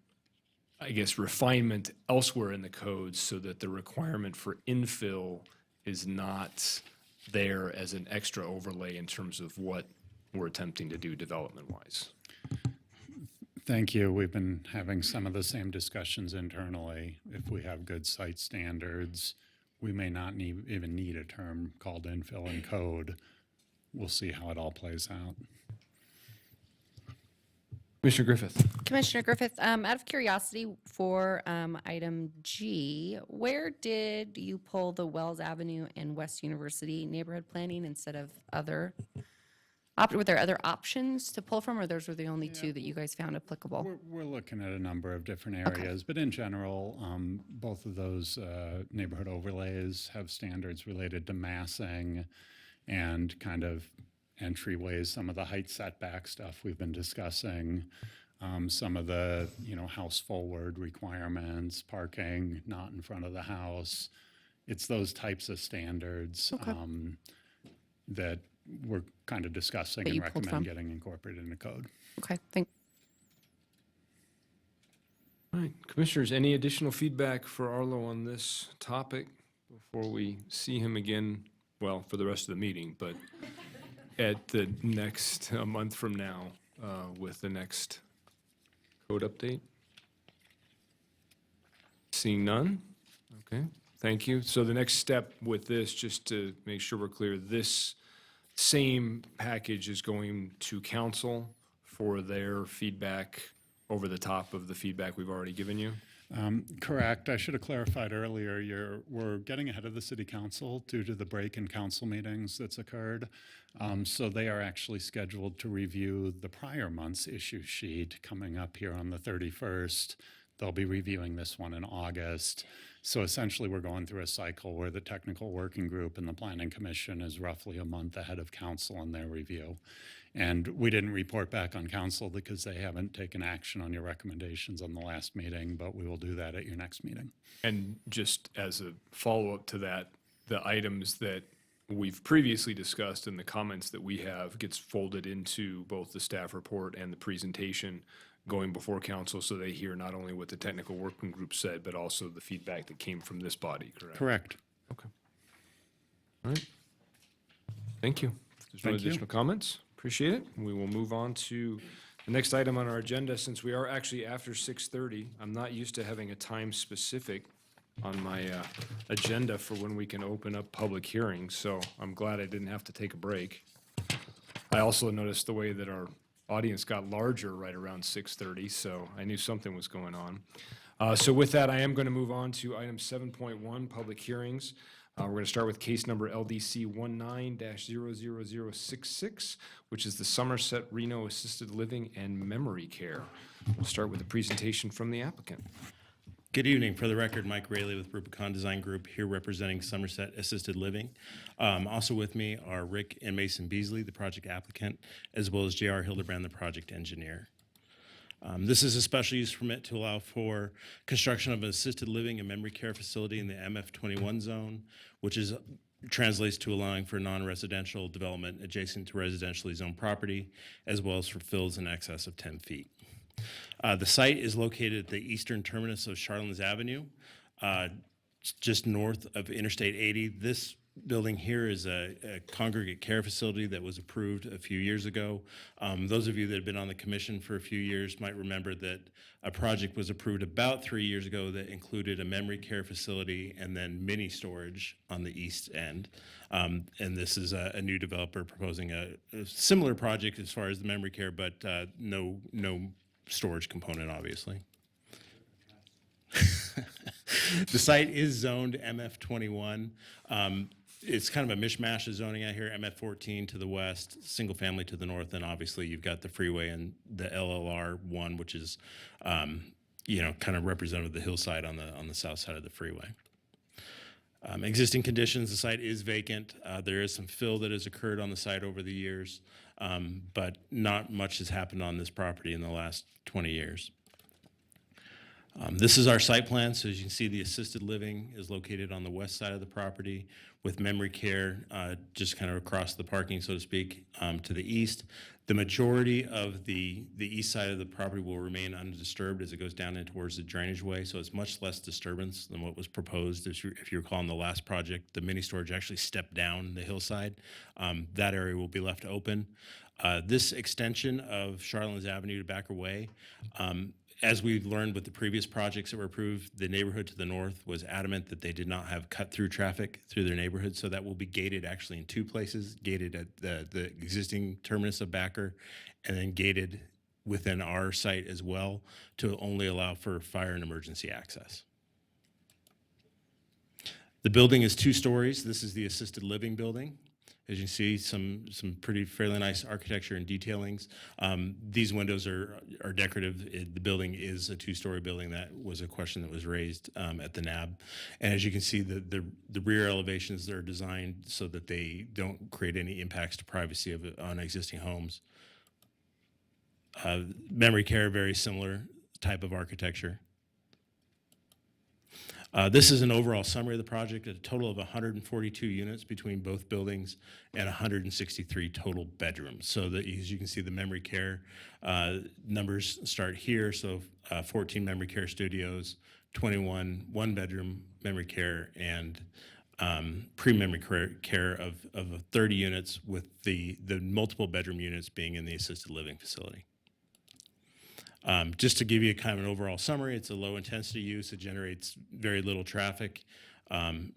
A: I guess, refinement elsewhere in the code so that the requirement for infill is not there as an extra overlay in terms of what we're attempting to do development-wise.
H: Thank you. We've been having some of the same discussions internally. If we have good site standards, we may not even need a term called infill in code. We'll see how it all plays out.
A: Commissioner Griffith.
J: Commissioner Griffith, out of curiosity for item G, where did you pull the Wells Avenue and West University neighborhood planning instead of other Were there other options to pull from, or those were the only two that you guys found applicable?
H: We're looking at a number of different areas, but in general, both of those neighborhood overlays have standards related to massing and kind of entryways, some of the height setback stuff we've been discussing, some of the, house forward requirements, parking not in front of the house. It's those types of standards that we're kind of discussing
J: That
H: and
J: you pulled
H: recommend
J: from.
H: getting incorporated into code.
J: Okay,
A: All right, Commissioners, any additional feedback for Arlo on this topic before we see him again, well, for the rest of the meeting, but at the next, a month from now, with the next code update? Seeing none? Okay, thank you. So the next step with this, just to make sure we're clear, this same package is going to council for their feedback over the top of the feedback we've already given you?
H: Correct. I should have clarified earlier, we're getting ahead of the city council due to the break in council meetings that's occurred. So they are actually scheduled to review the prior month's issue sheet coming up here on the 31st. They'll be reviewing this one in August. So essentially, we're going through a cycle where the technical working group and the planning commission is roughly a month ahead of council in their review. And we didn't report back on council because they haven't taken action on your recommendations on the last meeting, but we will do that at your next meeting.
A: And just as a follow-up to that, the items that we've previously discussed and the comments that we have gets folded into both the staff report and the presentation going before council, so they hear not only what the technical working group said, but also the feedback that came from this body, correct?
H: Correct.
A: Okay. All right. Thank you. If there's no
H: Thank you.
A: additional comments, appreciate it. We will move on to the next item on our agenda. Since we are actually after 6:30, I'm not used to having a time specific on my agenda for when we can open up public hearings, so I'm glad I didn't have to take a break. I also noticed the way that our audience got larger right around 6:30, so I knew something was going on. So with that, I am going to move on to item 7.1, public hearings. We're going to start with case number LDC 19-00066, which is the Somerset Reno Assisted Living and Memory Care. We'll start with a presentation from the applicant.
M: Good evening. For the record, Mike Rayleigh with Rubicon Design Group, here representing Somerset Assisted Living. Also with me are Rick and Mason Beasley, the project applicant, as well as J.R. Hildebrand, the project engineer. This is a special use permit to allow for construction of an assisted living and memory care facility in the MF21 zone, which translates to allowing for non-residential development adjacent to residentially zoned property, as well as for fills in excess of 10 feet. The site is located at the eastern terminus of Charlins Avenue, just north of Interstate 80. This building here is a congregate care facility that was approved a few years ago. Those of you that have been on the commission for a few years might remember that a project was approved about 3 years ago that included a memory care facility and then mini storage on the east end. And this is a new developer proposing a similar project as far as the memory care, but no storage component, obviously. The site is zoned MF21. It's kind of a mishmash of zoning out here, MF14 to the west, single family to the north, and obviously you've got the freeway and the LLR1, which is, kind of representative of the hillside on the south side of the freeway. Existing conditions, the site is vacant. There is some fill that has occurred on the site over the years, but not much has happened on this property in the last 20 years. This is our site plan. So as you can see, the assisted living is located on the west side of the property with memory care just kind of across the parking, so to speak, to the east. The majority of the east side of the property will remain undisturbed as it goes down in towards the drainage way, so it's much less disturbance than what was proposed. If you recall in the last project, the mini storage actually stepped down the hillside. That area will be left open. This extension of Charlins Avenue to Backer Way, as we've learned with the previous projects that were approved, the neighborhood to the north was adamant that they did not have cut-through traffic through their neighborhood, so that will be gated actually in two places, gated at the existing terminus of Backer, and then gated within our site as well to only allow for fire and emergency access. The building is 2 stories. This is the assisted living building. As you see, some pretty fairly nice architecture and detailings. These windows are decorative. The building is a two-story building. That was a question that was raised at the NAB. And as you can see, the rear elevations are designed so that they don't create any impacts to privacy on existing homes. Memory care, very similar type of architecture. This is an overall summary of the project, a total of 142 units between both buildings and 163 total bedrooms. So that, as you can see, the memory care numbers start here. So 14 memory care studios, 21 one-bedroom memory care, and pre-memory care of 30 units, with the multiple bedroom units being in the assisted living facility. Just to give you kind of an overall summary, it's a low intensity use. It generates very little traffic,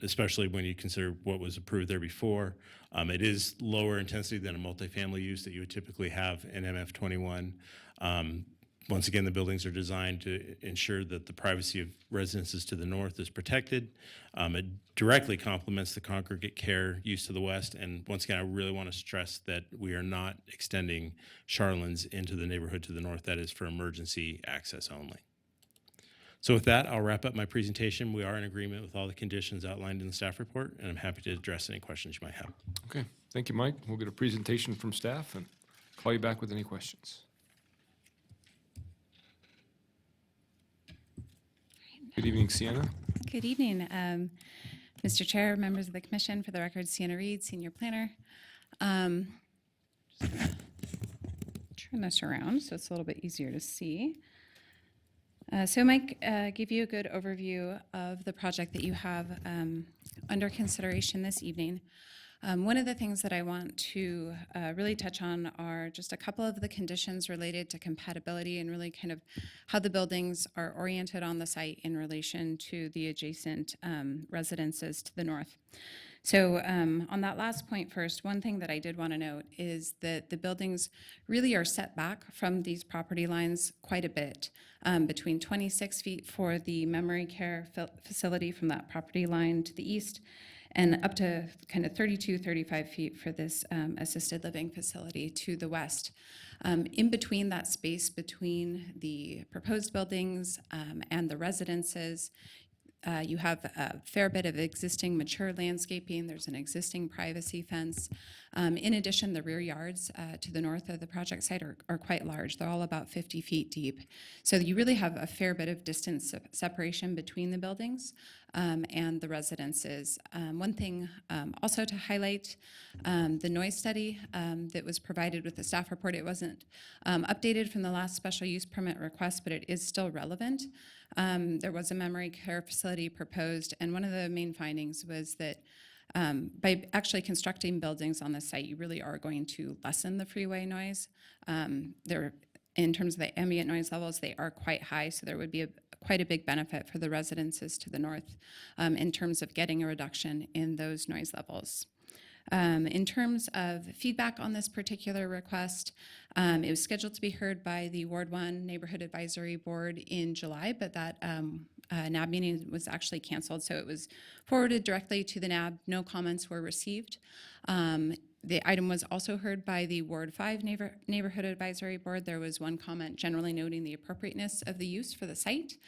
M: especially when you consider what was approved there before. It is lower intensity than a multifamily use that you would typically have in MF21. Once again, the buildings are designed to ensure that the privacy of residences to the north is protected. It directly complements the congregate care use to the west. And once again, I really want to stress that we are not extending Charlins into the neighborhood to the north. That is for emergency access only. So with that, I'll wrap up my presentation. We are in agreement with all the conditions outlined in the staff report, and I'm happy to address any questions you might have.
A: Okay, thank you, Mike. We'll get a presentation from staff and call you back with any questions. Good evening, Sienna.
N: Good evening, Mr. Chair, members of the commission. For the record, Sienna Reed, Senior Planner. Turn this around so it's a little bit easier to see. So Mike gave you a good overview of the project that you have under consideration this evening. One of the things that I want to really touch on are just a couple of the conditions related to compatibility and really kind of how the buildings are oriented on the site in relation to the adjacent residences to the north. So on that last point first, one thing that I did want to note is that the buildings really are set back from these property lines quite a bit, between 26 feet for the memory care facility from that property line to the east, and up to kind of 32, 35 feet for this assisted living facility to the west. In between that space between the proposed buildings and the residences, you have a fair bit of existing mature landscaping. There's an existing privacy fence. In addition, the rear yards to the north of the project site are quite large. They're all about 50 feet deep. So you really have a fair bit of distance separation between the buildings and the residences. One thing also to highlight, the noise study that was provided with the staff report, it wasn't updated from the last special use permit request, but it is still relevant. There was a memory care facility proposed, and one of the main findings was that by actually constructing buildings on the site, you really are going to lessen the freeway noise. In terms of the ambient noise levels, they are quite high, so there would be quite a big benefit for the residences to the north in terms of getting a reduction in those noise levels. In terms of feedback on this particular request, it was scheduled to be heard by the Ward 1 Neighborhood Advisory Board in July, but that NAB meeting was actually canceled, so it was forwarded directly to the NAB. No comments were received. The item was also heard by the Ward 5 Neighborhood Advisory Board. There was one comment generally noting the appropriateness of the use for the site.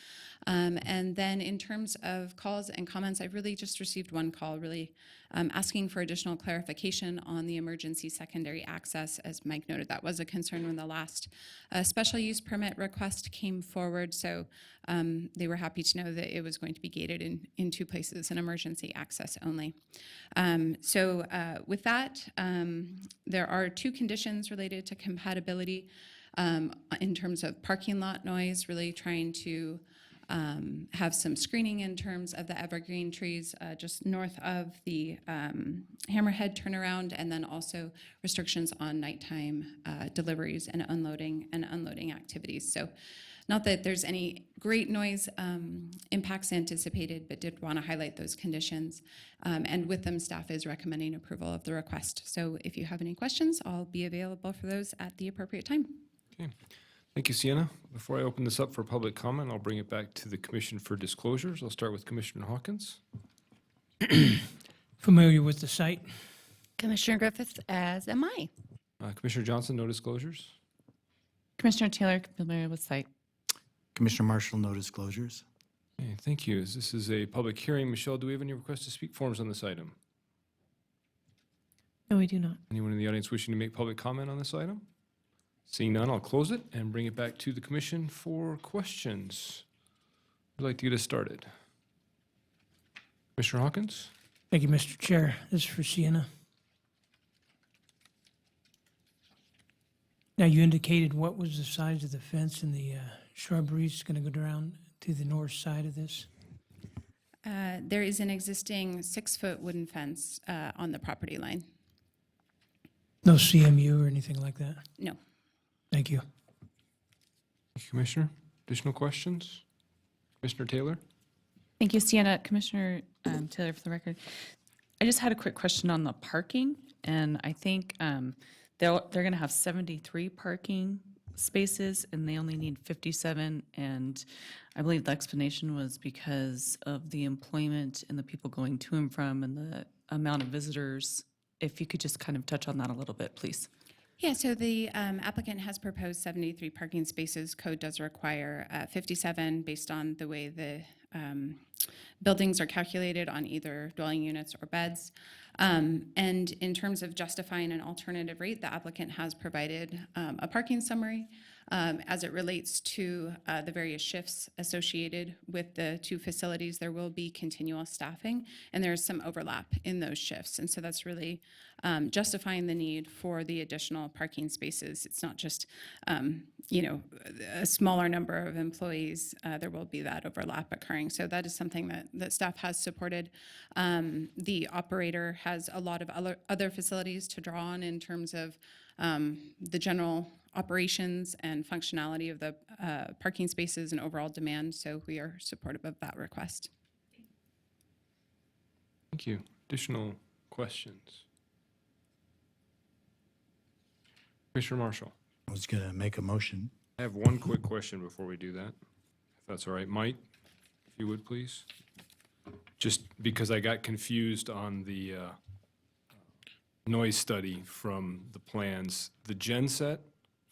N: And then in terms of calls and comments, I've really just received one call really asking for additional clarification on the emergency secondary access. As Mike noted, that was a concern when the last special use permit request came forward. So they were happy to know that it was going to be gated in two places, an emergency access only. With that, there are two conditions related to compatibility in terms of parking lot noise, really trying to have some screening in terms of the evergreen trees just north of the Hammerhead turnaround, and then also restrictions on nighttime deliveries and unloading activities. So not that there's any great noise impacts anticipated, but did want to highlight those conditions. And with them, staff is recommending approval of the request. So if you have any questions, I'll be available for those at the appropriate time.
A: Okay. Thank you, Sienna. Before I open this up for public comment, I'll bring it back to the commission for disclosures. I'll start with Commissioner Hawkins.
G: Familiar with the site?
J: Commissioner Griffith, as am I.
A: Commissioner Johnson, no disclosures?
K: Commissioner Taylor, familiar with site?
L: Commissioner Marshall, no disclosures.
A: Okay, thank you. As this is a public hearing, Michelle, do we have any requests to speak forms on this item?
C: No, we do not.
A: Anyone in the audience wishing to make public comment on this item? Seeing none, I'll close it and bring it back to the commission for questions. Who'd like to get us started? Commissioner Hawkins?
G: Thank you, Mr. Chair. This is for Sienna. Now, you indicated what was the size of the fence and the shrubberies going to go around to the north side of this?
N: There is an existing 6-foot wooden fence on the property line.
G: No CMU or anything like that?
N: No.
G: Thank you.
A: Thank you, Commissioner. Additional questions? Commissioner Taylor?
K: Thank you, Sienna. Commissioner Taylor, for the record. I just had a quick question on the parking, and I think they're going to have 73 parking spaces, and they only need 57, and I believe the explanation was because of the employment and the people going to and from and the amount of visitors. If you could just kind of touch on that a little bit, please.
N: Yeah, so the applicant has proposed 73 parking spaces. Code does require 57 based on the way the buildings are calculated on either dwelling units or beds. And in terms of justifying an alternative rate, the applicant has provided a parking summary as it relates to the various shifts associated with the two facilities. There will be continual staffing, and there's some overlap in those shifts. And so that's really justifying the need for the additional parking spaces. It's not just, a smaller number of employees. There will be that overlap occurring. So that is something that staff has supported. The operator has a lot of other facilities to draw on in terms of the general operations and functionality of the parking spaces and overall demand. So we are supportive of that request.
A: Thank you. Additional questions? Commissioner Marshall?
L: I was going to make a motion.
A: I have one quick question before we do that, if that's all right. Mike, if you would, please. Just because I got confused on the noise study from the plans. The gen set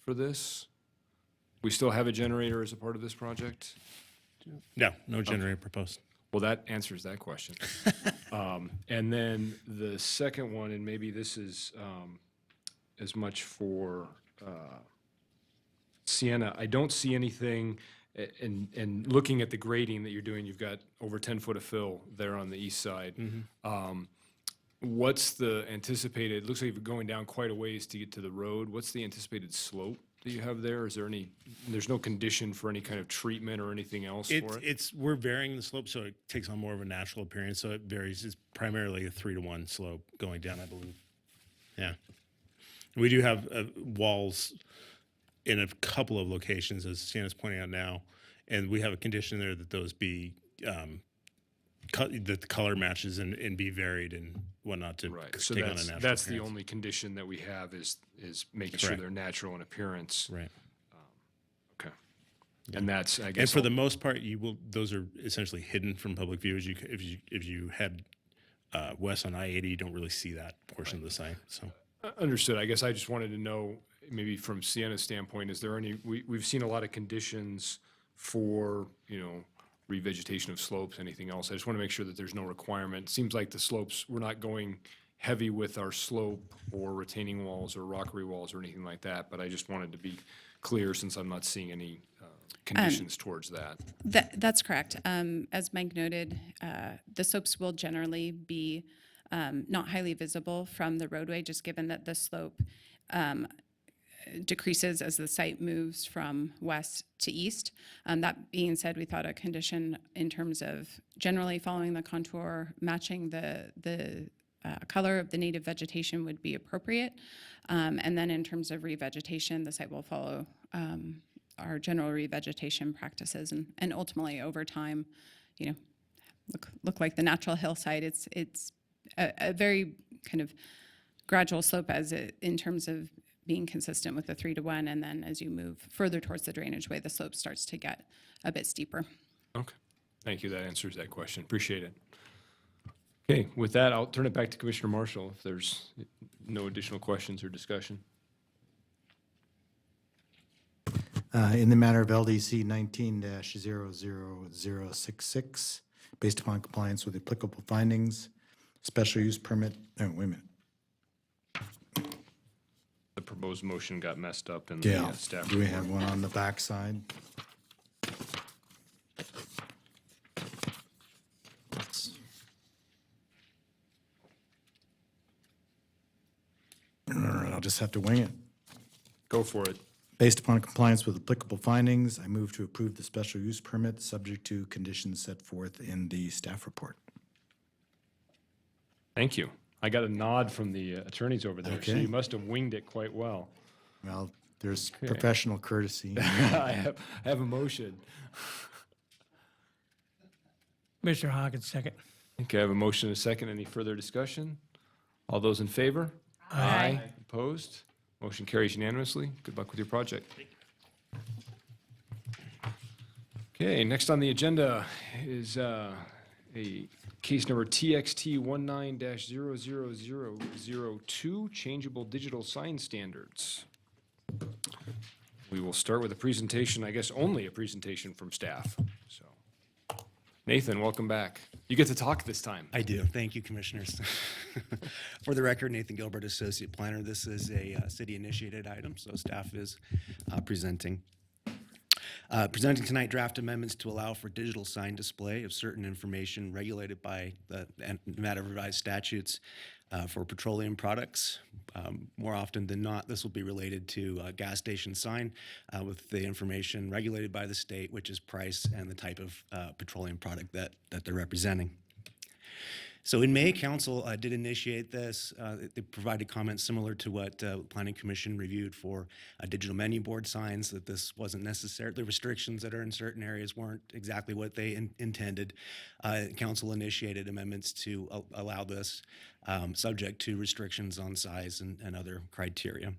A: for this, we still have a generator as a part of this project?
M: No, no generator proposed.
A: Well, that answers that question. And then the second one, and maybe this is as much for Sienna, I don't see anything, and looking at the grading that you're doing, you've got over 10 foot of fill there on the east side. What's the anticipated, it looks like you're going down quite a ways to get to the road. What's the anticipated slope that you have there? Is there any, there's no condition for any kind of treatment or anything else for it?
M: We're varying the slope, so it takes on more of a natural appearance, so it varies. It's primarily a 3-to-1 slope going down, I believe. Yeah. We do have walls in a couple of locations, as Sienna's pointing out now, and we have a condition there that those be, that the color matches and be varied and whatnot to
A: Right, so
M: take on a natural
A: that's the
M: appearance.
A: only condition that we have is making sure
M: Correct.
A: they're natural in appearance.
M: Right.
A: Okay. And that's, I guess.
M: And for the most part, those are essentially hidden from public view. If you head west on I-80, you don't really see that portion of the site, so.
A: Understood. I guess I just wanted to know, maybe from Sienna's standpoint, is there any, we've seen a lot of conditions for, revegetation of slopes, anything else. I just want to make sure that there's no requirement. Seems like the slopes, we're not going heavy with our slope or retaining walls or rockery walls or anything like that, but I just wanted to be clear since I'm not seeing any conditions towards that.
N: That's correct. As Mike noted, the slopes will generally be not highly visible from the roadway, just given that the slope decreases as the site moves from west to east. That being said, we thought a condition in terms of generally following the contour, matching the color of the native vegetation would be appropriate. And then in terms of revegetation, the site will follow our general revegetation practices, and ultimately over time, look like the natural hillside. It's a very kind of gradual slope in terms of being consistent with the 3-to-1, and then as you move further towards the drainage way, the slope starts to get a bit steeper.
A: Okay. Thank you. That answers that question. Appreciate it. Okay, with that, I'll turn it back to Commissioner Marshall if there's no additional questions or discussion.
L: In the matter of LDC 19-00066, based upon compliance with applicable findings, special use permit, wait a minute.
A: The proposed motion got messed up in the
L: Yeah,
A: staff
L: do we
A: report.
L: have one on the backside? All right, I'll just have to wing it.
A: Go for it.
L: Based upon compliance with applicable findings, I move to approve the special use permit, subject to conditions set forth in the staff report.
A: Thank you. I got a nod from the attorneys over there, so
L: Okay.
A: you must have winged it quite well.
L: Well, there's professional courtesy.
A: I have a motion.
G: Mr. Hawkins, second.
A: Okay, I have a motion and a second. Any further discussion? All those in favor? Aye. Opposed? Motion carries unanimously. Good luck with your project. Okay, next on the agenda is a case number TXT 19-00002, changeable digital sign standards. We will start with a presentation, I guess only a presentation from staff. So, Nathan, welcome back. You get to talk this time.
O: I do. Thank you, Commissioners. For the record, Nathan Gilbert, Associate Planner. This is a city-initiated item, so staff is presenting. Presenting tonight draft amendments to allow for digital sign display of certain information regulated by the Nevada revised statutes for petroleum products. More often than not, this will be related to a gas station sign with the information regulated by the state, which is price and the type of petroleum product that they're representing. So in May, Council did initiate this. They provided comments similar to what Planning Commission reviewed for digital menu board signs, that this wasn't necessary. The restrictions that are in certain areas weren't exactly what they intended. Council initiated amendments to allow this, subject to restrictions on size and other criteria.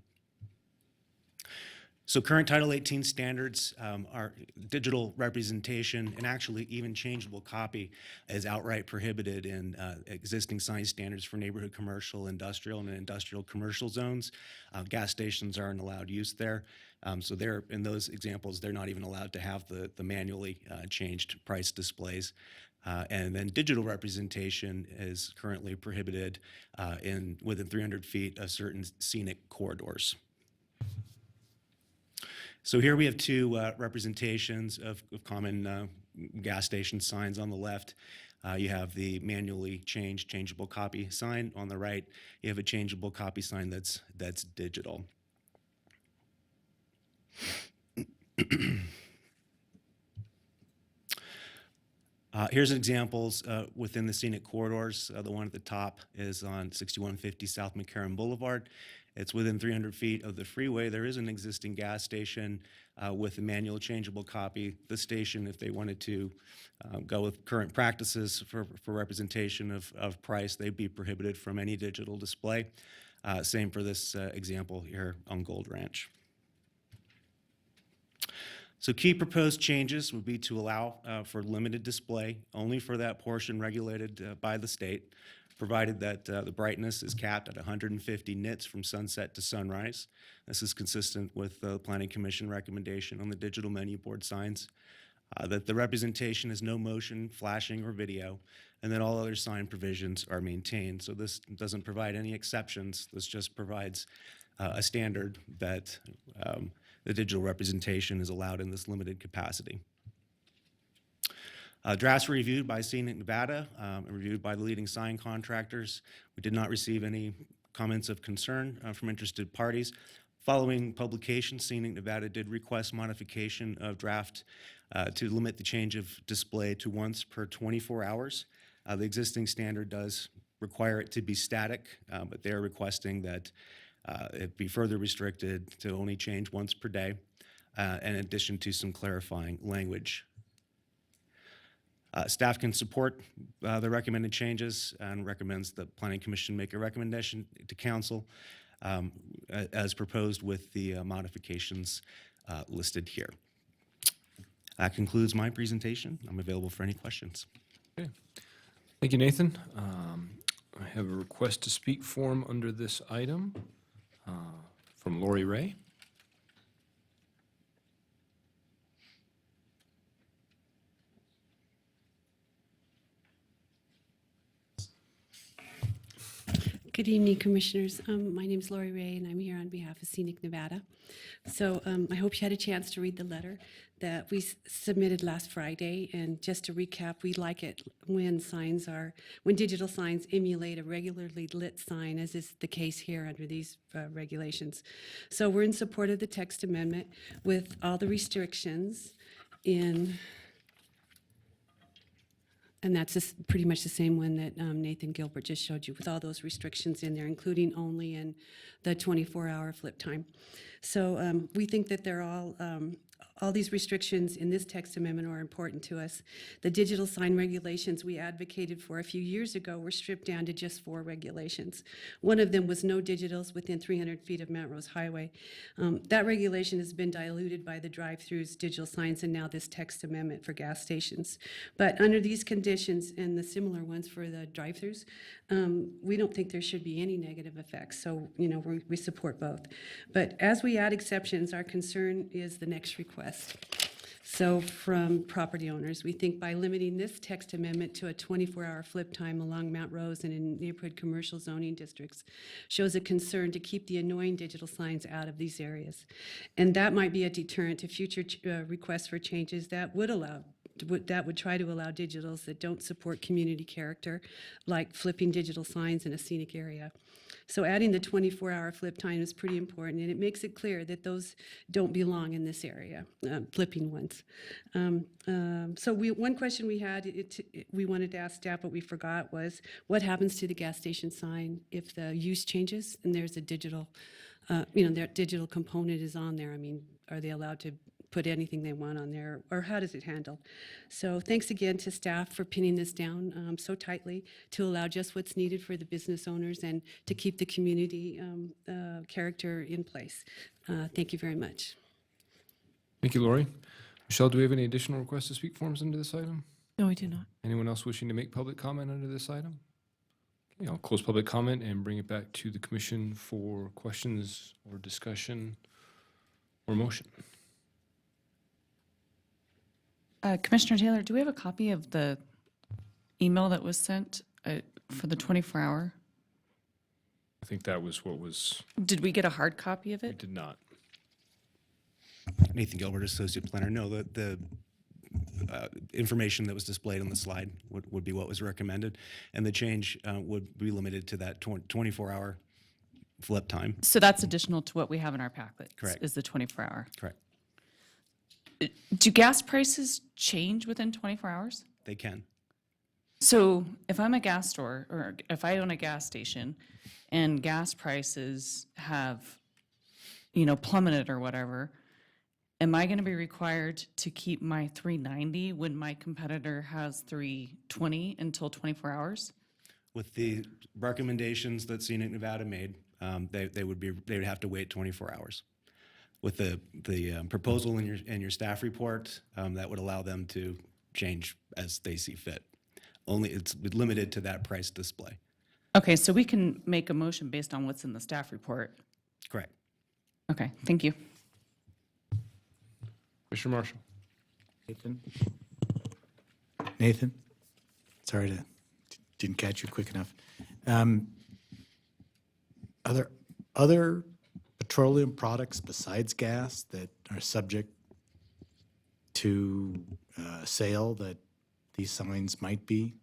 O: So current Title 18 standards are digital representation, and actually even changeable copy is outright prohibited in existing sign standards for neighborhood commercial, industrial, and industrial commercial zones. Gas stations aren't allowed use there. So they're, in those examples, they're not even allowed to have the manually changed price displays. And then digital representation is currently prohibited within 300 feet of certain scenic corridors. So here we have two representations of common gas station signs. On the left, you have the manually changeable copy sign. On the right, you have a changeable copy sign that's digital. Here's examples within the scenic corridors. The one at the top is on 6150 South McCarran Boulevard. It's within 300 feet of the freeway. There is an existing gas station with a manual changeable copy. The station, if they wanted to go with current practices for representation of price, they'd be prohibited from any digital display. Same for this example here on Gold Ranch. So key proposed changes would be to allow for limited display only for that portion regulated by the state, provided that the brightness is capped at 150 nits from sunset to sunrise. This is consistent with the Planning Commission recommendation on the digital menu board signs. That the representation is no motion, flashing, or video, and that all other sign provisions are maintained. So this doesn't provide any exceptions. This just provides a standard that the digital representation is allowed in this limited capacity. Drafts were reviewed by Scenic Nevada and reviewed by the leading sign contractors. We did not receive any comments of concern from interested parties. Following publication, Scenic Nevada did request modification of draft to limit the change of display to once per 24 hours. The existing standard does require it to be static, but they're requesting that it be further restricted to only change once per day, in addition to some clarifying language. Staff can support the recommended changes and recommends the Planning Commission make a recommendation to Council as proposed with the modifications listed here. That concludes my presentation. I'm available for any questions.
A: Okay. Thank you, Nathan. I have a request to speak form under this item from Lori Ray.
F: Good evening, Commissioners. My name is Lori Ray, and I'm here on behalf of Scenic Nevada. So I hope you had a chance to read the letter that we submitted last Friday. And just to recap, we like it when digital signs emulate a regularly lit sign, as is the case here under these regulations. So we're in support of the text amendment with all the restrictions and that's pretty much the same one that Nathan Gilbert just showed you, with all those restrictions in there, including only in the 24-hour flip time. So we think that they're all these restrictions in this text amendment are important to us. The digital sign regulations we advocated for a few years ago were stripped down to just 4 regulations. One of them was no digitals within 300 feet of Mount Rose Highway. That regulation has been diluted by the drive-throughs, digital signs, and now this text amendment for gas stations. But under these conditions and the similar ones for the drive-throughs, we don't think there should be any negative effects. So, we support both. But as we add exceptions, our concern is the next request. So from property owners, we think by limiting this text amendment to a 24-hour flip time along Mount Rose and in neighborhood commercial zoning districts shows a concern to keep the annoying digital signs out of these areas. And that might be a deterrent to future requests for changes that would try to allow digitals that don't support community character, like flipping digital signs in a scenic area. So adding the 24-hour flip time is pretty important, and it makes it clear that those don't belong in this area, flipping ones. So one question we had, we wanted to ask staff, but we forgot, was what happens to the gas station sign if the use changes and there's a digital, their digital component is on there? I mean, are they allowed to put anything they want on there, or how does it handle? So thanks again to staff for pinning this down so tightly to allow just what's needed for the business owners and to keep the community character in place. Thank you very much.
A: Thank you, Lori. Michelle, do we have any additional requests to speak forms under this item?
C: No, we do not.
A: Anyone else wishing to make public comment under this item? Okay, I'll close public comment and bring it back to the commission for questions or discussion or motion.
K: Commissioner Taylor, do we have a copy of the email that was sent for the 24-hour?
A: I think that was what was,
K: Did we get a hard copy of
A: we
K: it?
A: did not.
O: Nathan Gilbert, Associate Planner. No, the information that was displayed on the slide would be what was recommended, and the change would be limited to that 24-hour flip time.
K: So that's additional to what we have in our packet?
O: Correct.
K: Is the 24-hour?
O: Correct.
K: Do gas prices change within 24 hours?
O: They can.
K: So if I'm a gas store, or if I own a gas station, and gas prices have, plummeted or whatever, am I going to be required to keep my $3.90 when my competitor has $3.20 until 24 hours?
O: With the recommendations that Scenic Nevada made, they would have to wait 24 hours. With the proposal in your staff report, that would allow them to change as they see fit. Only it's limited to that price display.
K: Okay, so we can make a motion based on what's in the staff report.
O: Correct.
K: Okay, thank you.
A: Commissioner Marshall.
L: Nathan? Sorry didn't catch you quick enough. Are there other petroleum products besides gas that are subject to sale that these signs might be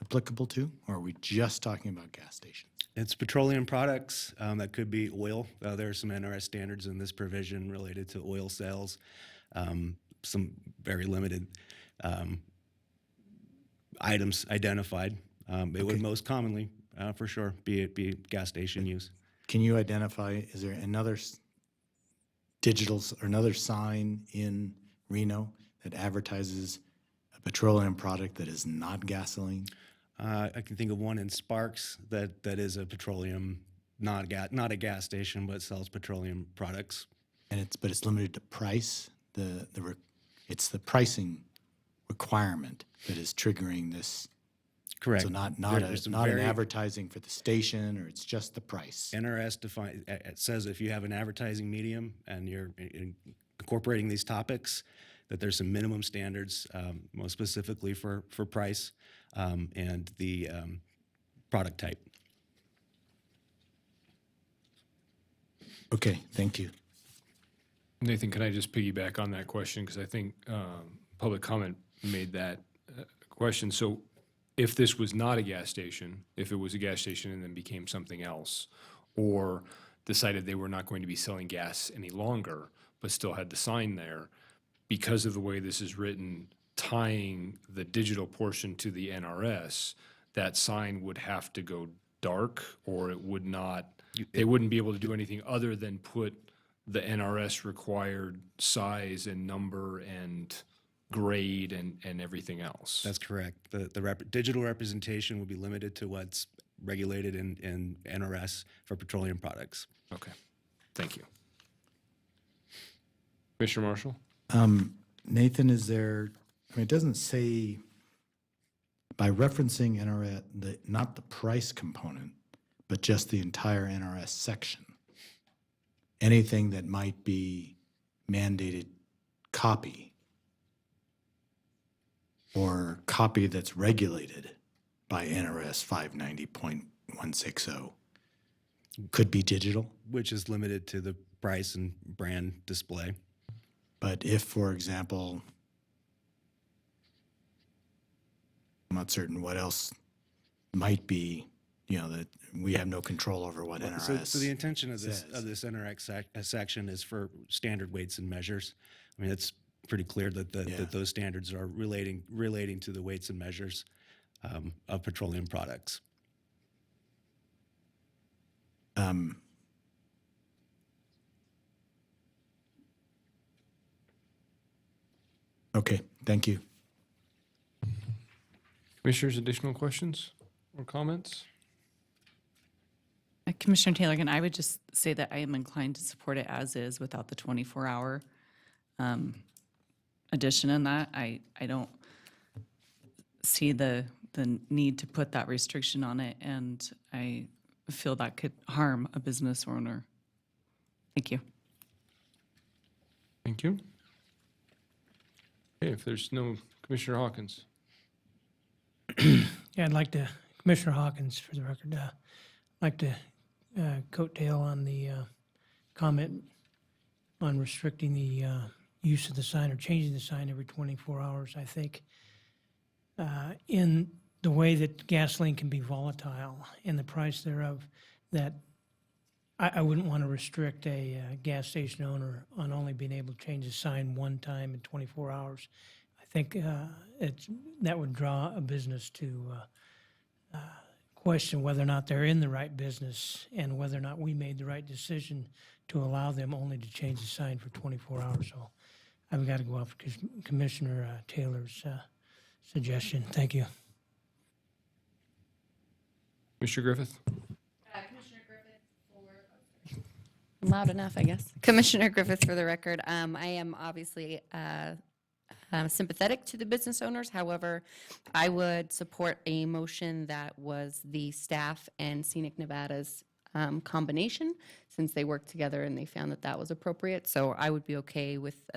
L: applicable to, or are we just talking about gas stations?
O: It's petroleum products. That could be oil. There are some NRS standards in this provision related to oil sales. Some very limited items identified. It would most commonly, for sure, be gas station use.
L: Can you identify, is there another digital or another sign in Reno that advertises a petroleum product that is not gasoline?
O: I can think of one in Sparks that is a petroleum, not a gas station, but sells petroleum products.
L: And it's limited to price. It's the pricing requirement that is triggering this
O: Correct.
L: So not
O: There's some
L: not an
O: very-
L: advertising for the station, or it's just the price.
O: NRS define, it says if you have an advertising medium and you're incorporating these topics, that there's some minimum standards, most specifically for price and the product type.
L: Okay, thank you.
A: Nathan, can I just piggyback on that question? Because I think public comment made that question. So if this was not a gas station, if it was a gas station and then became something else, or decided they were not going to be selling gas any longer, but still had the sign there, because of the way this is written, tying the digital portion to the NRS, that sign would have to go dark, or it would not, they wouldn't be able to do anything other than put the NRS required size and number and grade and everything else.
O: That's correct. The digital representation will be limited to what's regulated in NRS for petroleum products.
A: Okay, thank you. Commissioner Marshall?
L: Nathan, is there, I mean, it doesn't say, by referencing NRS, not the price component, but just the entire NRS section, anything that might be mandated copy or copy that's regulated by NRS 590.160 could be digital.
O: Which is limited to the price and brand display.
L: But if, for example, I'm not certain what else might be, that we have no control over what NRS
O: So the intention of this
L: says.
O: NRX section is for standard weights and measures. I mean, it's pretty clear that that those standards are relating to the weights and measures of petroleum products.
L: Okay, thank you.
A: Commissioners, additional questions or comments?
K: Commissioner Taylor, again, I would just say that I am inclined to support it as is without the 24-hour addition in that. I don't see the need to put that restriction on it, and I feel that could harm a business owner. Thank you.
A: Thank you. Okay, if there's no, Commissioner Hawkins.
G: Yeah, I'd like to, Commissioner Hawkins, for the record, like to coattail on the comment on restricting the use of the sign or changing the sign every 24 hours. I think in the way that gasoline can be volatile and the price thereof, that I wouldn't want to restrict a gas station owner on only being able to change the sign one time in 24 hours. I think that would draw a business to question whether or not they're in the right business and whether or not we made the right decision to allow them only to change the sign for 24 hours. So I've got to go off Commissioner Taylor's suggestion. Thank you.
A: Commissioner Griffith?
J: Loud enough, I guess. Commissioner Griffith, for the record, I am obviously sympathetic to the business owners. However, I would support a motion that was the staff and Scenic Nevada's combination, since they worked together and they found that that was appropriate. So I would be okay with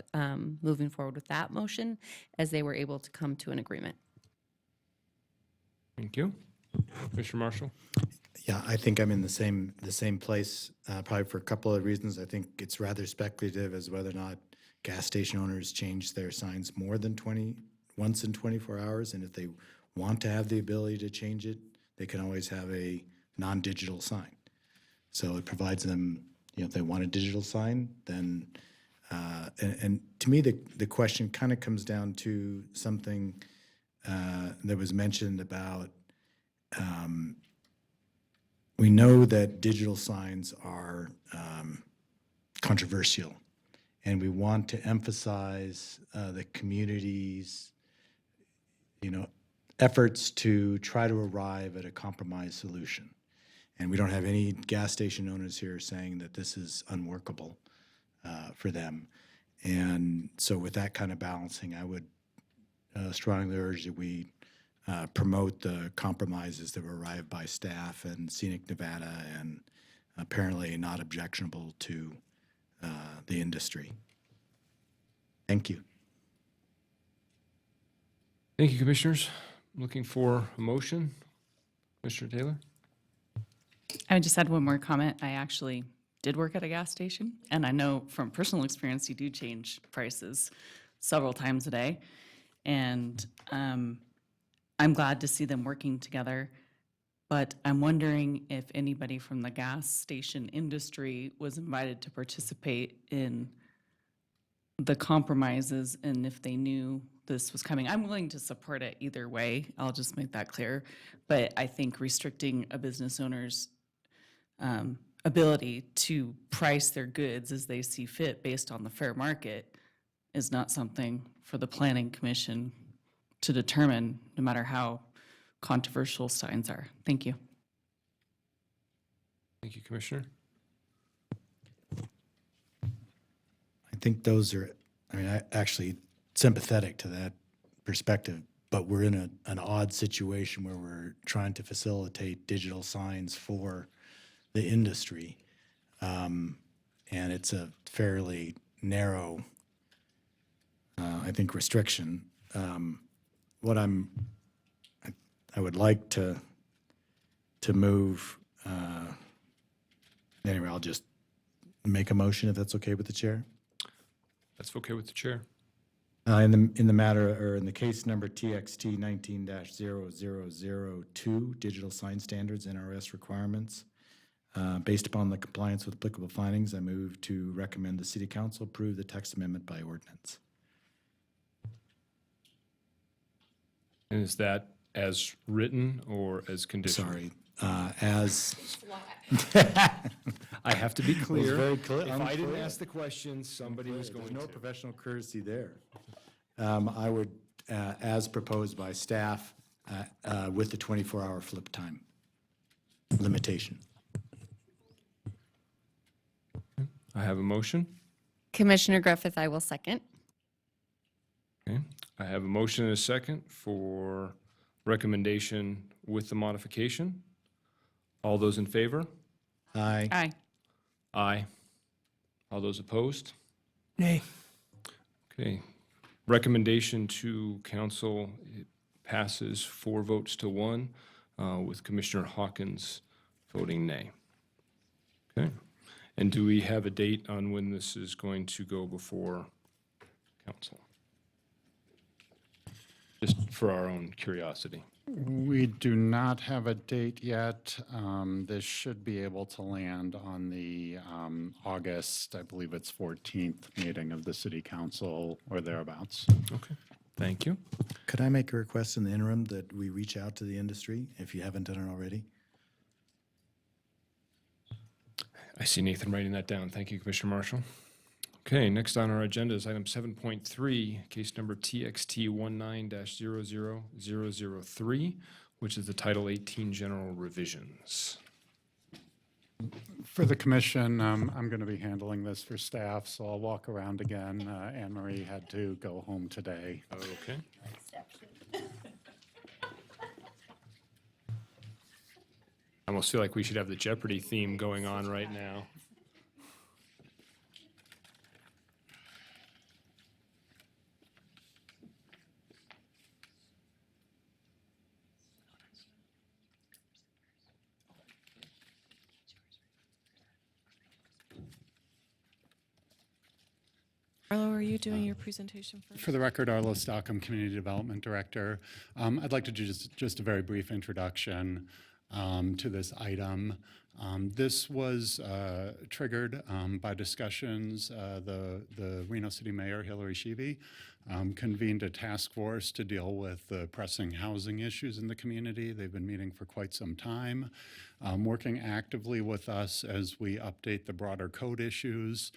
J: moving forward with that motion, as they were able to come to an agreement.
A: Thank you. Commissioner Marshall?
L: Yeah, I think I'm in the same place, probably for a couple of reasons. I think it's rather speculative as whether or not gas station owners change their signs more than once in 24 hours. And if they want to have the ability to change it, they can always have a non-digital sign. So it provides them, if they want a digital sign, then, and to me, the question kind of comes down to something that was mentioned about, we know that digital signs are controversial, and we want to emphasize the community's, efforts to try to arrive at a compromise solution. And we don't have any gas station owners here saying that this is unworkable for them. And so with that kind of balancing, I would strongly urge that we promote the compromises that were arrived by staff and Scenic Nevada and apparently not objectionable to the industry. Thank you.
A: Thank you, Commissioners. Looking for a motion. Commissioner Taylor?
K: I would just add one more comment. I actually did work at a gas station, and I know from personal experience, you do change prices several times a day. And I'm glad to see them working together, but I'm wondering if anybody from the gas station industry was invited to participate in the compromises and if they knew this was coming. I'm willing to support it either way. I'll just make that clear. But I think restricting a business owner's ability to price their goods as they see fit based on the fair market is not something for the Planning Commission to determine, no matter how controversial signs are. Thank you.
A: Thank you, Commissioner.
L: I think those are, I mean, I actually sympathetic to that perspective, but we're in an odd situation where we're trying to facilitate digital signs for the industry. And it's a fairly narrow, I think, restriction. What I would like to move, anyway, I'll just make a motion if that's okay with the chair.
A: That's okay with the chair.
L: In the matter, or in the case number TXT 19-0002, digital sign standards, NRS requirements, based upon the compliance with applicable findings, I move to recommend the City Council approve the text amendment by ordinance.
A: And is that as written or as conditional?
L: Sorry, as.
A: I have to be clear.
L: very clear.
A: If I didn't
L: Unclear.
A: ask the question, somebody was going
L: There's no
A: to.
L: professional courtesy there. I would, as proposed by staff, with the 24-hour flip time limitation.
A: I have a motion.
J: Commissioner Griffith, I will second.
A: Okay. I have a motion and a second for recommendation with the modification. All those in favor?
L: Aye.
K: Aye.
A: Aye. All those opposed?
G: Nay.
A: Okay. Recommendation to council, it passes 4 votes to 1, with Commissioner Hawkins voting nay. Okay. And do we have a date on when this is going to go before council? Just for our own curiosity.
H: We do not have a date yet. This should be able to land on the August, I believe it's 14th meeting of the city council or thereabouts.
A: Okay. Thank you.
L: Could I make a request in the interim that we reach out to the industry, if you haven't done it already?
A: I see Nathan writing that down. Thank you, Commissioner Marshall. Okay, next on our agenda is item 7.3, case number TXT 19-00003, which is the Title 18 General Revisions.
H: For the commission, I'm going to be handling this for staff, so I'll walk around again. Anne Marie had to go home today.
A: Okay. I almost feel like we should have the Jeopardy theme going on right now.
C: Arlo, are you doing your presentation first?
H: For the record, Arlo Stockham, Community Development Director. I'd like to do just a very brief introduction to this item. This was triggered by discussions. The Reno City Mayor, Hillary Sheevy, convened a task force to deal with the pressing housing issues in the community. They've been meeting for quite some time, working actively with us as we update the broader code issues.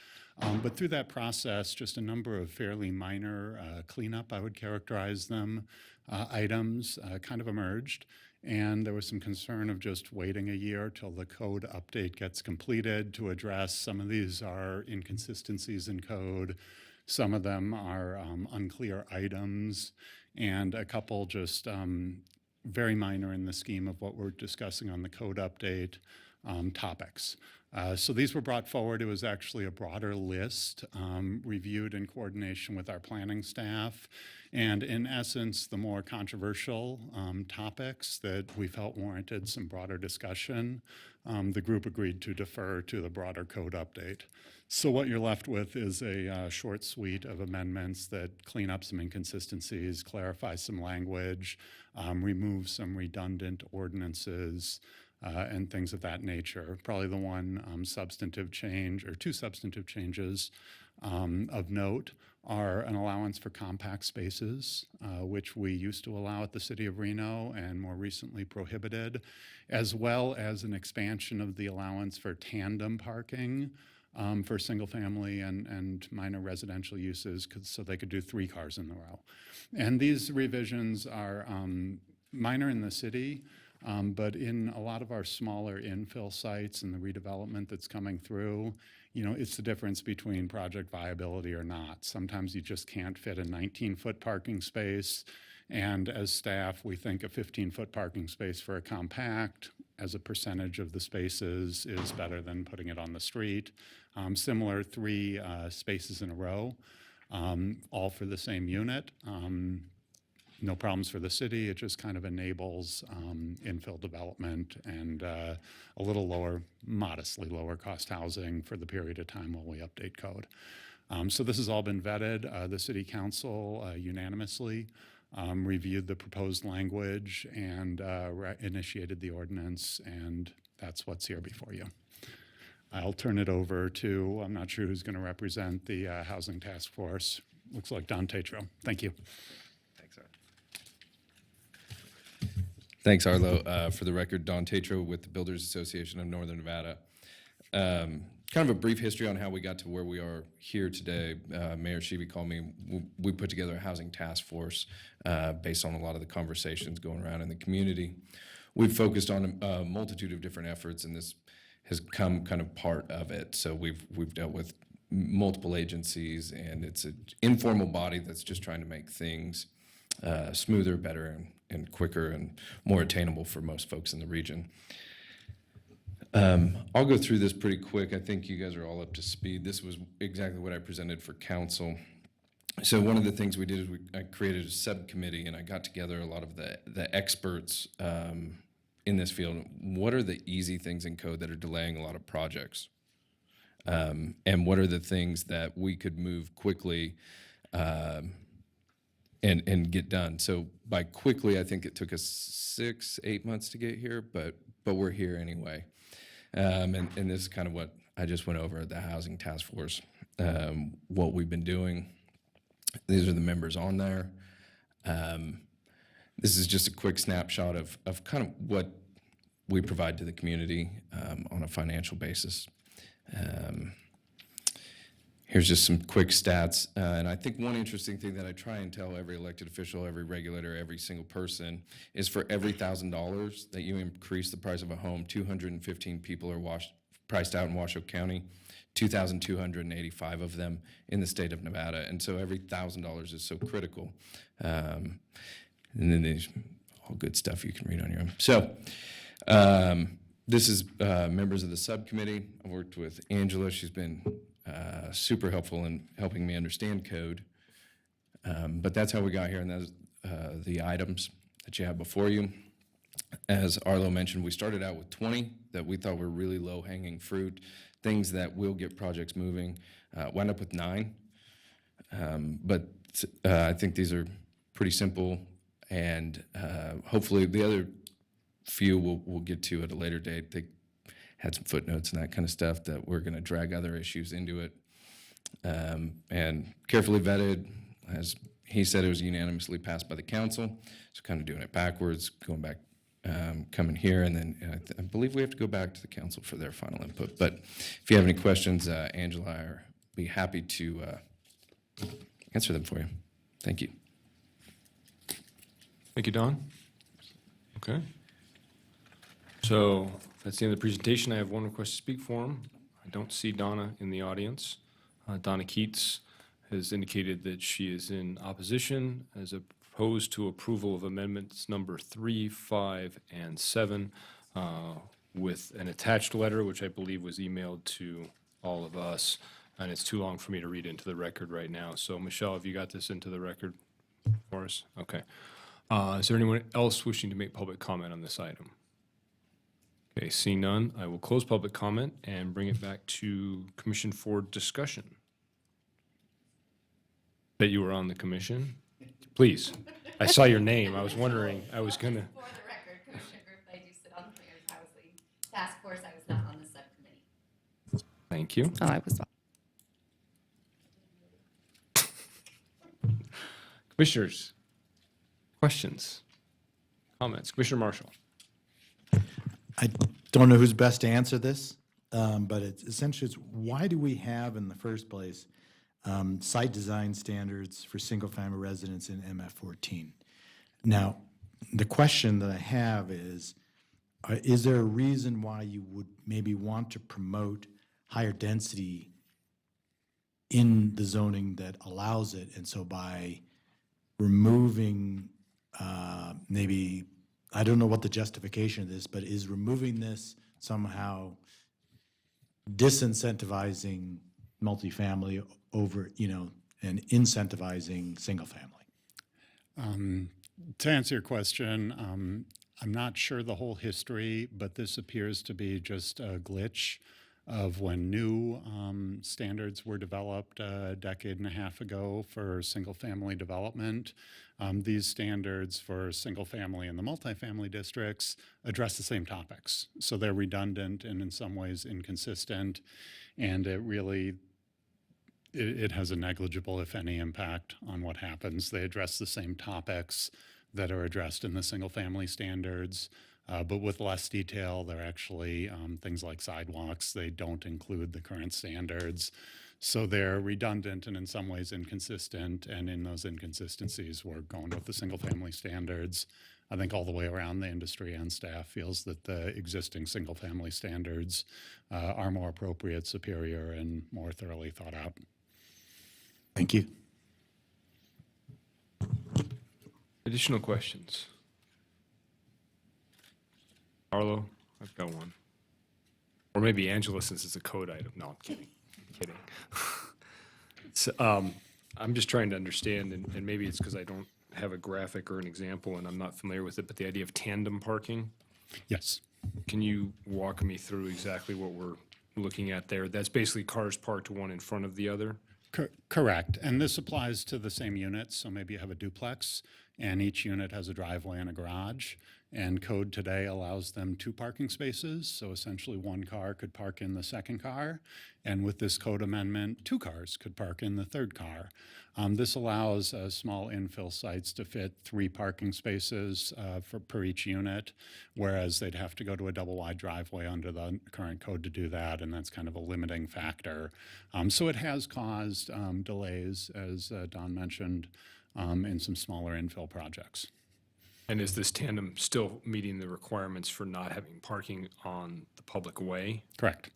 H: But through that process, just a number of fairly minor cleanup, I would characterize them, items kind of emerged. And there was some concern of just waiting a year till the code update gets completed to address some of these are inconsistencies in code. Some of them are unclear items, and a couple just very minor in the scheme of what we're discussing on the code update topics. So these were brought forward. It was actually a broader list reviewed in coordination with our planning staff. And in essence, the more controversial topics that we felt warranted some broader discussion, the group agreed to defer to the broader code update. So what you're left with is a short suite of amendments that clean up some inconsistencies, clarify some language, remove some redundant ordinances, and things of that nature. Probably the one substantive change, or two substantive changes of note, are an allowance for compact spaces, which we used to allow at the city of Reno and more recently prohibited, as well as an expansion of the allowance for tandem parking for single family and minor residential uses, so they could do 3 cars in the row. And these revisions are minor in the city, but in a lot of our smaller infill sites and the redevelopment that's coming through, it's the difference between project viability or not. Sometimes you just can't fit a 19-foot parking space, and as staff, we think a 15-foot parking space for a compact as a percentage of the spaces is better than putting it on the street. Similar 3 spaces in a row, all for the same unit. No problems for the city. It just kind of enables infill development and a little lower, modestly lower cost housing for the period of time while we update code. So this has all been vetted. The city council unanimously reviewed the proposed language and initiated the ordinance, and that's what's here before you. I'll turn it over to, I'm not sure who's going to represent the Housing Task Force. Looks like Don Tatro. Thank you.
P: Thanks, Arlo. For the record, Don Tatro with the Builders Association of Northern Nevada. Kind of a brief history on how we got to where we are here today. Mayor Sheeby called me. We put together a housing task force based on a lot of the conversations going around in the community. We've focused on a multitude of different efforts, and this has come kind of part of it. So we've dealt with multiple agencies, and it's an informal body that's just trying to make things smoother, better, and quicker and more attainable for most folks in the region. I'll go through this pretty quick. I think you guys are all up to speed. This was exactly what I presented for council. So one of the things we did is I created a subcommittee, and I got together a lot of the experts in this field. What are the easy things in code that are delaying a lot of projects? And what are the things that we could move quickly and get done? So by quickly, I think it took us 6-8 months to get here, but we're here anyway. And this is kind of what I just went over at the Housing Task Force, what we've been doing. These are the members on there. This is just a quick snapshot of kind of what we provide to the community on a financial basis. Here's just some quick stats. And I think one interesting thing that I try and tell every elected official, every regulator, every single person is for every $1,000 that you increase the price of a home, 215 people are priced out in Washoe County, 2,285 of them in the state of Nevada. And so every $1,000 is so critical. And then there's all good stuff you can read on your own. So this is members of the subcommittee. I worked with Angela. She's been super helpful in helping me understand code. But that's how we got here, and that's the items that you have before you. As Arlo mentioned, we started out with 20 that we thought were really low-hanging fruit, things that will get projects moving. Wound up with 9. But I think these are pretty simple, and hopefully the other few we'll get to at a later date. They had some footnotes and that kind of stuff that we're going to drag other issues into it. And carefully vetted, as he said, it was unanimously passed by the council. So kind of doing it backwards, going back, coming here, and then I believe we have to go back to the council for their final input. But if you have any questions, Angela and I will be happy to answer them for you. Thank you.
A: Thank you, Don. Okay. So that's the end of the presentation. I have one request to speak for him. I don't see Donna in the audience. Donna Keats has indicated that she is in opposition as a opposed to approval of amendments number 3, 5, and 7 with an attached letter, which I believe was emailed to all of us, and it's too long for me to read into the record right now. So Michelle, have you got this into the record for us? Okay. Is there anyone else wishing to make public comment on this item? Okay, seeing none, I will close public comment and bring it back to commission for discussion. That you were on the commission? Please. I saw your name. I was wondering, I was gonna.
J: For the record, Commissioner Group, I do sit on the Mayor's Housing Task Force. I was not on the subcommittee.
A: Thank you.
J: Oh, I was.
A: Commissioners, questions, comments? Commissioner Marshall.
L: I don't know who's best to answer this, but it's essentially, it's why do we have in the first place site design standards for single-family residents in MF14? Now, the question that I have is there a reason why you would maybe want to promote higher density in the zoning that allows it? And so by removing maybe, I don't know what the justification of this, but is removing this somehow disincentivizing multifamily over, and incentivizing single family?
H: To answer your question, I'm not sure the whole history, but this appears to be just a glitch of when new standards were developed a decade and a half ago for single-family development. These standards for single-family and the multifamily districts address the same topics. So they're redundant and in some ways inconsistent, and it has a negligible, if any, impact on what happens. They address the same topics that are addressed in the single-family standards, but with less detail. They're actually things like sidewalks. They don't include the current standards. So they're redundant and in some ways inconsistent, and in those inconsistencies, we're going with the single-family standards. I think all the way around the industry and staff feels that the existing single-family standards are more appropriate, superior, and more thoroughly thought out.
L: Thank you.
A: Additional questions? Arlo, I've got one. Or maybe Angela, since it's a code item. No, I'm kidding. So, I'm just trying to understand, and maybe it's because I don't have a graphic or an example and I'm not familiar with it, but the idea of tandem parking.
H: Yes.
A: Can you walk me through exactly what we're looking at there? That's basically cars parked one in front of the other?
H: Correct. And this applies to the same units. So maybe you have a duplex and each unit has a driveway and a garage. And code today allows them 2 parking spaces. So essentially 1 car could park in the second car. And with this code amendment, 2 cars could park in the third car. This allows small infill sites to fit 3 parking spaces per each unit, whereas they'd have to go to a double wide driveway under the current code to do that, and that's kind of a limiting factor. So it has caused delays, as Don mentioned, in some smaller infill projects.
A: And is this tandem still meeting the requirements for not having parking on the public way?
H: Correct.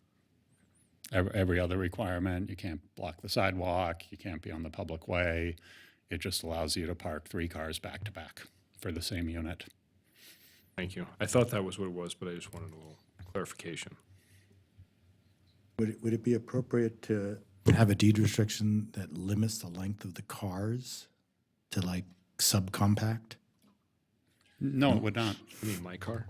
H: Every other requirement, you can't block the sidewalk, you can't be on the public way. It just allows you to park 3 cars back to back for the same unit.
A: Thank you. I thought that was what it was, but I just wanted a little clarification.
L: Would it be appropriate to have a deed restriction that limits the length of the cars to like subcompact?
H: No, it would not.
A: You mean my car?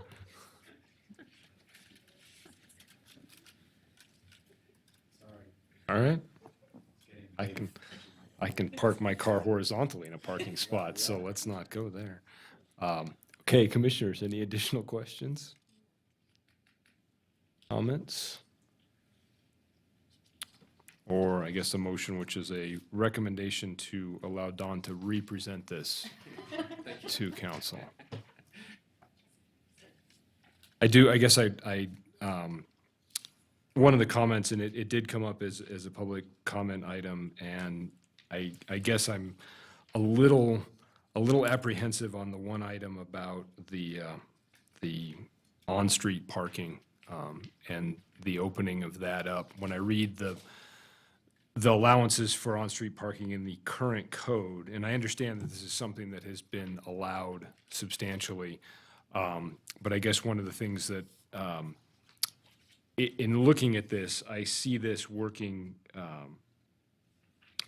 A: All right. I can park my car horizontally in a parking spot, so let's not go there. Okay, commissioners, any additional questions? Comments? Or I guess a motion, which is a recommendation to allow Don to represent this to council. One of the comments, and it did come up as a public comment item, and I guess I'm a little apprehensive on the one item about the on-street parking and the opening of that up. When I read the allowances for on-street parking in the current code, and I understand that this is something that has been allowed substantially, but I guess one of the things that, in looking at this, I see this working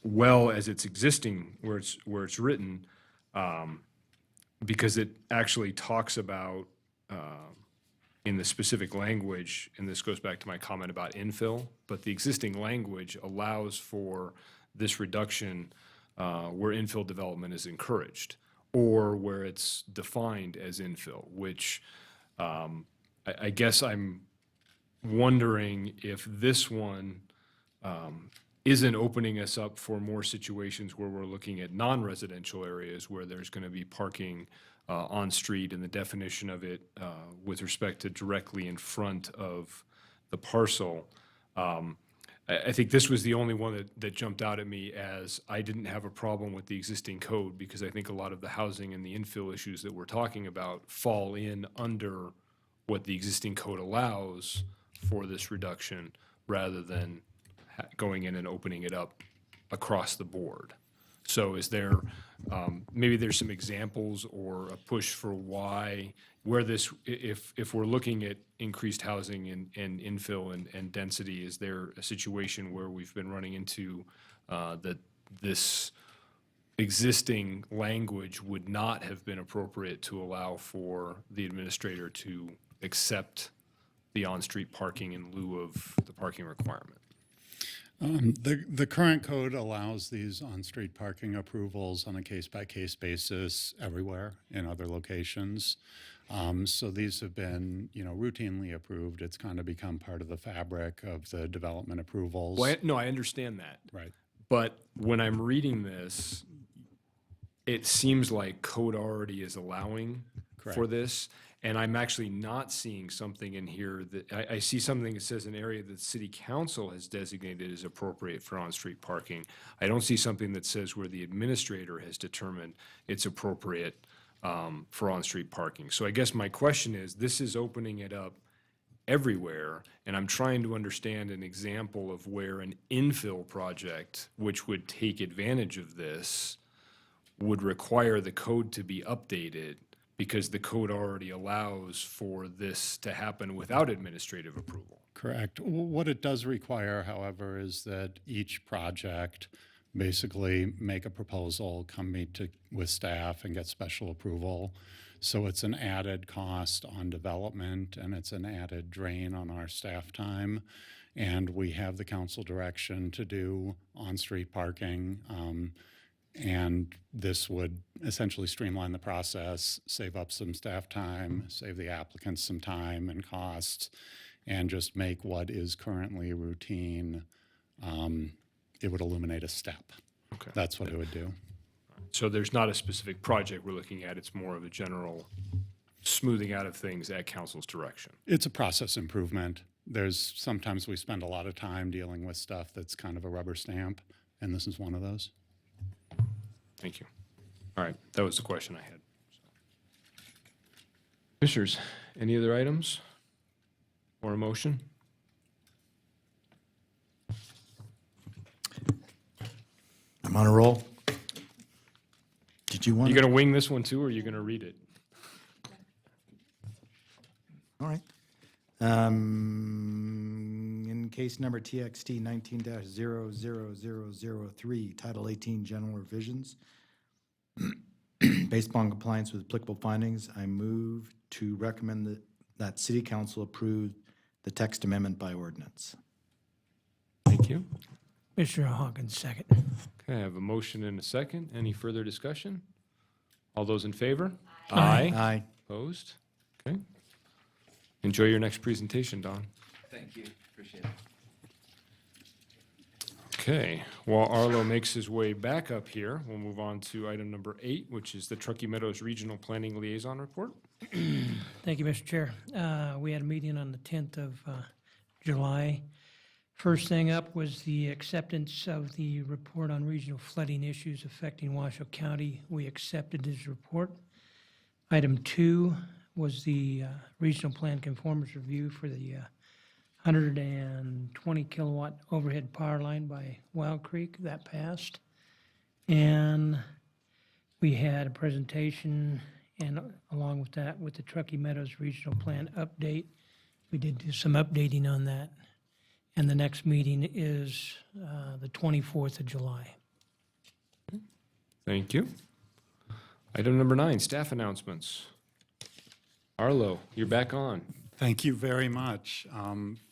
A: well as it's existing, where it's written, because it actually talks about, in the specific language, and this goes back to my comment about infill, but the existing language allows for this reduction where infill development is encouraged, or where it's defined as infill, which I guess I'm wondering if this one isn't opening us up for more situations where we're looking at non-residential areas where there's going to be parking on street, and the definition of it with respect to directly in front of the parcel. I think this was the only one that jumped out at me, as I didn't have a problem with the existing code, because I think a lot of the housing and the infill issues that we're talking about fall in under what the existing code allows for this reduction, rather than going in and opening it up across the board. So is there, maybe there's some examples or a push for why, where this, if we're looking at increased housing and infill and density, is there a situation where we've been running into that this existing language would not have been appropriate to allow for the administrator to accept the on-street parking in lieu of the parking requirement?
H: The current code allows these on-street parking approvals on a case-by-case basis everywhere in other locations. So these have been, routinely approved. It's kind of become part of the fabric of the development approvals.
A: Well, no, I understand that.
H: Right.
A: But when I'm reading this, it seems like code already is allowing for
H: Correct.
A: this. And I'm actually not seeing something in here that, I see something that says an area that city council has designated as appropriate for on-street parking. I don't see something that says where the administrator has determined it's appropriate for on-street parking. So I guess my question is, this is opening it up everywhere, and I'm trying to understand an example of where an infill project, which would take advantage of this, would require the code to be updated, because the code already allows for this to happen without administrative approval.
H: Correct. What it does require, however, is that each project basically make a proposal, come meet with staff and get special approval. So it's an added cost on development, and it's an added drain on our staff time. And we have the council direction to do on-street parking. And this would essentially streamline the process, save up some staff time, save the applicants some time and costs, and just make what is currently routine. It would eliminate a step.
A: Okay.
H: That's what it would do.
A: So there's not a specific project we're looking at, it's more of a general smoothing out of things at council's direction.
H: It's a process improvement. Sometimes we spend a lot of time dealing with stuff that's kind of a rubber stamp, and this is one of those.
A: Thank you. All right, that was the question I had. Commissioners, any other items or a motion?
L: I'm on a roll. Did you want?
A: You gonna wing this one too, or are you gonna read it?
L: All right. In case number TXT 19-00003, Title 18 General Revisions, based upon compliance with applicable findings, I move to recommend that City Council approve the text amendment by ordinance.
A: Thank you.
G: Commissioner Hawkins, second.
A: Okay, I have a motion and a second. Any further discussion? All those in favor?
L: Aye.
A: Opposed? Okay. Enjoy your next presentation, Don.
P: Thank you, appreciate it.
A: Okay, while Arlo makes his way back up here, we'll move on to item number 8, which is the Truckee Meadows Regional Planning Liaison Report.
G: Thank you, Mr. Chair. We had a meeting on the 10th of July. First thing up was the acceptance of the report on regional flooding issues affecting Washoe County. We accepted this report. Item 2 was the regional plan conformance review for the 120 kilowatt overhead power line by Wild Creek, that passed. And we had a presentation, and along with that, with the Truckee Meadows Regional Plan update, we did do some updating on that. And the next meeting is the 24th of July.
A: Thank you. Item number 9, staff announcements. Arlo, you're back on.
H: Thank you very much.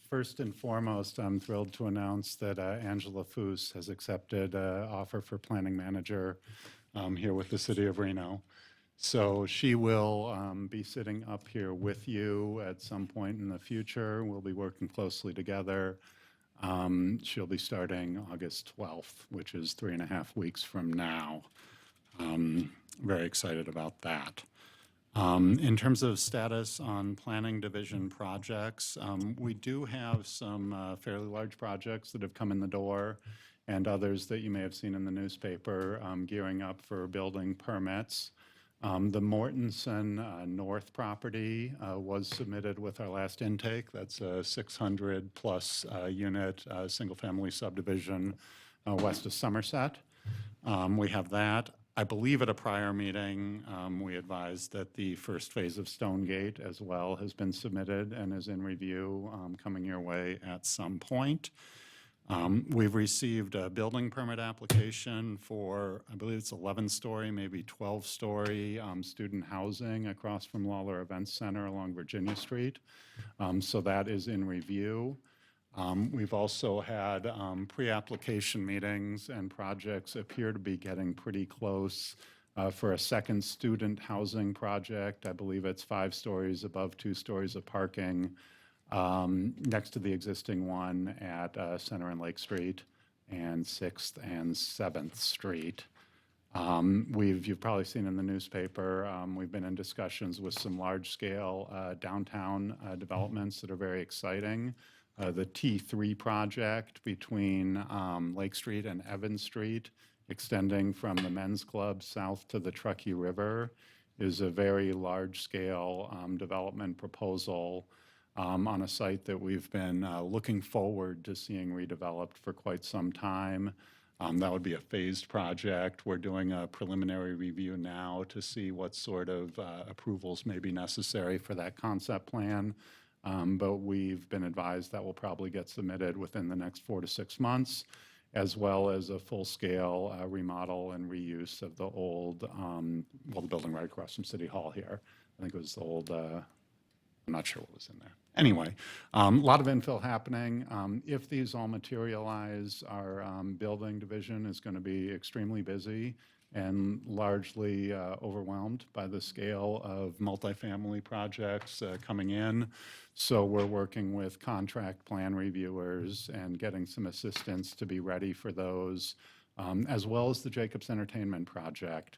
H: First and foremost, I'm thrilled to announce that Angela Foos has accepted an offer for planning manager here with the city of Reno. So she will be sitting up here with you at some point in the future. We'll be working closely together. She'll be starting August 12th, which is 3.5 weeks from now. Very excited about that. In terms of status on planning division projects, we do have some fairly large projects that have come in the door and others that you may have seen in the newspaper gearing up for building permits. The Mortensen North property was submitted with our last intake. That's a 600-plus unit single-family subdivision west of Somerset. We have that. I believe at a prior meeting, we advised that the first phase of Stonegate as well has been submitted and is in review, coming your way at some point. We've received a building permit application for, I believe it's 11-story, maybe 12-story student housing across from Lawler Events Center along Virginia Street. So that is in review. We've also had pre-application meetings, and projects appear to be getting pretty close for a second student housing project. I believe it's 5 stories above 2 stories of parking next to the existing one at Center and Lake Street and 6th and 7th Street. You've probably seen in the newspaper, we've been in discussions with some large-scale downtown developments that are very exciting. The T3 project between Lake Street and Evans Street, extending from the Men's Club south to the Truckee River, is a very large-scale development proposal on a site that we've been looking forward to seeing redeveloped for quite some time. That would be a phased project. We're doing a preliminary review now to see what sort of approvals may be necessary for that concept plan. But we've been advised that will probably get submitted within the next 4 to 6 months, as well as a full-scale remodel and reuse of the old, the building right across from City Hall here. I think it was the old, I'm not sure what was in there. Anyway, a lot of infill happening. If these all materialize, our building division is going to be extremely busy and largely overwhelmed by the scale of multifamily projects coming in. So we're working with contract plan reviewers and getting some assistance to be ready for those, as well as the Jacobs Entertainment project,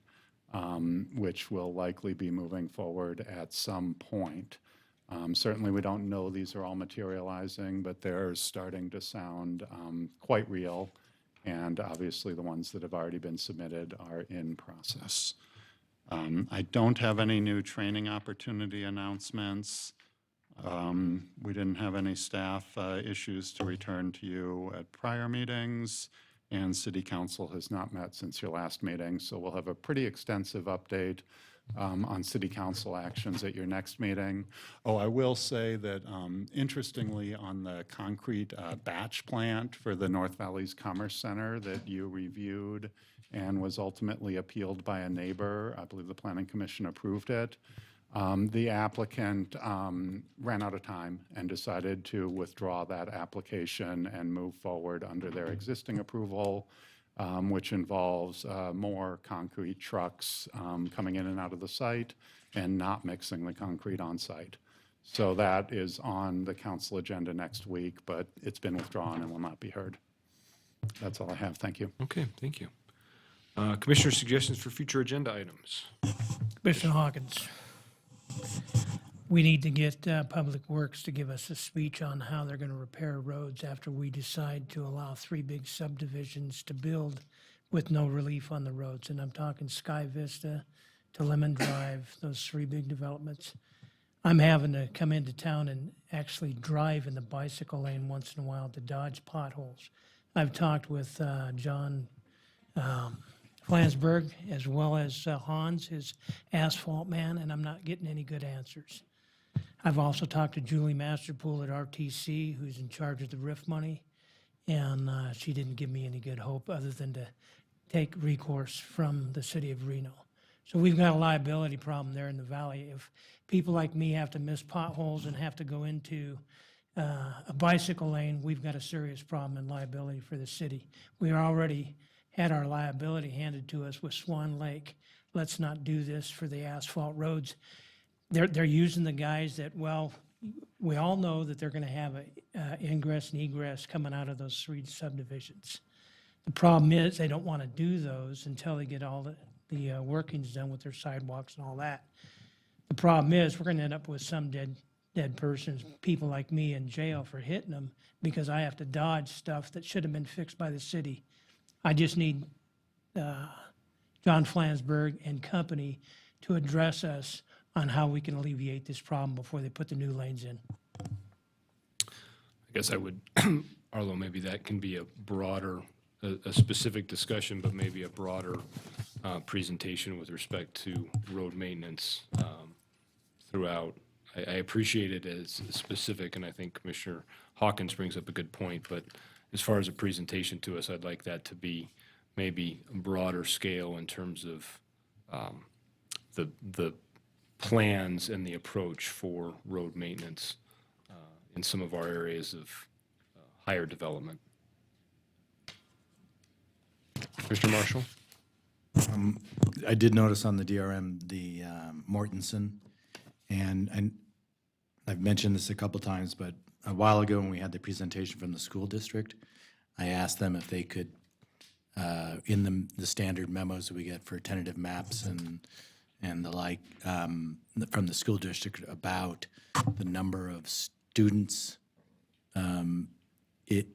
H: which will likely be moving forward at some point. Certainly, we don't know these are all materializing, but they're starting to sound quite real. And obviously, the ones that have already been submitted are in process. I don't have any new training opportunity announcements. We didn't have any staff issues to return to you at prior meetings, and City Council has not met since your last meeting, so we'll have a pretty extensive update on City Council actions at your next meeting. Oh, I will say that, interestingly, on the concrete batch plant for the North Valley's Commerce Center that you reviewed and was ultimately appealed by a neighbor, I believe the Planning Commission approved it. The applicant ran out of time and decided to withdraw that application and move forward under their existing approval, which involves more concrete trucks coming in and out of the site and not mixing the concrete on site. So that is on the council agenda next week, but it's been withdrawn and will not be heard. That's all I have. Thank you.
A: Okay, thank you. Commissioner suggestions for future agenda items?
G: Commissioner Hawkins, we need to get Public Works to give us a speech on how they're going to repair roads after we decide to allow 3 big subdivisions to build with no relief on the roads. And I'm talking Sky Vista to Lemon Drive, those 3 big developments. I'm having to come into town and actually drive in the bicycle lane once in a while to dodge potholes. I've talked with John Flansburgh as well as Hans, his asphalt man, and I'm not getting any good answers. I've also talked to Julie Masterpool at RTC, who's in charge of the RIF money, and she didn't give me any good hope other than to take recourse from the city of Reno. So we've got a liability problem there in the valley. If people like me have to miss potholes and have to go into a bicycle lane, we've got a serious problem in liability for the city. We already had our liability handed to us with Swan Lake. Let's not do this for the asphalt roads. They're using the guys that, well, we all know that they're going to have a ingress and egress coming out of those 3 subdivisions. The problem is they don't want to do those until they get all the workings done with their sidewalks and all that. The problem is we're going to end up with some dead persons, people like me in jail for hitting them because I have to dodge stuff that should have been fixed by the city. I just need John Flansburgh and company to address us on how we can alleviate this problem before they put the new lanes in.
A: I guess I would, Arlo, maybe that can be a broader, a specific discussion, but maybe a broader presentation with respect to road maintenance throughout. I appreciate it as specific, and I think Commissioner Hawkins brings up a good point, but as far as a presentation to us, I'd like that to be maybe a broader scale in terms of the plans and the approach for road maintenance in some of our areas of higher development. Mr. Marshall?
L: I did notice on the DRM, the Mortensen, and I've mentioned this a couple times, but a while ago when we had the presentation from the school district, I asked them if they could, in the standard memos that we get for tentative maps and the like, from the school district about the number of students, and they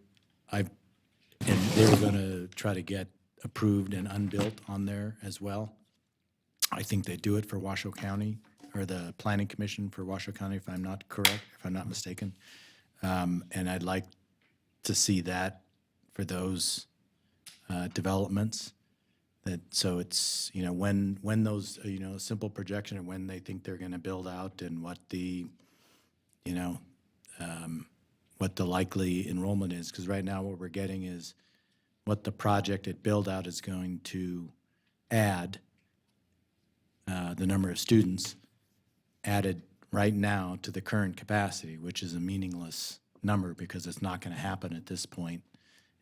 L: were going to try to get approved and unbuilt on there as well. I think they do it for Washoe County, or the Planning Commission for Washoe County, if I'm not correct, if I'm not mistaken. And I'd like to see that for those developments. That, so it's, you know, when those, you know, simple projection of when they think they're going to build out and what the, you know, what the likely enrollment is. Because right now what we're getting is what the project at build out is going to add, the number of students added right now to the current capacity, which is a meaningless number because it's not going to happen at this point.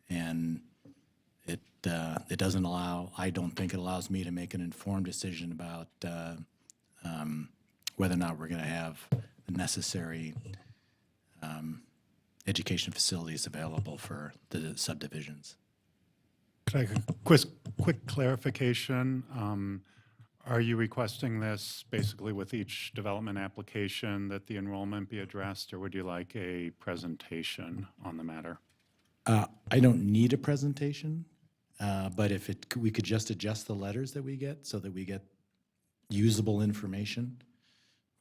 L: And it doesn't allow, I don't think it allows me to make an informed decision about whether or not we're going to have the necessary education facilities available for the subdivisions.
H: Could I have a quick clarification? Are you requesting this basically with each development application that the enrollment be addressed, or would you like a presentation on the matter?
L: I don't need a presentation, but if we could just adjust the letters that we get so that we get usable information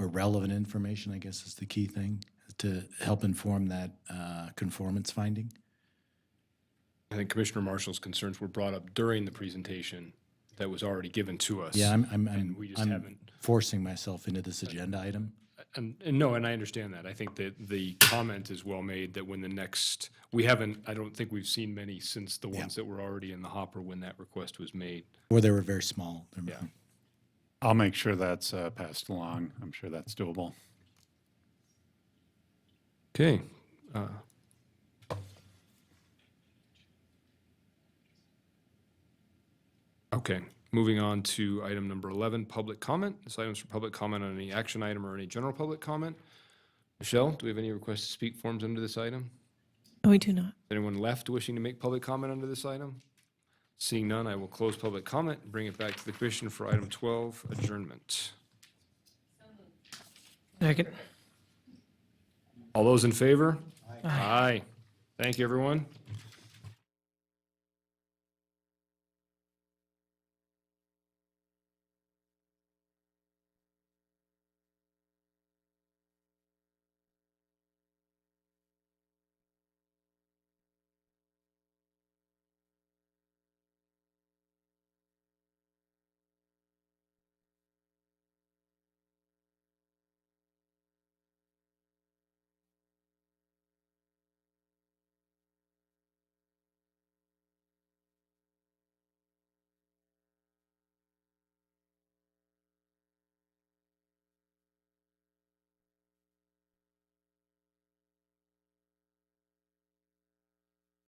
L: or relevant information, I guess is the key thing, to help inform that conformance finding.
A: I think Commissioner Marshall's concerns were brought up during the presentation that was already given to us.
L: Yeah,
A: and we just
L: I'm
A: haven't.
L: forcing myself into this agenda item.
A: And no, and I understand that. I think that the comment is well made that when the next, we haven't, I don't think we've seen many since the ones that were already in the hopper when that request was made.
L: Or they were very small.
A: Yeah.
H: I'll make sure that's passed along. I'm sure that's doable.
A: Okay. Okay, moving on to item number 11, public comment. This item is for public comment on any action item or any general public comment. Michelle, do we have any requests to speak forms under this item?
C: We do not.
A: Anyone left wishing to make public comment under this item? Seeing none, I will close public comment and bring it back to the commission for item 12, adjournment.
G: Second.
A: All those in favor? Aye. Thank you, everyone.